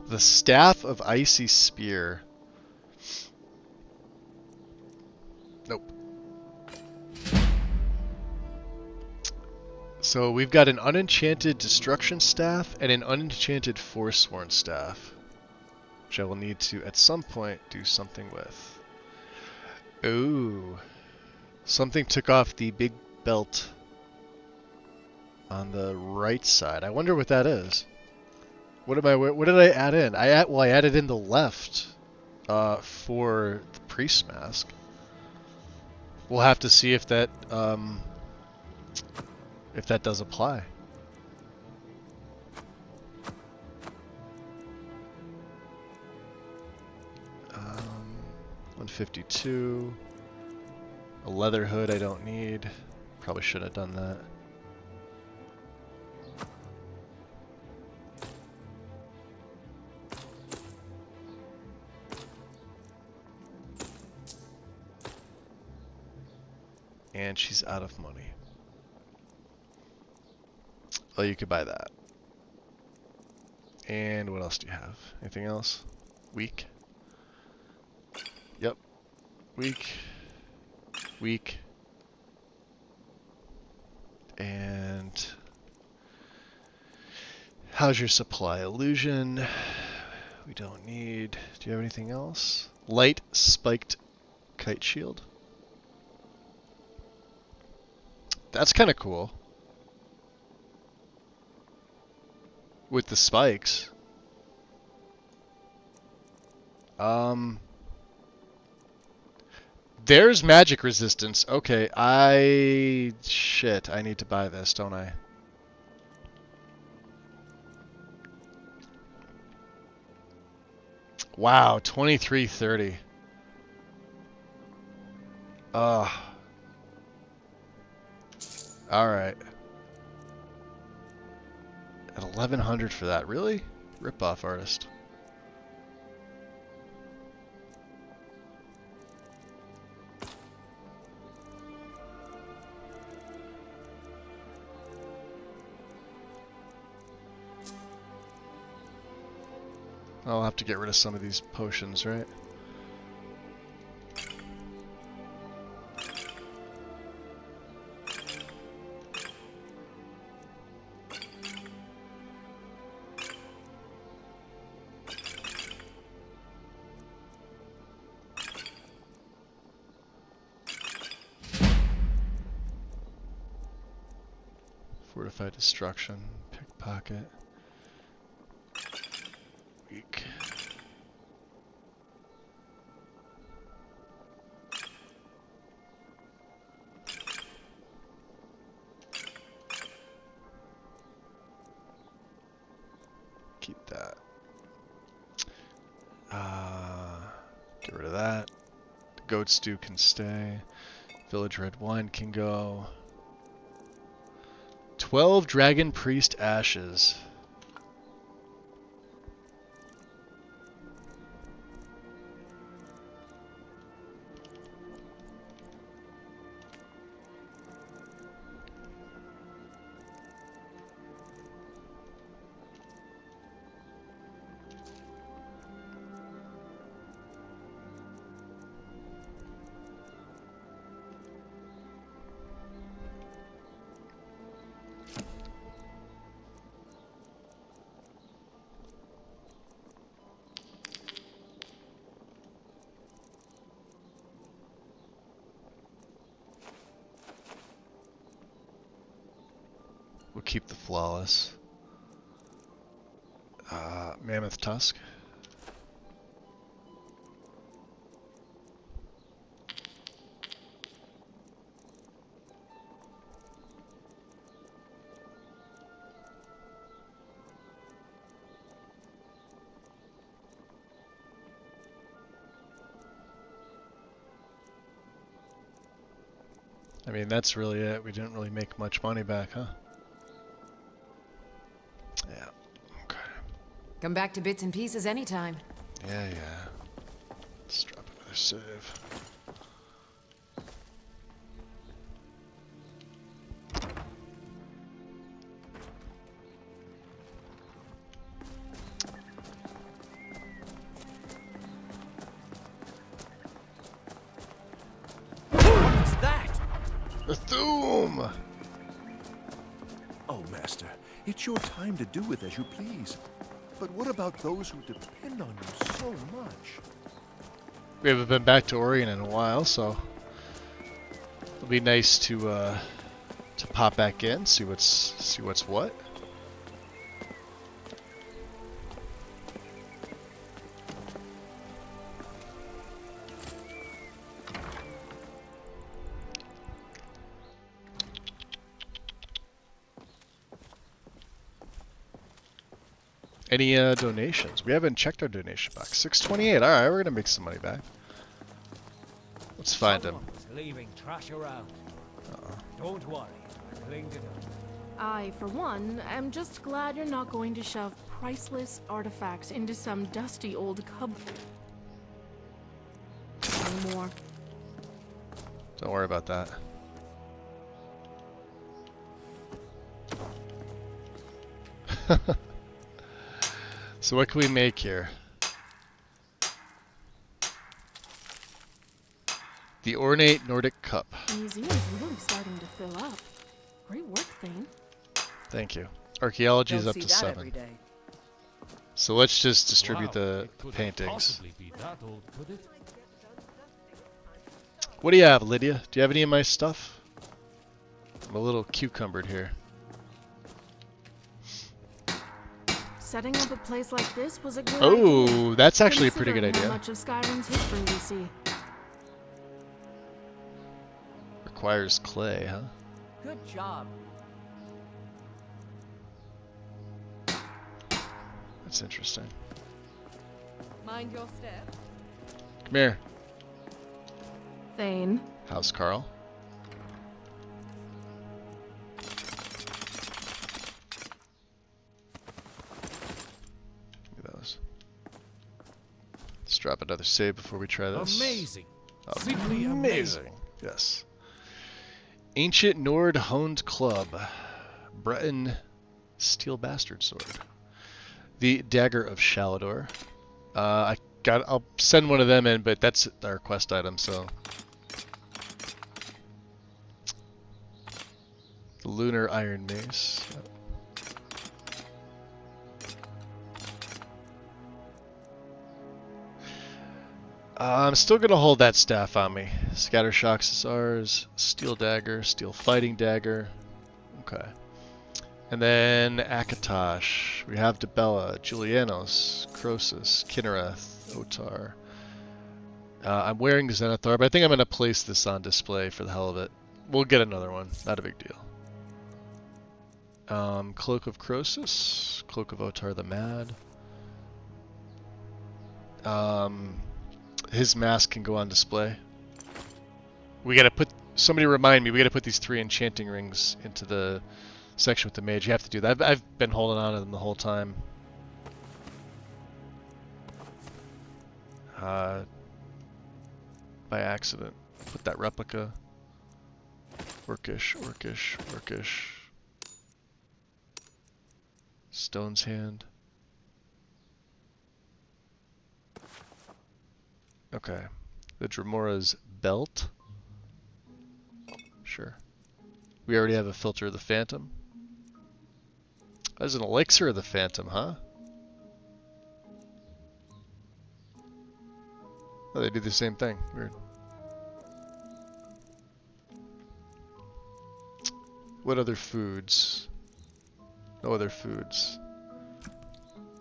The Staff of Icy Spear. Nope. So we've got an unenchanted Destruction Staff and an unenchanted Forsworn Staff, which I will need to, at some point, do something with. Ooh. Something took off the big belt on the right side. I wonder what that is. What did I add in? I added in the left for the priest mask. We'll have to see if that does apply. 152. A leather hood I don't need. Probably should have done that. And she's out of money. Oh, you could buy that. And what else do you have? Anything else? Weak? Yep. Weak. Weak. And how's your supply? Illusion. We don't need. Do you have anything else? Light spiked kite shield. That's kind of cool. with the spikes. There's magic resistance. Okay, shit, I need to buy this, don't I? Wow, 2330. Alright. At 1100 for that, really? Rip-off artist. I'll have to get rid of some of these potions, right? Fortified destruction, pickpocket. Weak. Keep that. Get rid of that. The goat stew can stay. Village red wine can go. 12 dragon priest ashes. We'll keep the flawless. Mammoth tusk. I mean, that's really it. We didn't really make much money back, huh? Yeah. Okay. Come back to bits and pieces anytime. Yeah. Let's drop another save. What's that? The Thoom! Oh, Master, it's your time to do with as you please. But what about those who depend on you so much? We haven't been back to Oregon in a while, so it'll be nice to pop back in, see what's what. Any donations? We haven't checked our donation box. 628. All right, we're gonna make some money back. Let's find him. Leaving trash around. Don't worry. I cleaned it up. I, for one, am just glad you're not going to shove priceless artifacts into some dusty old cupboard anymore. Don't worry about that. So what can we make here? The ornate Nordic cup. The museum's really starting to fill up. Great work, Thane. Thank you. Archaeology is Don't up see to that 7. every day. So let's just distribute Wow, the it couldn't paintings. possibly be that old, could it? What do you have, Lydia? Do you have any of my stuff? I'm a little cucumbered here. Setting up a place like this was a good idea. Oh, that's actually a pretty good Considering how idea. much of Skyrim's history we see. Requires clay, huh? Good job. That's interesting. Mind your step. Come here. Thane. How's Carl? Look at those. Let's drop another save before we try this. Amazing. Simply Amazing. Yes. Ancient Nord Honed Club. Breton Steel Bastard Sword. The Dagger of Shalador. I'll send one of them in, but that's our quest item, so. The Lunar Iron Mace. I'm still gonna hold that staff on me. Scatter Shocks is ours. Steel Dagger, Steel Fighting Dagger. Okay. And then Akatosh. We have Debella, Julianos, Croesus, Kinnereth, Otar. I'm wearing Zenithar, but I think I'm gonna place this on display for the hell of it. We'll get another one. Not a big deal. Cloak of Croesus, Cloak of Otar the Mad. His mask can go on display. We gotta put, somebody remind me, we gotta put these 3 enchanting rings into the section with the mage. You have to do that. I've been holding on to them the whole time. By accident. Put that replica. Orcish, Orcish, Orcish. Stone's Hand. Okay. The Dramora's Belt. Sure. We already have a Filter of the Phantom. That's an Elixir of the Phantom, huh? Oh, they do the same thing. Weird. What other foods? No other foods.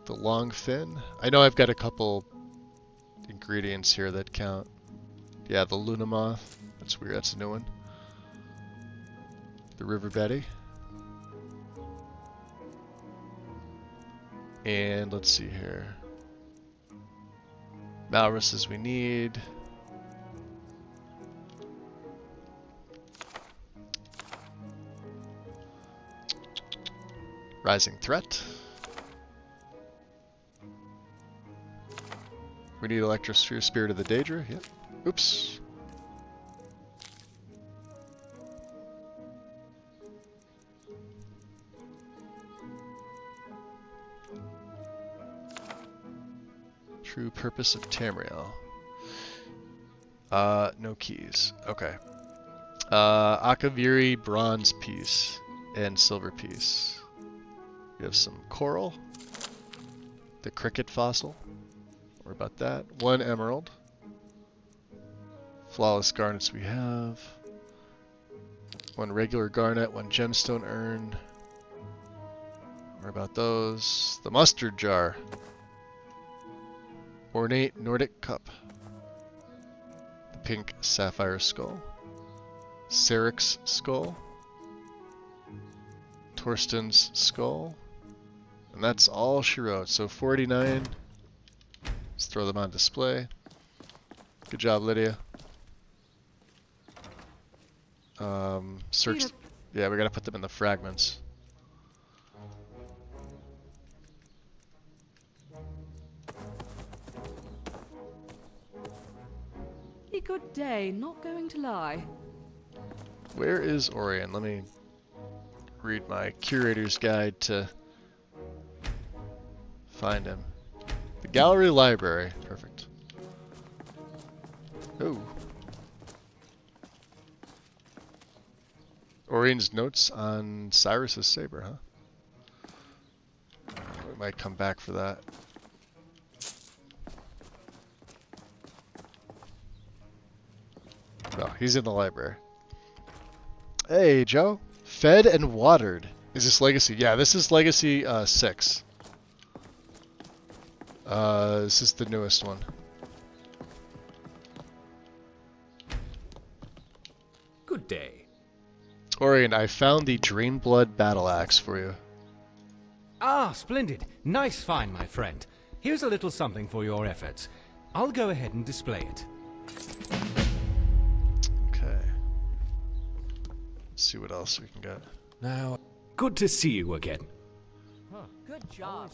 The long fin? I know I've got a couple ingredients here that count. Yeah, the Luna Moth. That's weird, that's a new one. The River Betty. And let's see here. Malruses we need. Rising Threat. We need Electrosphere, Spirit of the Daedra. Yep. Oops. True Purpose of Tamriel. No keys. Okay. Akaviri Bronze Piece and Silver Piece. We have some coral. The cricket fossil. Don't worry about that. 1 emerald. Flawless garnets we have. 1 regular garnet, 1 gemstone urn. Don't worry about those. The mustard jar. Ornate Nordic cup. The pink sapphire skull. Sarik's skull. Torsten's skull. And that's all she wrote. So 49. Let's throw them on display. Good job, Lydia. Search. Yeah, we gotta put them in the fragments. A good day, not going to lie. Where is Orion? Let me read my curator's guide to find him. The gallery library. Perfect. Oh. Orion's notes on Cyrus's saber, huh? We might come back for that. No, he's in the library. Hey, Joe. Fed and watered. Is this Legacy? Yeah, this is Legacy 6. This is the newest one. Good day. Orion, I found the Drainblood battle axe for you. Ah, splendid. Nice find, my friend. Here's a little something for your efforts. I'll go ahead and display it. Okay. Let's see what else we can get. Now, good to see you again. Good job.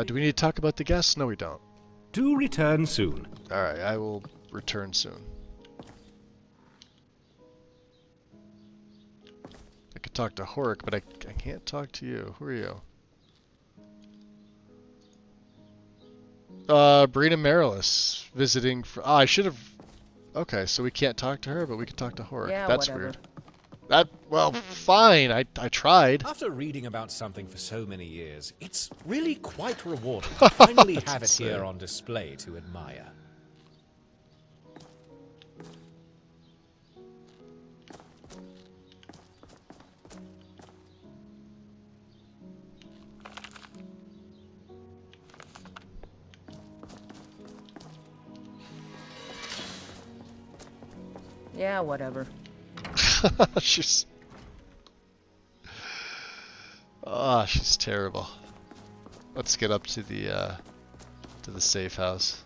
Do we need to talk about the guests? No, we don't. Do return soon. Alright, I will return soon. I could talk to Horik, but I can't talk to you. Who are you? Brina Marilis, visiting I should have... Okay, so we can't talk to her, but we can talk to Horik. Yeah, That's whatever. weird. Well, fine. I tried. After reading about something for so many years, it's really quite rewarding to finally have it insane. here on display to admire. Yeah, whatever. she's terrible. Let's get up to the safe house.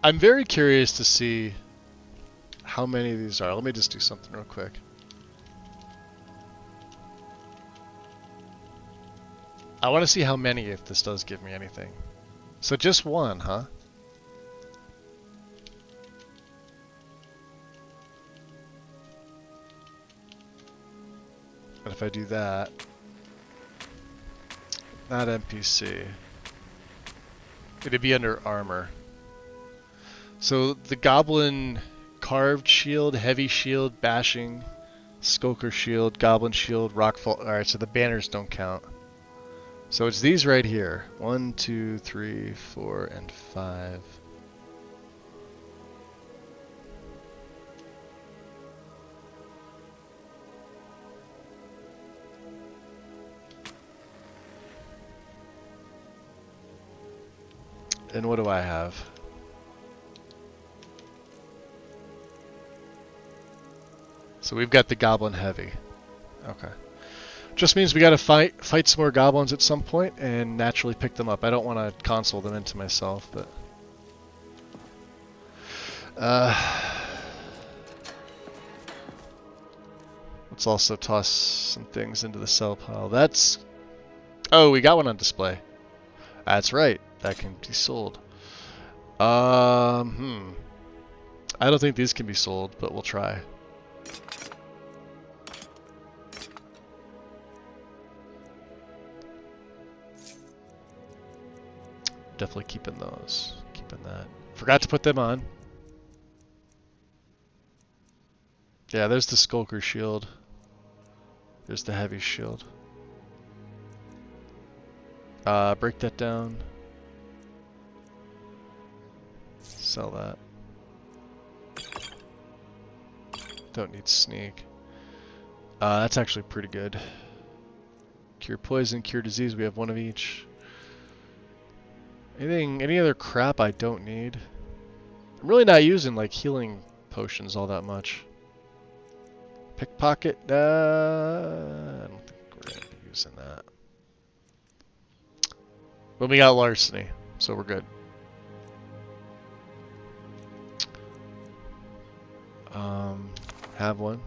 I'm very curious to see how many of these are. Let me just do something real quick. I want to see how many if this does give me anything. So just one, huh? But if I do that, not NPC, it'd be under armor. So the goblin carved shield, heavy shield, bashing, skulker shield, goblin shield, rockfall. Alright, so the banners don't count. So it's these right here. 1, 2, 3, 4, and 5. And what do I have? So we've got the goblin heavy. Okay. Just means we gotta fight some more goblins at some point and naturally pick them up. I don't want to console them into myself, but let's also toss some things into the sell pile. Oh, we got one on display. That's right. That can be sold. I don't think these can be sold, but we'll try. Definitely keeping those. Keeping that. Forgot to put them on. Yeah, there's the Skulker shield. There's the heavy shield. Break that down. Sell that. Don't need sneak. That's actually pretty good. Cure poison, cure disease, we have one of each. Any other crap I don't need? I'm really not using like healing potions all that much. Pickpocket? I don't think we're gonna be using that. But we got larceny, so we're good. Have one.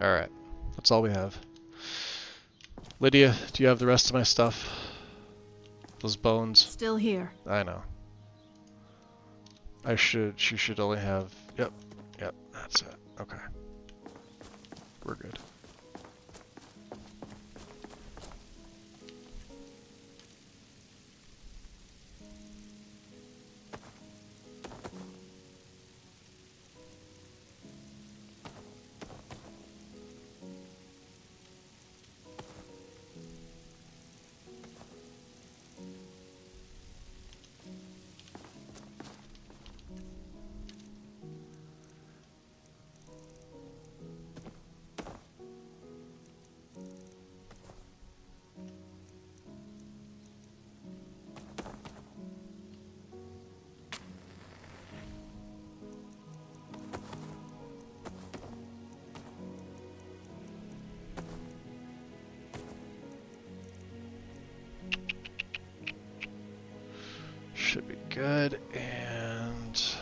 Alright, that's all we have. Lydia, do you have the rest of my stuff? Those bones? Still here. I know. She should only have, yep, that's it. Okay. We're good. Should be good, and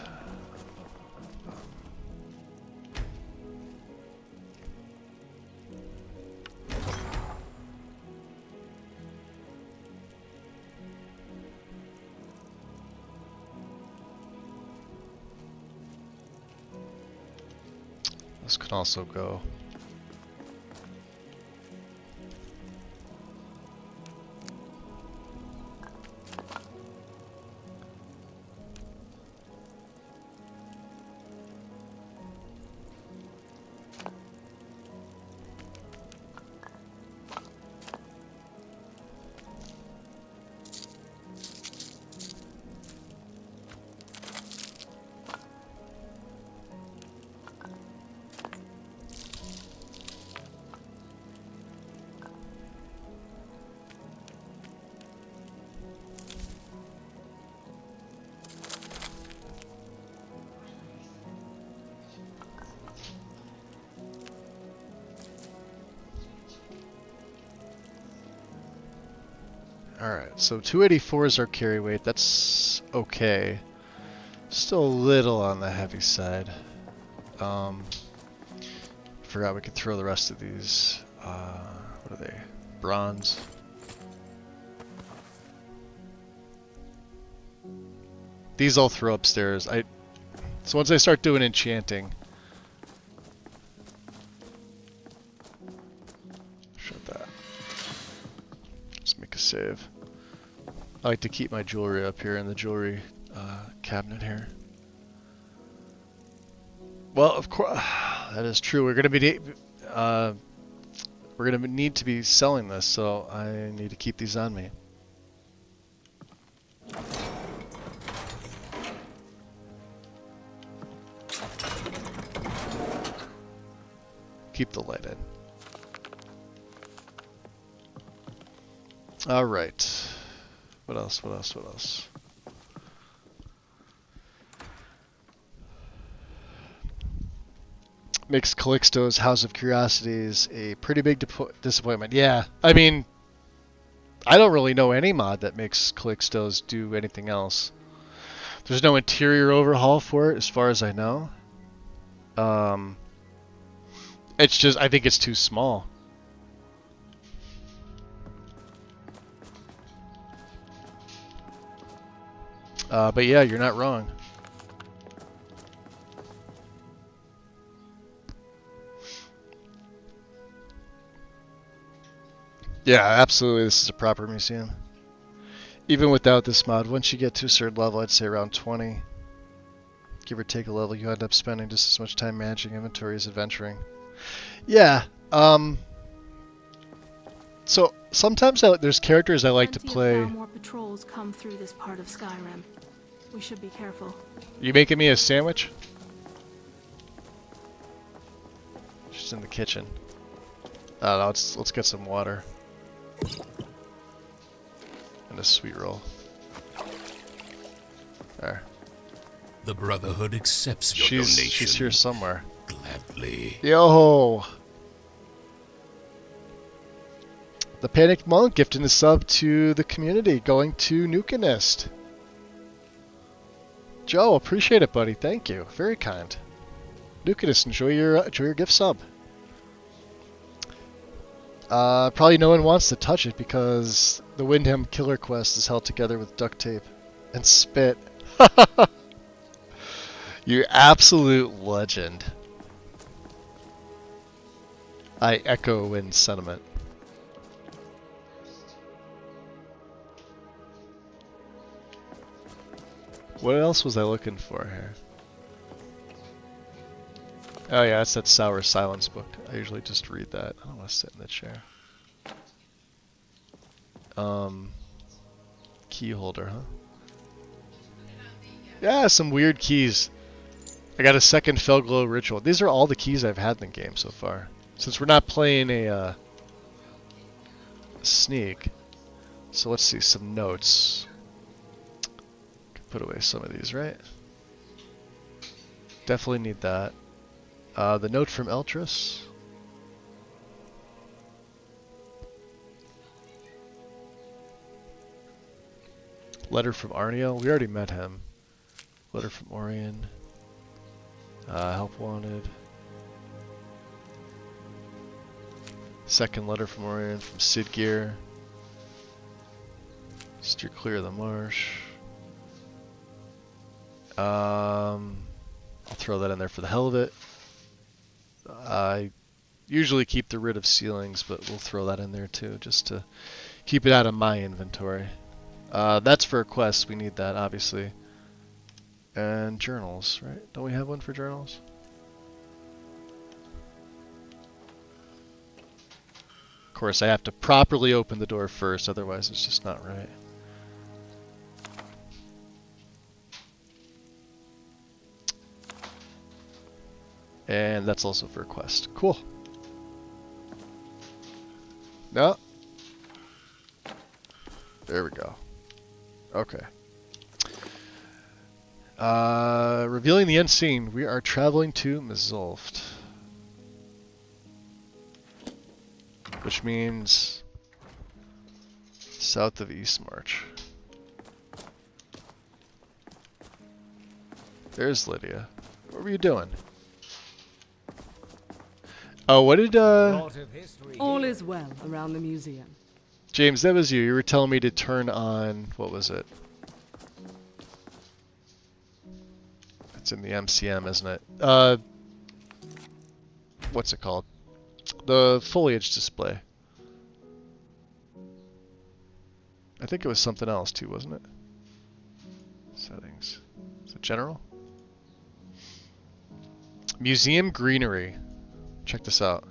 this can also go. Alright, so 284 is our carry weight. That's okay. Still a little on the heavy side. Forgot we could throw the rest of these. What are they? Bronze. These I'll throw upstairs. So once I start doing enchanting. Shut that. Let's make a save. I like to keep my jewelry up here in the jewelry cabinet here. Well, of course, that is true. We're gonna need to be selling this, so I need to keep these on me. Keep the light in. All right. What else? What else? What else? Makes Calixto's House of Curiosities a pretty big disappointment. Yeah, I mean, I don't really know any mod that makes Calixto's do anything else. There's no interior overhaul for it, as far as I know. It's just, I think it's too small. But yeah, you're not wrong. Yeah, absolutely, this is a proper museum. Even without this mod, once you get to a certain level, I'd say around 20, give or take a level, you end up spending just as much time managing inventory as adventuring. Yeah, so sometimes there's characters I like to play. More patrols come through this part of Skyrim. We should be careful. You making me a sandwich? She's in the kitchen. I don't know, let's get some water. And a sweet roll. There. The Brotherhood accepts your donation. She's here somewhere. Gladly. Yo! The Panicked Monk gifting the sub to the community, going to Nukanist. Joe, appreciate it, buddy. Thank you. Very kind. Nukanist, enjoy your gift sub. Probably no one wants to touch it because the Windham Killer Quest is held together with duct tape and spit. You absolute legend. I echo Wynn's sentiment. What else was I looking for here? Oh yeah, that's that Sour Silence book. I usually just read that. I don't want to sit in the chair. Key holder, huh? Yeah, some weird keys. I got a second Felglow ritual. These are all the keys I've had in the game so far. Since we're not playing a sneak, so let's see some notes. Can put away some of these, right? Definitely need that. The note from Eltrus. Letter from Arniel. We already met him. Letter from Orion. Help wanted. Second letter from Orion from Sid Gear. Steer clear of the marsh. I'll throw that in there for the hell of it. I usually keep the Writ of Sealings, but we'll throw that in there too, just to keep it out of my inventory. That's for a quest, we need that, obviously. And journals, right? Don't we have one for journals? Of course, I have to properly open the door first, otherwise it's just not right. And that's also for a quest. Cool. No. There we go. Okay. Revealing the unseen. We are traveling to Mizulft. Which means south of Eastmarch. There's Lydia. What were you doing? Oh, what did All is well around the museum. James, that was you. You were telling me to turn on, what was it? It's in the MCM, isn't it? What's it called? The foliage display. I think it was something else too, wasn't it? Settings. Is it general? Museum greenery. Check this out.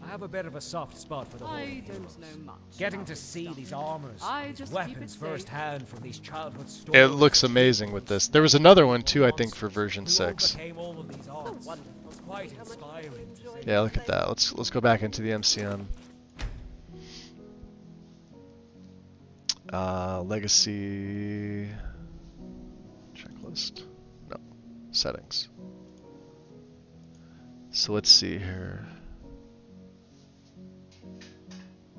I have a bit of a soft spot for the I whole don't know much. Getting to see these armors, I these just keep it weapons safe. firsthand from these childhood stories. It looks amazing with this. There was another one too, I think, for version 6. Overcame all of these odds. It's quite inspiring to see. Yeah, look at that. Let's go back into the MCM. Legacy checklist. No. Settings. So let's see here.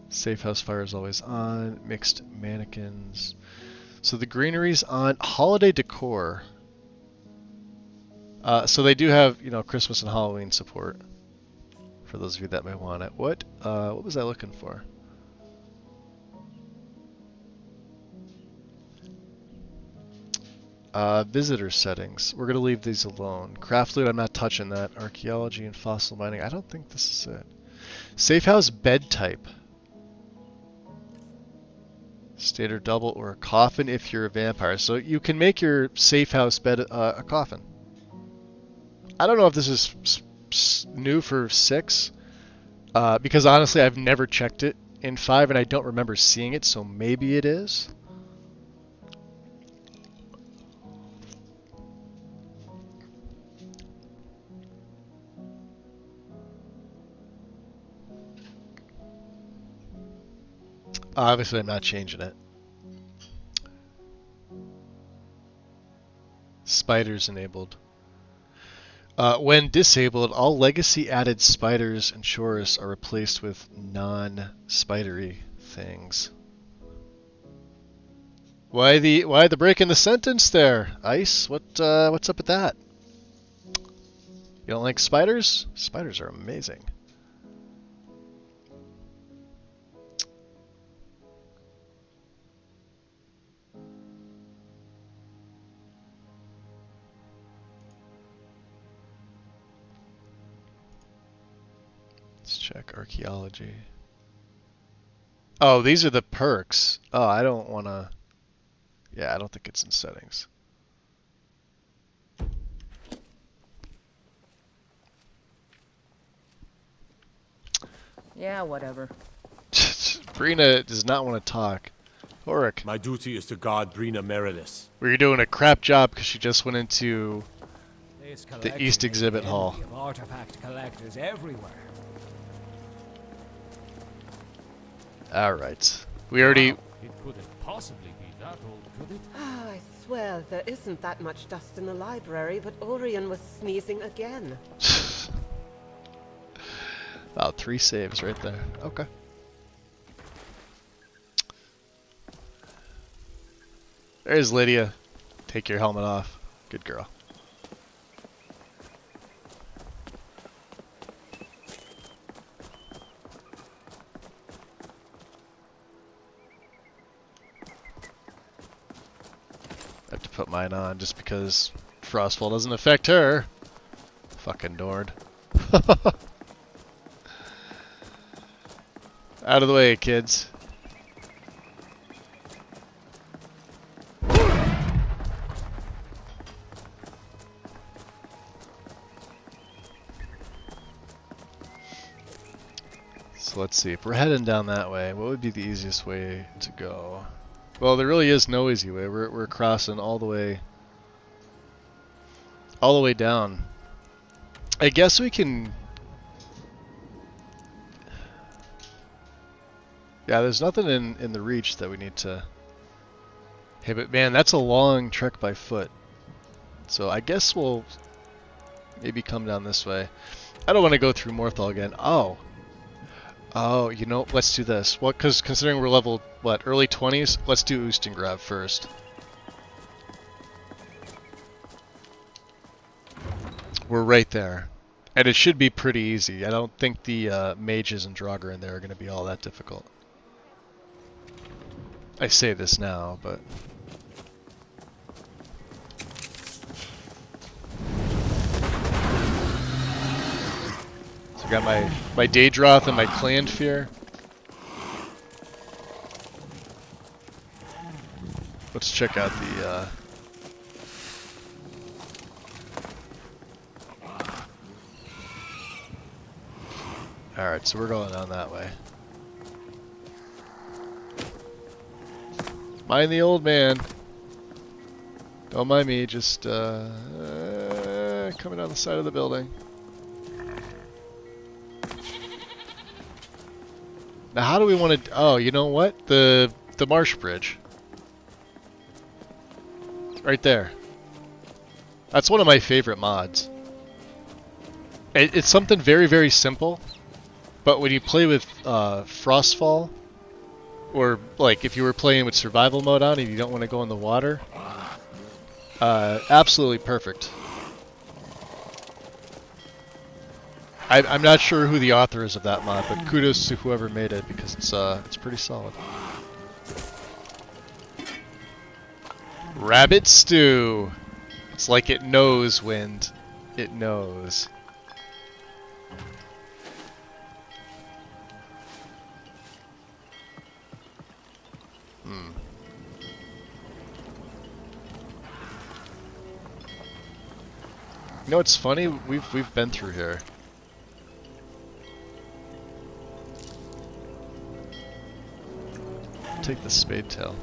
Safe house fire is always on. Mixed mannequins. So the greenery's on. Holiday decor. So they do have, you know, Christmas and Halloween support. For those of you that might want it. What was I looking for? Visitor settings. We're gonna leave these alone. Craft loot, I'm not touching that. Archaeology and fossil mining. I don't think this is it. Safe house bed type. Standard double or a coffin if you're a vampire. So you can make your safe house bed a coffin. I don't know if this is new for 6. Because honestly I've never checked it in 5 and I don't remember seeing it, so maybe it is. Obviously, I'm not changing it. Spiders enabled. When disabled, all legacy added spiders and chores are replaced with non-spidery things. Why the break in the sentence there, Ice? What's up with that? You don't like spiders? Spiders are amazing. Check archaeology. Oh, these are the perks. Oh, I don't want to... Yeah, I don't think it's in settings. Yeah, whatever. Brina does not want to talk. Oric. My duty is to guard Brina Merilis. Well, you're doing a crap job because she just went into This the collection East is Exhibit the Hall. envy of artifact collectors everywhere. Alright. We already... Wow, it couldn't possibly be that old, could it? Ah, I swear there isn't that much dust in the library, but Orion was sneezing again. About 3 saves right there. Okay. There's Lydia. Take your helmet off. Good girl. I have to put mine on just because Frostfall doesn't affect her. Fucking Nord. Out of the way, kids. So let's see, if we're heading down that way, what would be the easiest way to go? Well, there really is no easy way. We're crossing all the way down. I guess we can... Yeah, there's nothing in the reach that we need to... Hey, but man, that's a long trek by foot. So I guess we'll maybe come down this way. I don't want to go through Morthal again. Oh, you know, let's do this. What? Because considering we're level, what, early 20s? Let's do Ustengrav first. We're right there. And it should be pretty easy. I don't think the mages and Draugr in there are going to be all that difficult. I say this now, but... So I got my Daedroth and my Clanfear. Let's check out the... Alright, so we're going down that way. Mind the old man. Don't mind me, just coming down the side of the building. Now how do we want to... Oh, you know what? The marsh bridge. Right there. That's one of my favorite mods. It's something very, very simple. But when you play with Frostfall, or like if you were playing with survival mode on and you don't want to go in the water, absolutely perfect. I'm not sure who the author is of that mod, but kudos to whoever made it because it's pretty solid. Rabbit stew. It's like it knows wind. It knows. You know what's funny? We've been through here. Take the spade tail.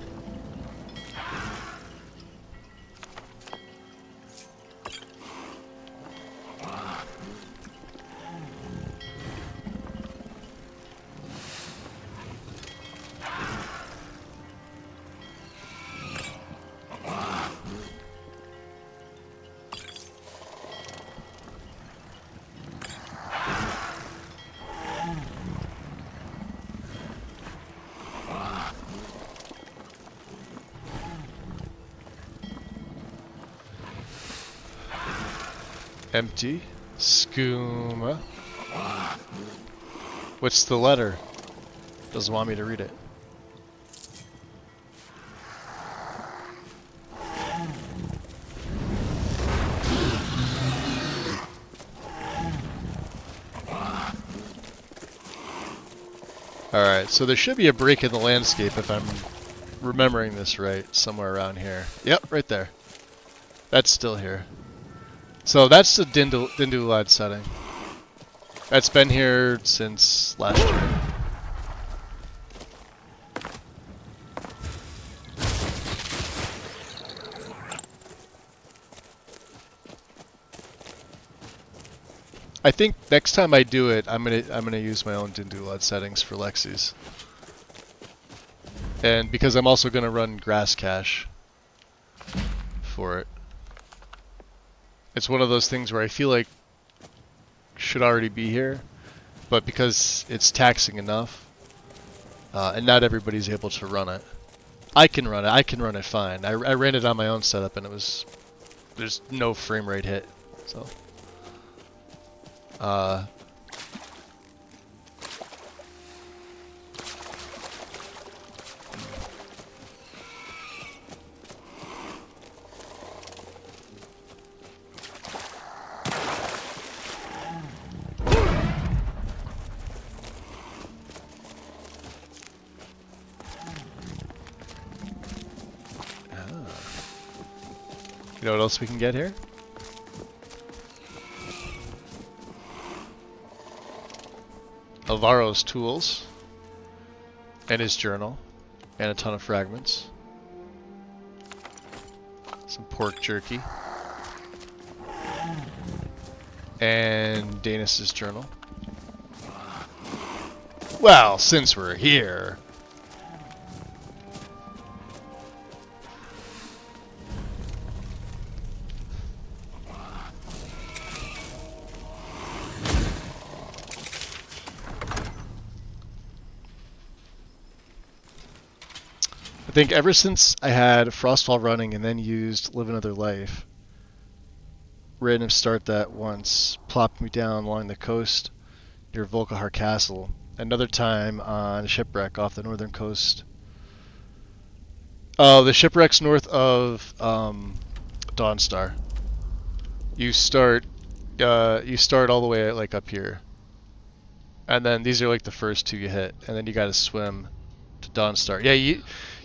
Empty. Skooma. What's the letter? Doesn't want me to read it. Alright, so there should be a break in the landscape if I'm remembering this right, somewhere around here. Yep, right there. That's still here. So that's the Dindulad setting. That's been here since last year. I think next time I do it, I'm gonna use my own Dindulad settings for Lexi's. And because I'm also gonna run Grass Cache for it. It's one of those things where I feel like should already be here, but because it's taxing enough, and not everybody's able to run it. I can run it. I can run it fine. I ran it on my own setup, and there's no frame rate hit. So. You know what else we can get here? Alvaro's tools, and his journal, and a ton of fragments. Some pork jerky. And Danis's journal. Well, since we're here... I think ever since I had Frostfall running and then used Live Another Life, random start that once plopped me down along the coast near Volkahar Castle. Another time on a shipwreck off the northern coast. Oh, the shipwreck's north of Dawnstar. You start all the way like up here, and then these are like the first two you hit, and then you got to swim to Dawnstar. Yeah,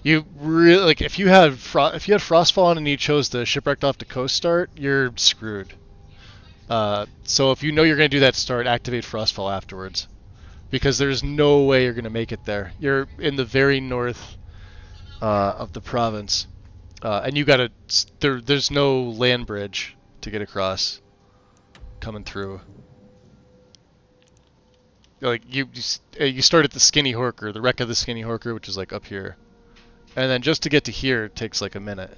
you really like if you had Frostfall on and you chose the shipwrecked off the coast start, you're screwed. So if you know you're going to do that start, activate Frostfall afterwards, because there's no way you're going to make it there. You're in the very north of the province, and you got to there's no land bridge to get across coming through. Like you start at the Skinny Horker, the wreck of the Skinny Horker, which is like up here. And then just to get to here it takes like a minute.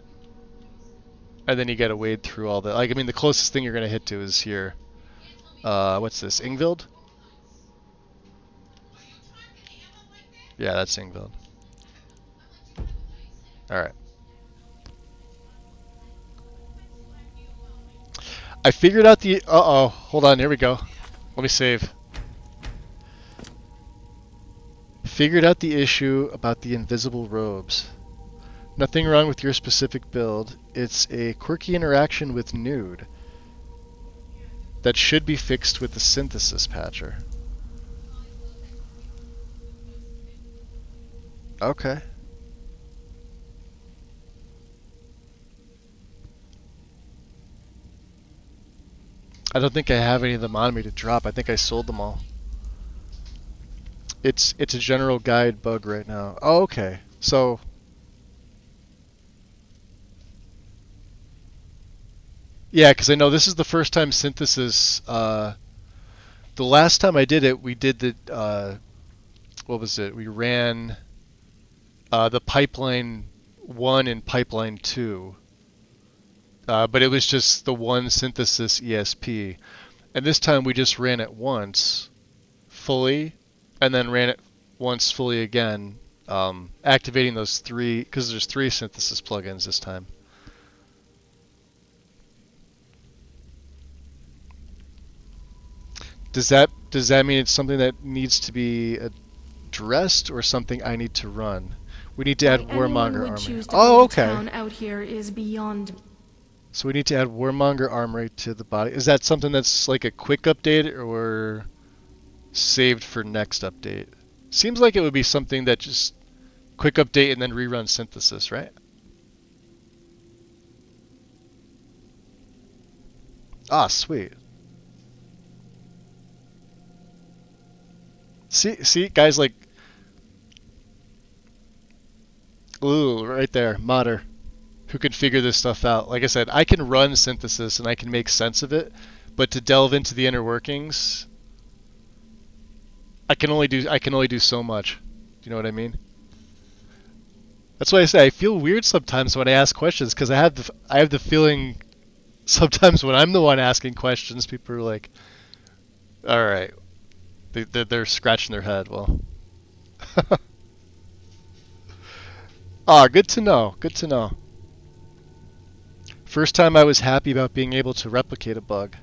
And then you gotta wade through all the... Like, I mean, the closest thing you're gonna hit to is here. What's this? Ingvild? Yeah, that's Ingvild. Alright. I figured out the... Uh-oh. Hold on, here we go. Let me save. Figured out the issue about the invisible robes. Nothing wrong with your specific build. It's a quirky interaction with Nude that should be fixed with the synthesis patcher. Okay. I don't think I have any of them on me to drop. I think I sold them all. It's a general guide bug right now. Oh, okay. So yeah, because I know this is the first time synthesis. The last time I did it, we did the what was it? We ran the pipeline 1 and pipeline 2, but it was just the one synthesis ESP, and this time we just ran it once fully, and then ran it once fully again, activating those 3 because there's 3 synthesis plugins this time. Does that mean it's something that needs to be addressed or something I need to run? We need to add Warmonger armor. Oh, okay. Town out here is beyond. So we need to add Warmonger armor to the body. Is that something that's like a quick update or saved for next update? Seems like it would be something that just quick update and then rerun synthesis, right? Ah, sweet. See, guys, like, ooh, right there, modder, who can figure this stuff out. Like I said, I can run synthesis and I can make sense of it, but to delve into the inner workings, I can only do so much. Do you know what I mean? That's why I say I feel weird sometimes when I ask questions, because I have the feeling sometimes when I'm the one asking questions, people are like, all right, they're scratching their head. Well, ah, good to know. Good to know. First time I was happy about being able to replicate a bug.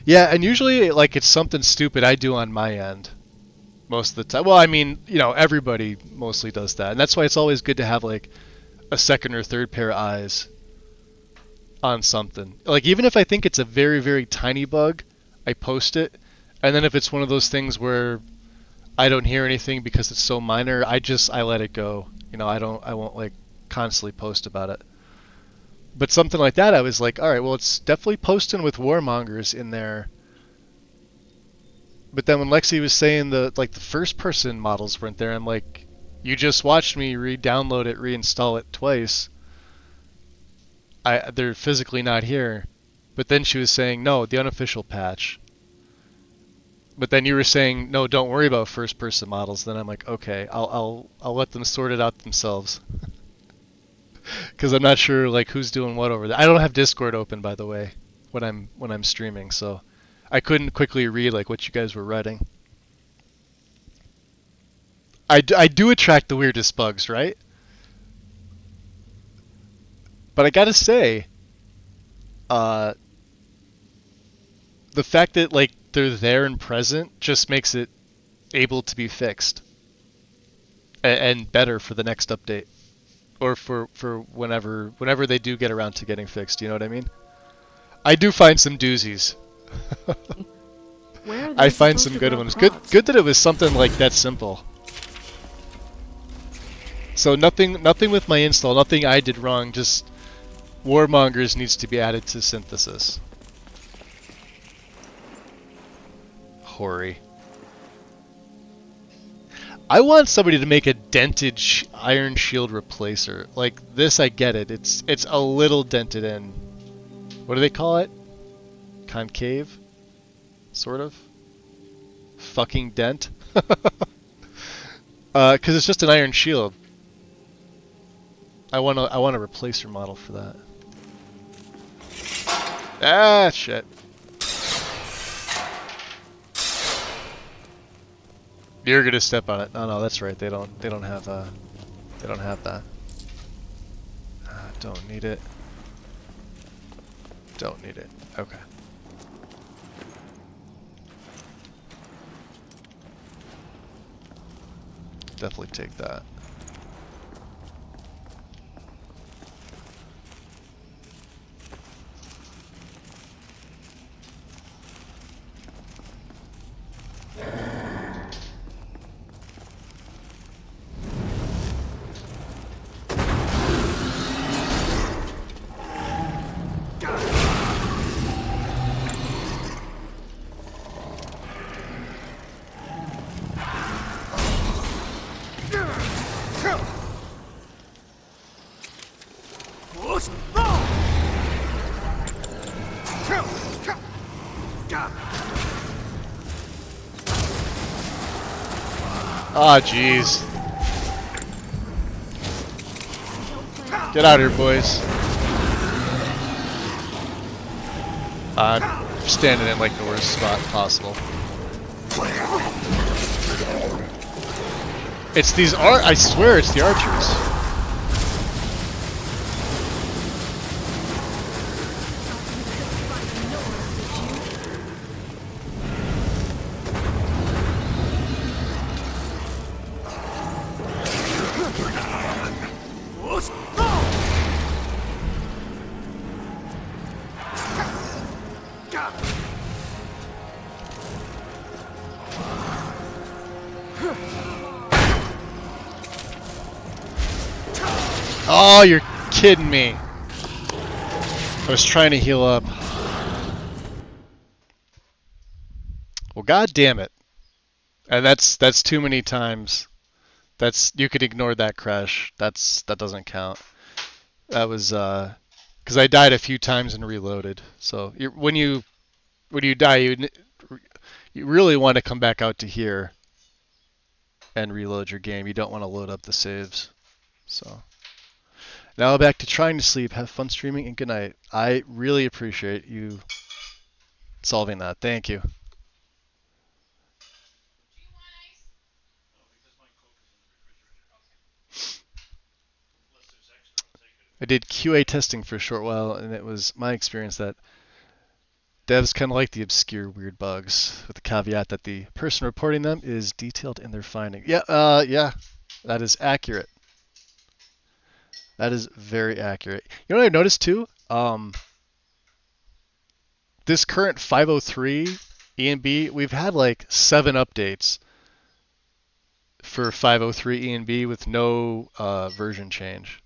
Yeah, and usually like it's something stupid I do on my end most of the time. Well, I mean, you know, everybody mostly does that, and that's why it's always good to have like a second or third pair of eyes on something. Like even if I think it's a very, very tiny bug, I post it, and then if it's one of those things where I don't hear anything because it's so minor, I let it go. You know, I won't like constantly post about it. But something like that, I was like, all right, well, it's definitely posting with warmongers in there. But then when Lexi was saying the first person models weren't there, I'm like, you just watched me re-download it, reinstall it twice. They're physically not here. But then she was saying, no, the unofficial patch. But then you were saying, no, don't worry about first person models. Then I'm like, okay, I'll let them sort it out themselves. Because I'm not sure like who's doing what over there. I don't have Discord open, by the way, when I'm streaming, so I couldn't quickly read like what you guys were writing. I do attract the weirdest bugs, right? But I gotta say, the fact that like they're there and present just makes it able to be fixed and better for the next update. Or for whenever they do get around to getting fixed, you know what I mean? I do find some doozies. Where are they I find supposed some to good grow ones. crops? Good that it was something like that simple. So nothing with my install, nothing I did wrong, just warmongers needs to be added to synthesis. Hoary. I want somebody to make a dented iron shield replacer. Like this, I get it. It's a little dented in. What do they call it? Concave? Sort of? Fucking dent? Because it's just an iron shield. I want a replacer model for that. Ah, shit. You're gonna step on it. No, that's right. They don't have that. Don't need it. Don't need it. Okay. Definitely take that. Ah, jeez. Get out of here, boys. I'm standing in like the worst spot possible. It's these I swear it's the archers. Oh, you're kidding me. I was trying to heal up. Well, god damn it. And that's too many times. You could ignore that crash. That doesn't count. That was because I died a few times and reloaded. So when you die, you really want to come back out to here and reload your game. You don't want to load up the saves. So now back to trying to sleep. Have fun streaming and good night. I really appreciate you solving that. Thank you. I did QA testing for a short while, and it was my experience that devs kind of like the obscure, weird bugs, with the caveat that the person reporting them is detailed in their finding. Yeah, that is accurate. That is very accurate. You know what I noticed too? This current 503 E&B, we've had like 7 updates for 503 E&B with no version change.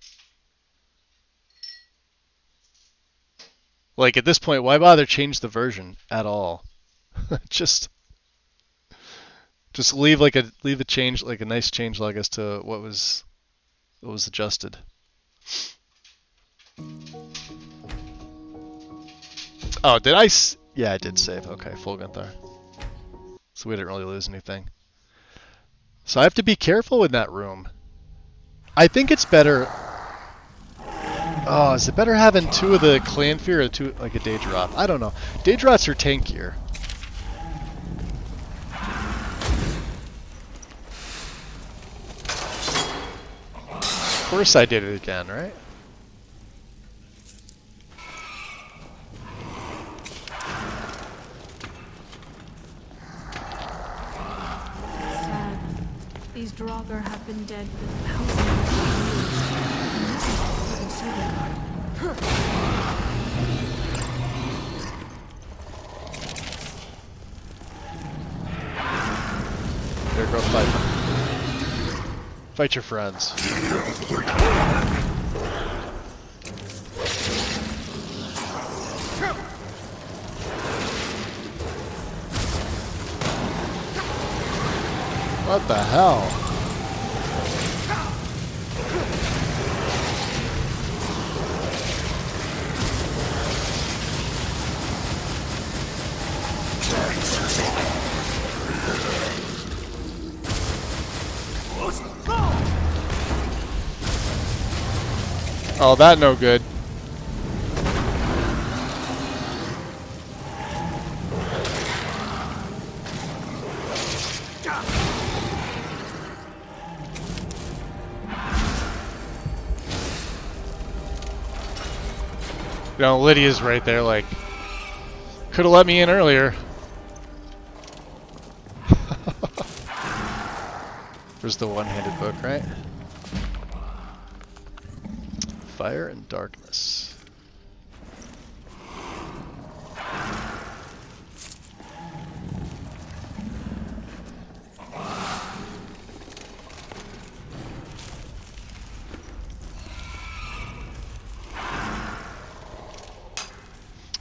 Like at this point, why bother change the version at all? just leave a change, like a nice change log as to what was adjusted. Oh, did I? Yeah, I did save. Okay, full Gunther. So we didn't really lose anything. So I have to be careful in that room. I think it's better. Oh, is it better having 2 of the clan fear or 2 like a day drop? I don't know. Day drops are tankier. Of course I did it again, right? Sad. These Draugr have been dead for thousands of years. There, go fight. Fight your friends. What the hell? Oh, that no good. You know, Lydia's right there, like, could have let me in earlier. There's the one-handed book, right? Fire and darkness.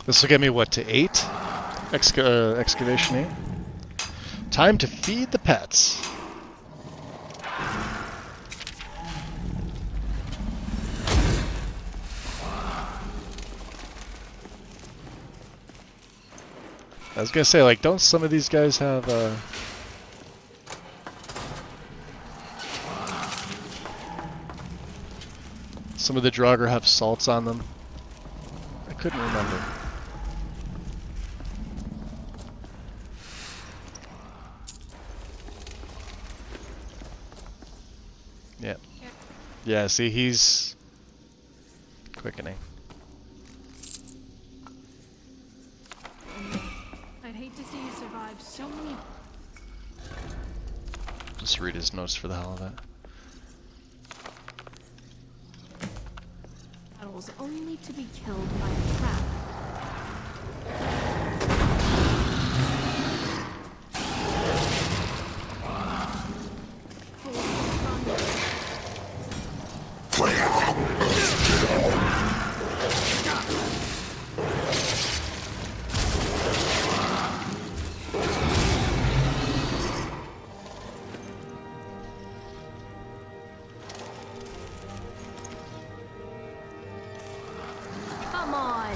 This will get me, what, to 8? Excavation 8. Time to feed the pets. I was gonna say, like, don't some of these guys have, some of the Draugr have salts on them? I couldn't remember. Yeah. Yeah, see, he's quickening. I'd hate to see you survive so many. Just read his notes for the hell of it. Battles only to be killed by a trap. Come on.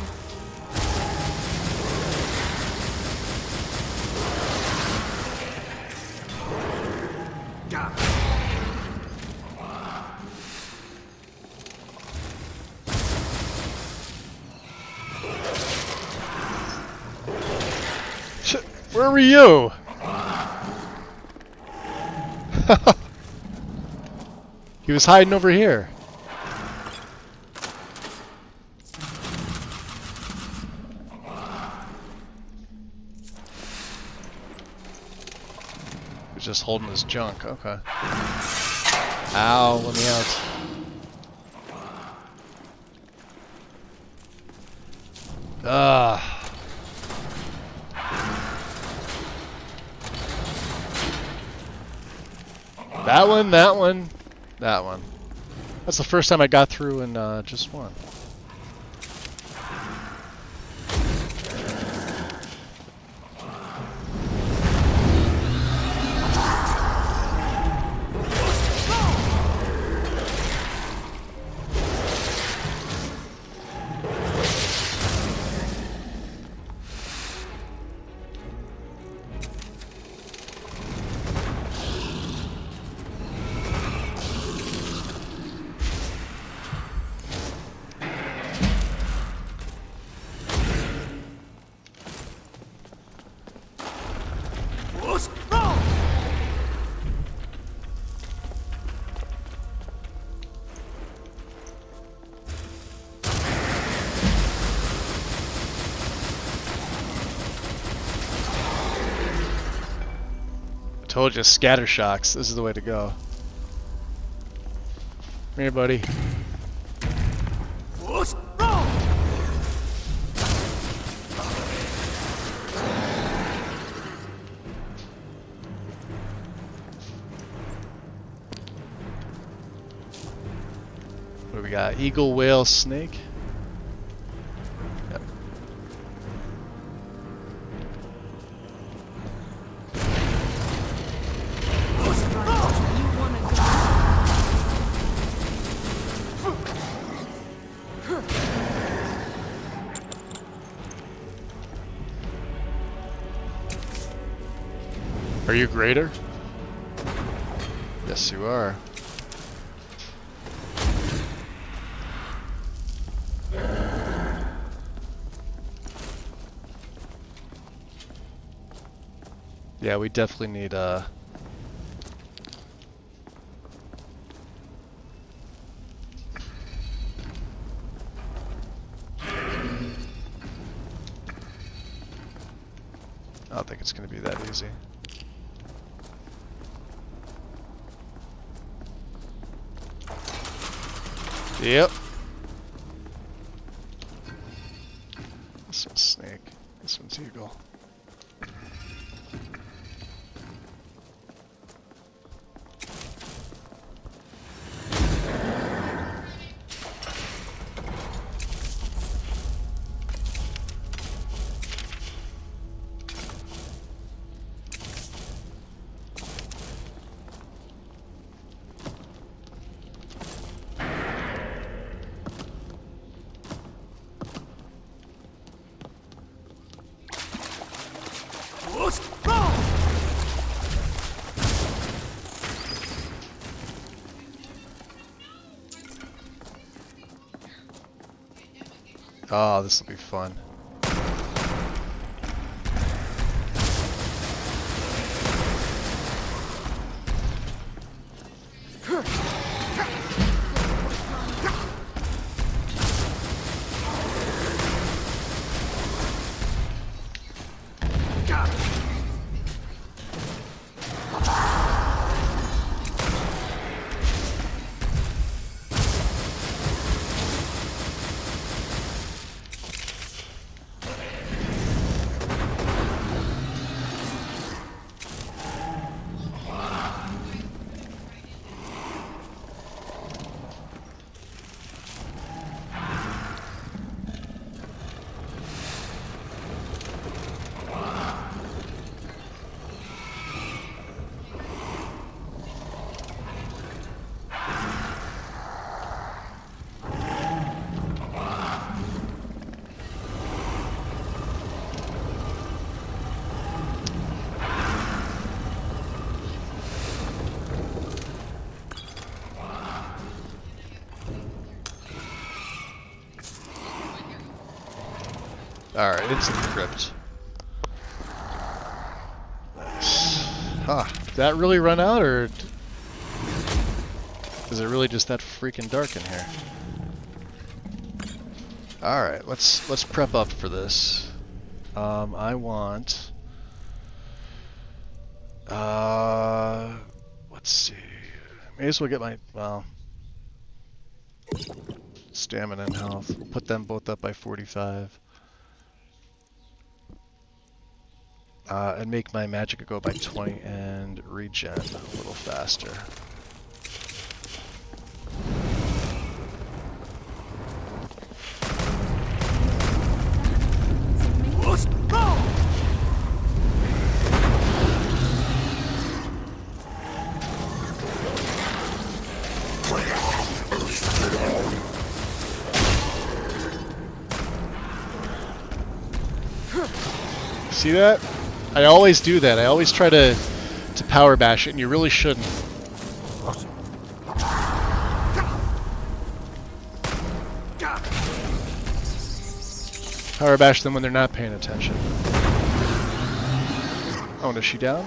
Where were you? He was hiding over here. He was just holding his junk. Okay. Ow, let me out. Ah. That one, that one, that one. That's the first time I got through in just one. Told you, scatter shocks. This is the way to go. Come here, buddy. What do we got? Eagle, whale, snake? Yep. Are you greater? Yes, you are. Yeah, we definitely need I don't think it's going to be that easy. Yep. This one's snake. This one's eagle. Oh, this will be fun. Alright, into the crypt. Nice. Huh. Did that really run out, or is it really just that freaking dark in here? Alright, let's prep up for this. I want... let's see. May as well get my, well, stamina and health. Put them both up by 45. And make my magic go by 20 and regen a little faster. Let's go! See that? I always do that. I always try to power bash it, and you really shouldn't. Power bash them when they're not paying attention. Oh, is she down?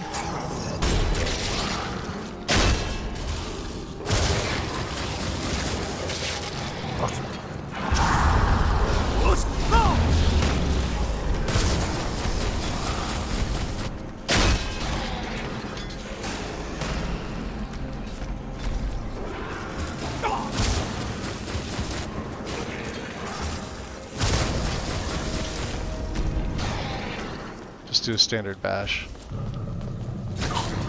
Let's go! Just do a standard bash.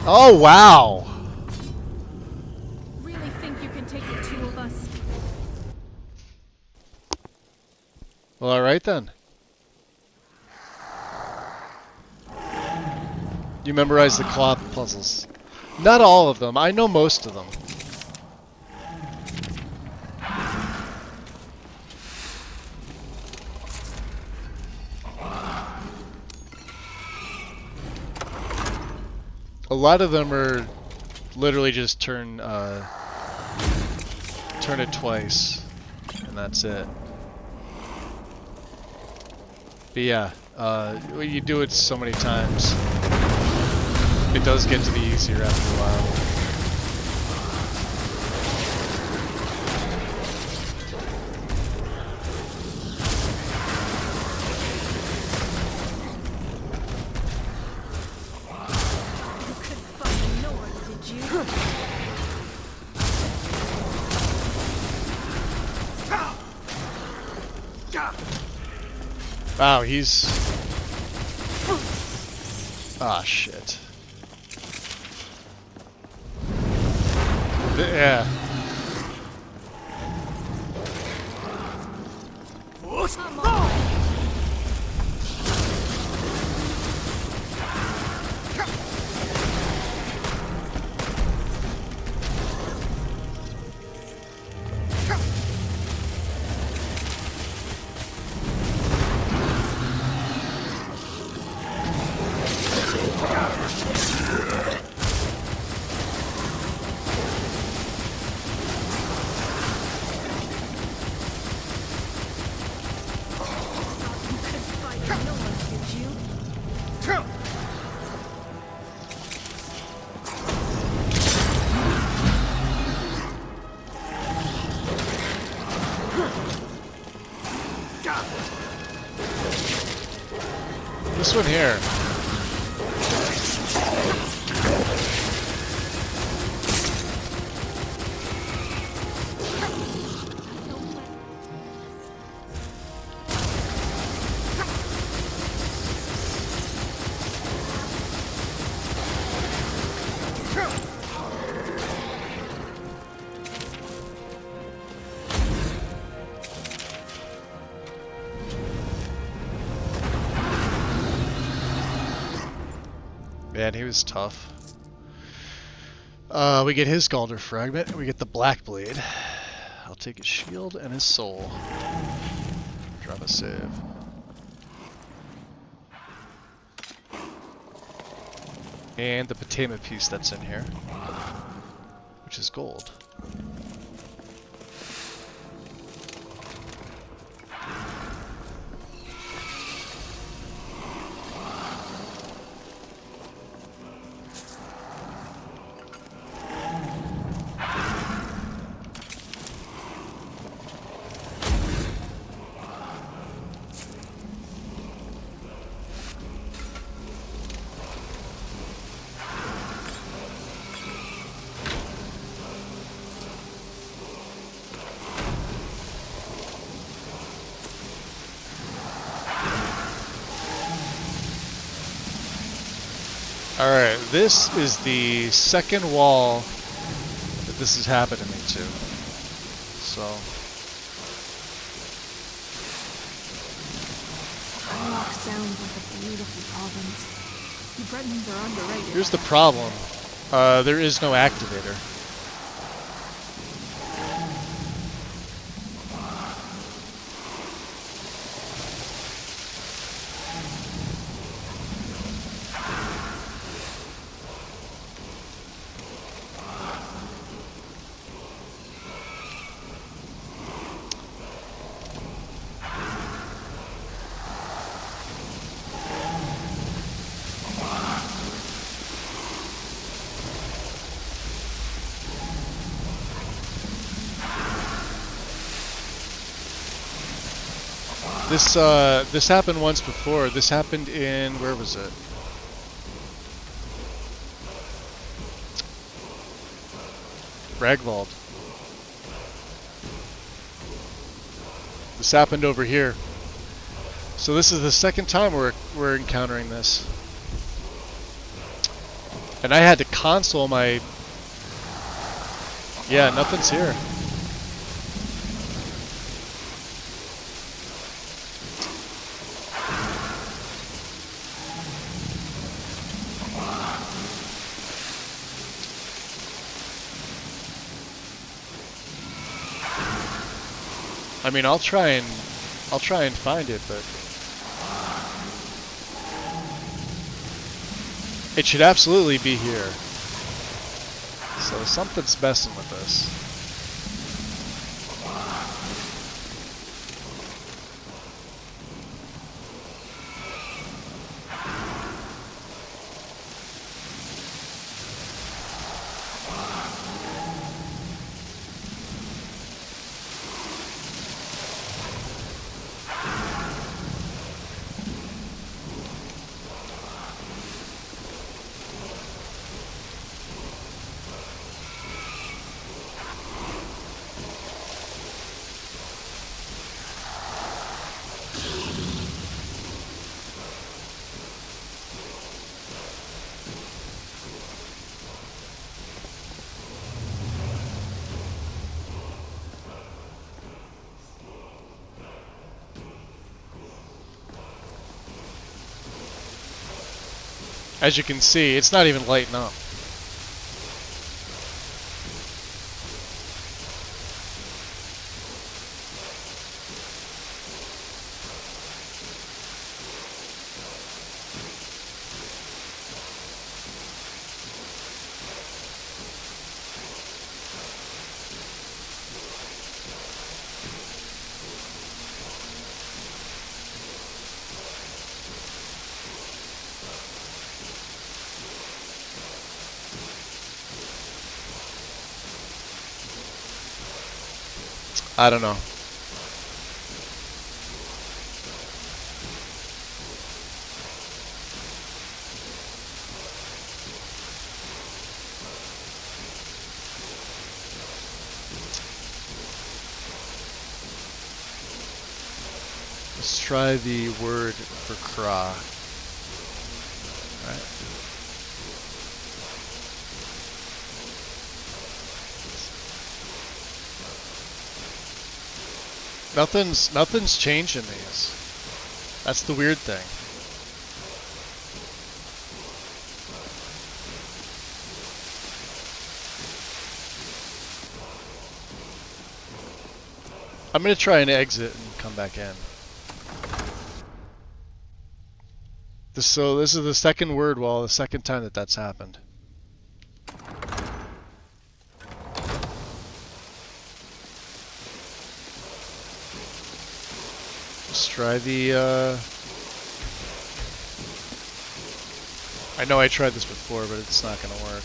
Oh, wow! Really think you can take the two of us? Well, alright then. You memorize the claw puzzles. Not all of them. I know most of them. A lot of them are literally just turn it twice, and that's it. But yeah, when you do it so many times, it does get to be easier after a while. Wow, he's... Ah, shit. Yeah. This one here. Man, he was tough. We get his Galder Fragment, and we get the Black Blade. I'll take his shield and his soul. Drop a save. And the Patema piece that's in here, which is gold. Alright, this is the second wall that this has happened to me to. So. Rock sounds like a beautiful province. You Bretons are underrated. Here's the problem. There is no activator. This happened once before. This happened in, where was it? Ragvald. This happened over here. So this is the second time we're encountering this. And I had to console my... Yeah, nothing's here. I mean, I'll try and find it, but it should absolutely be here. So something's messing with this. As you can see, it's not even lighting up. I don't know. Let's try the word for craw. All right. Nothing's changed in these. That's the weird thing. I'm gonna try and exit and come back in. So this is the second word wall, the second time that that's happened. Let's try the, I know I tried this before, but it's not gonna work.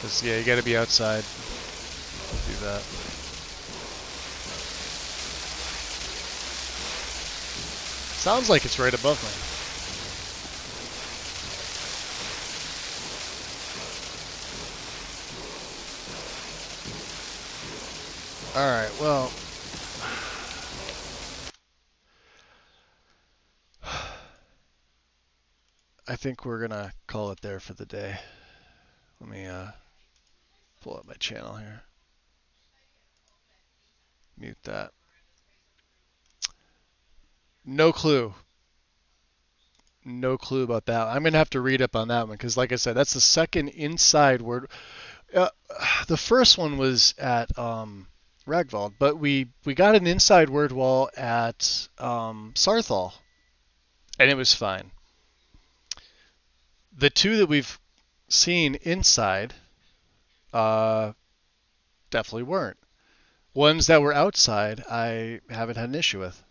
Cause yeah, you gotta be outside to do that. Sounds like it's right above me. Alright, well, I think we're gonna call it there for the day. Let me pull up my channel here. Mute that. No clue. No clue about that. I'm gonna have to read up on that one because, like I said, that's the second inside word. Uh, the first one was at Ragvald, but we got an inside word wall at Sarthal, and it was fine. The two that we've seen inside definitely weren't. Ones that were outside, I haven't had an issue with.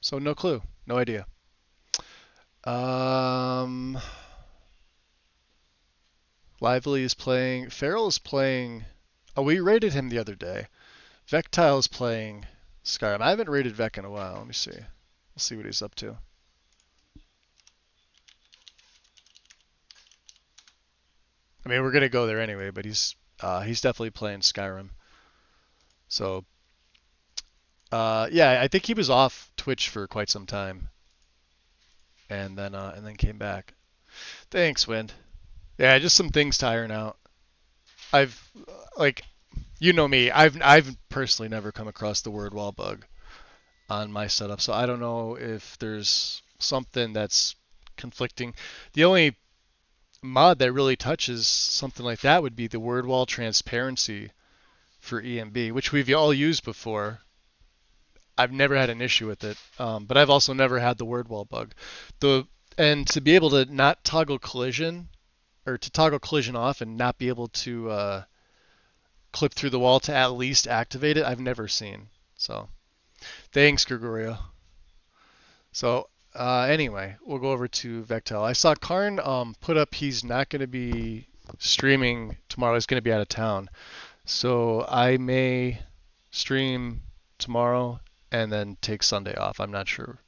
So no clue, no idea. Lively is playing. Farrell is playing. Oh, we rated him the other day. Vectile is playing Skyrim. I haven't rated Vec in a while. Let me see. We'll see what he's up to. I mean, we're gonna go there anyway, but he's definitely playing Skyrim. So, yeah, I think he was off Twitch for quite some time, and then came back. Thanks, Wind. Yeah, just some things to iron out. I've like, you know me. I've personally never come across the word wall bug on my setup, so I don't know if there's something that's conflicting. The only mod that really touches something like that would be the word wall transparency for EMB, which we've all used before. I've never had an issue with it, but I've also never had the word wall bug. And to be able to not toggle collision, or to toggle collision off and not be able to clip through the wall to at least activate it, I've never seen. So thanks, Gregorio. So anyway, we'll go over to Vectel. I saw Karn put up he's not going to be streaming tomorrow. He's going to be out of town. So I may stream tomorrow and then take Sunday off. I'm not sure.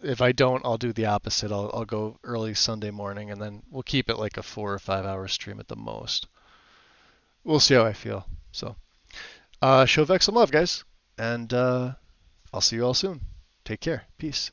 If I don't, I'll do the opposite. I'll go early Sunday morning, and then we'll keep it like a 4 or 5 hour stream at the most. We'll see how I feel. So, show Vex some love, guys, and I'll see you all soon. Take care. Peace.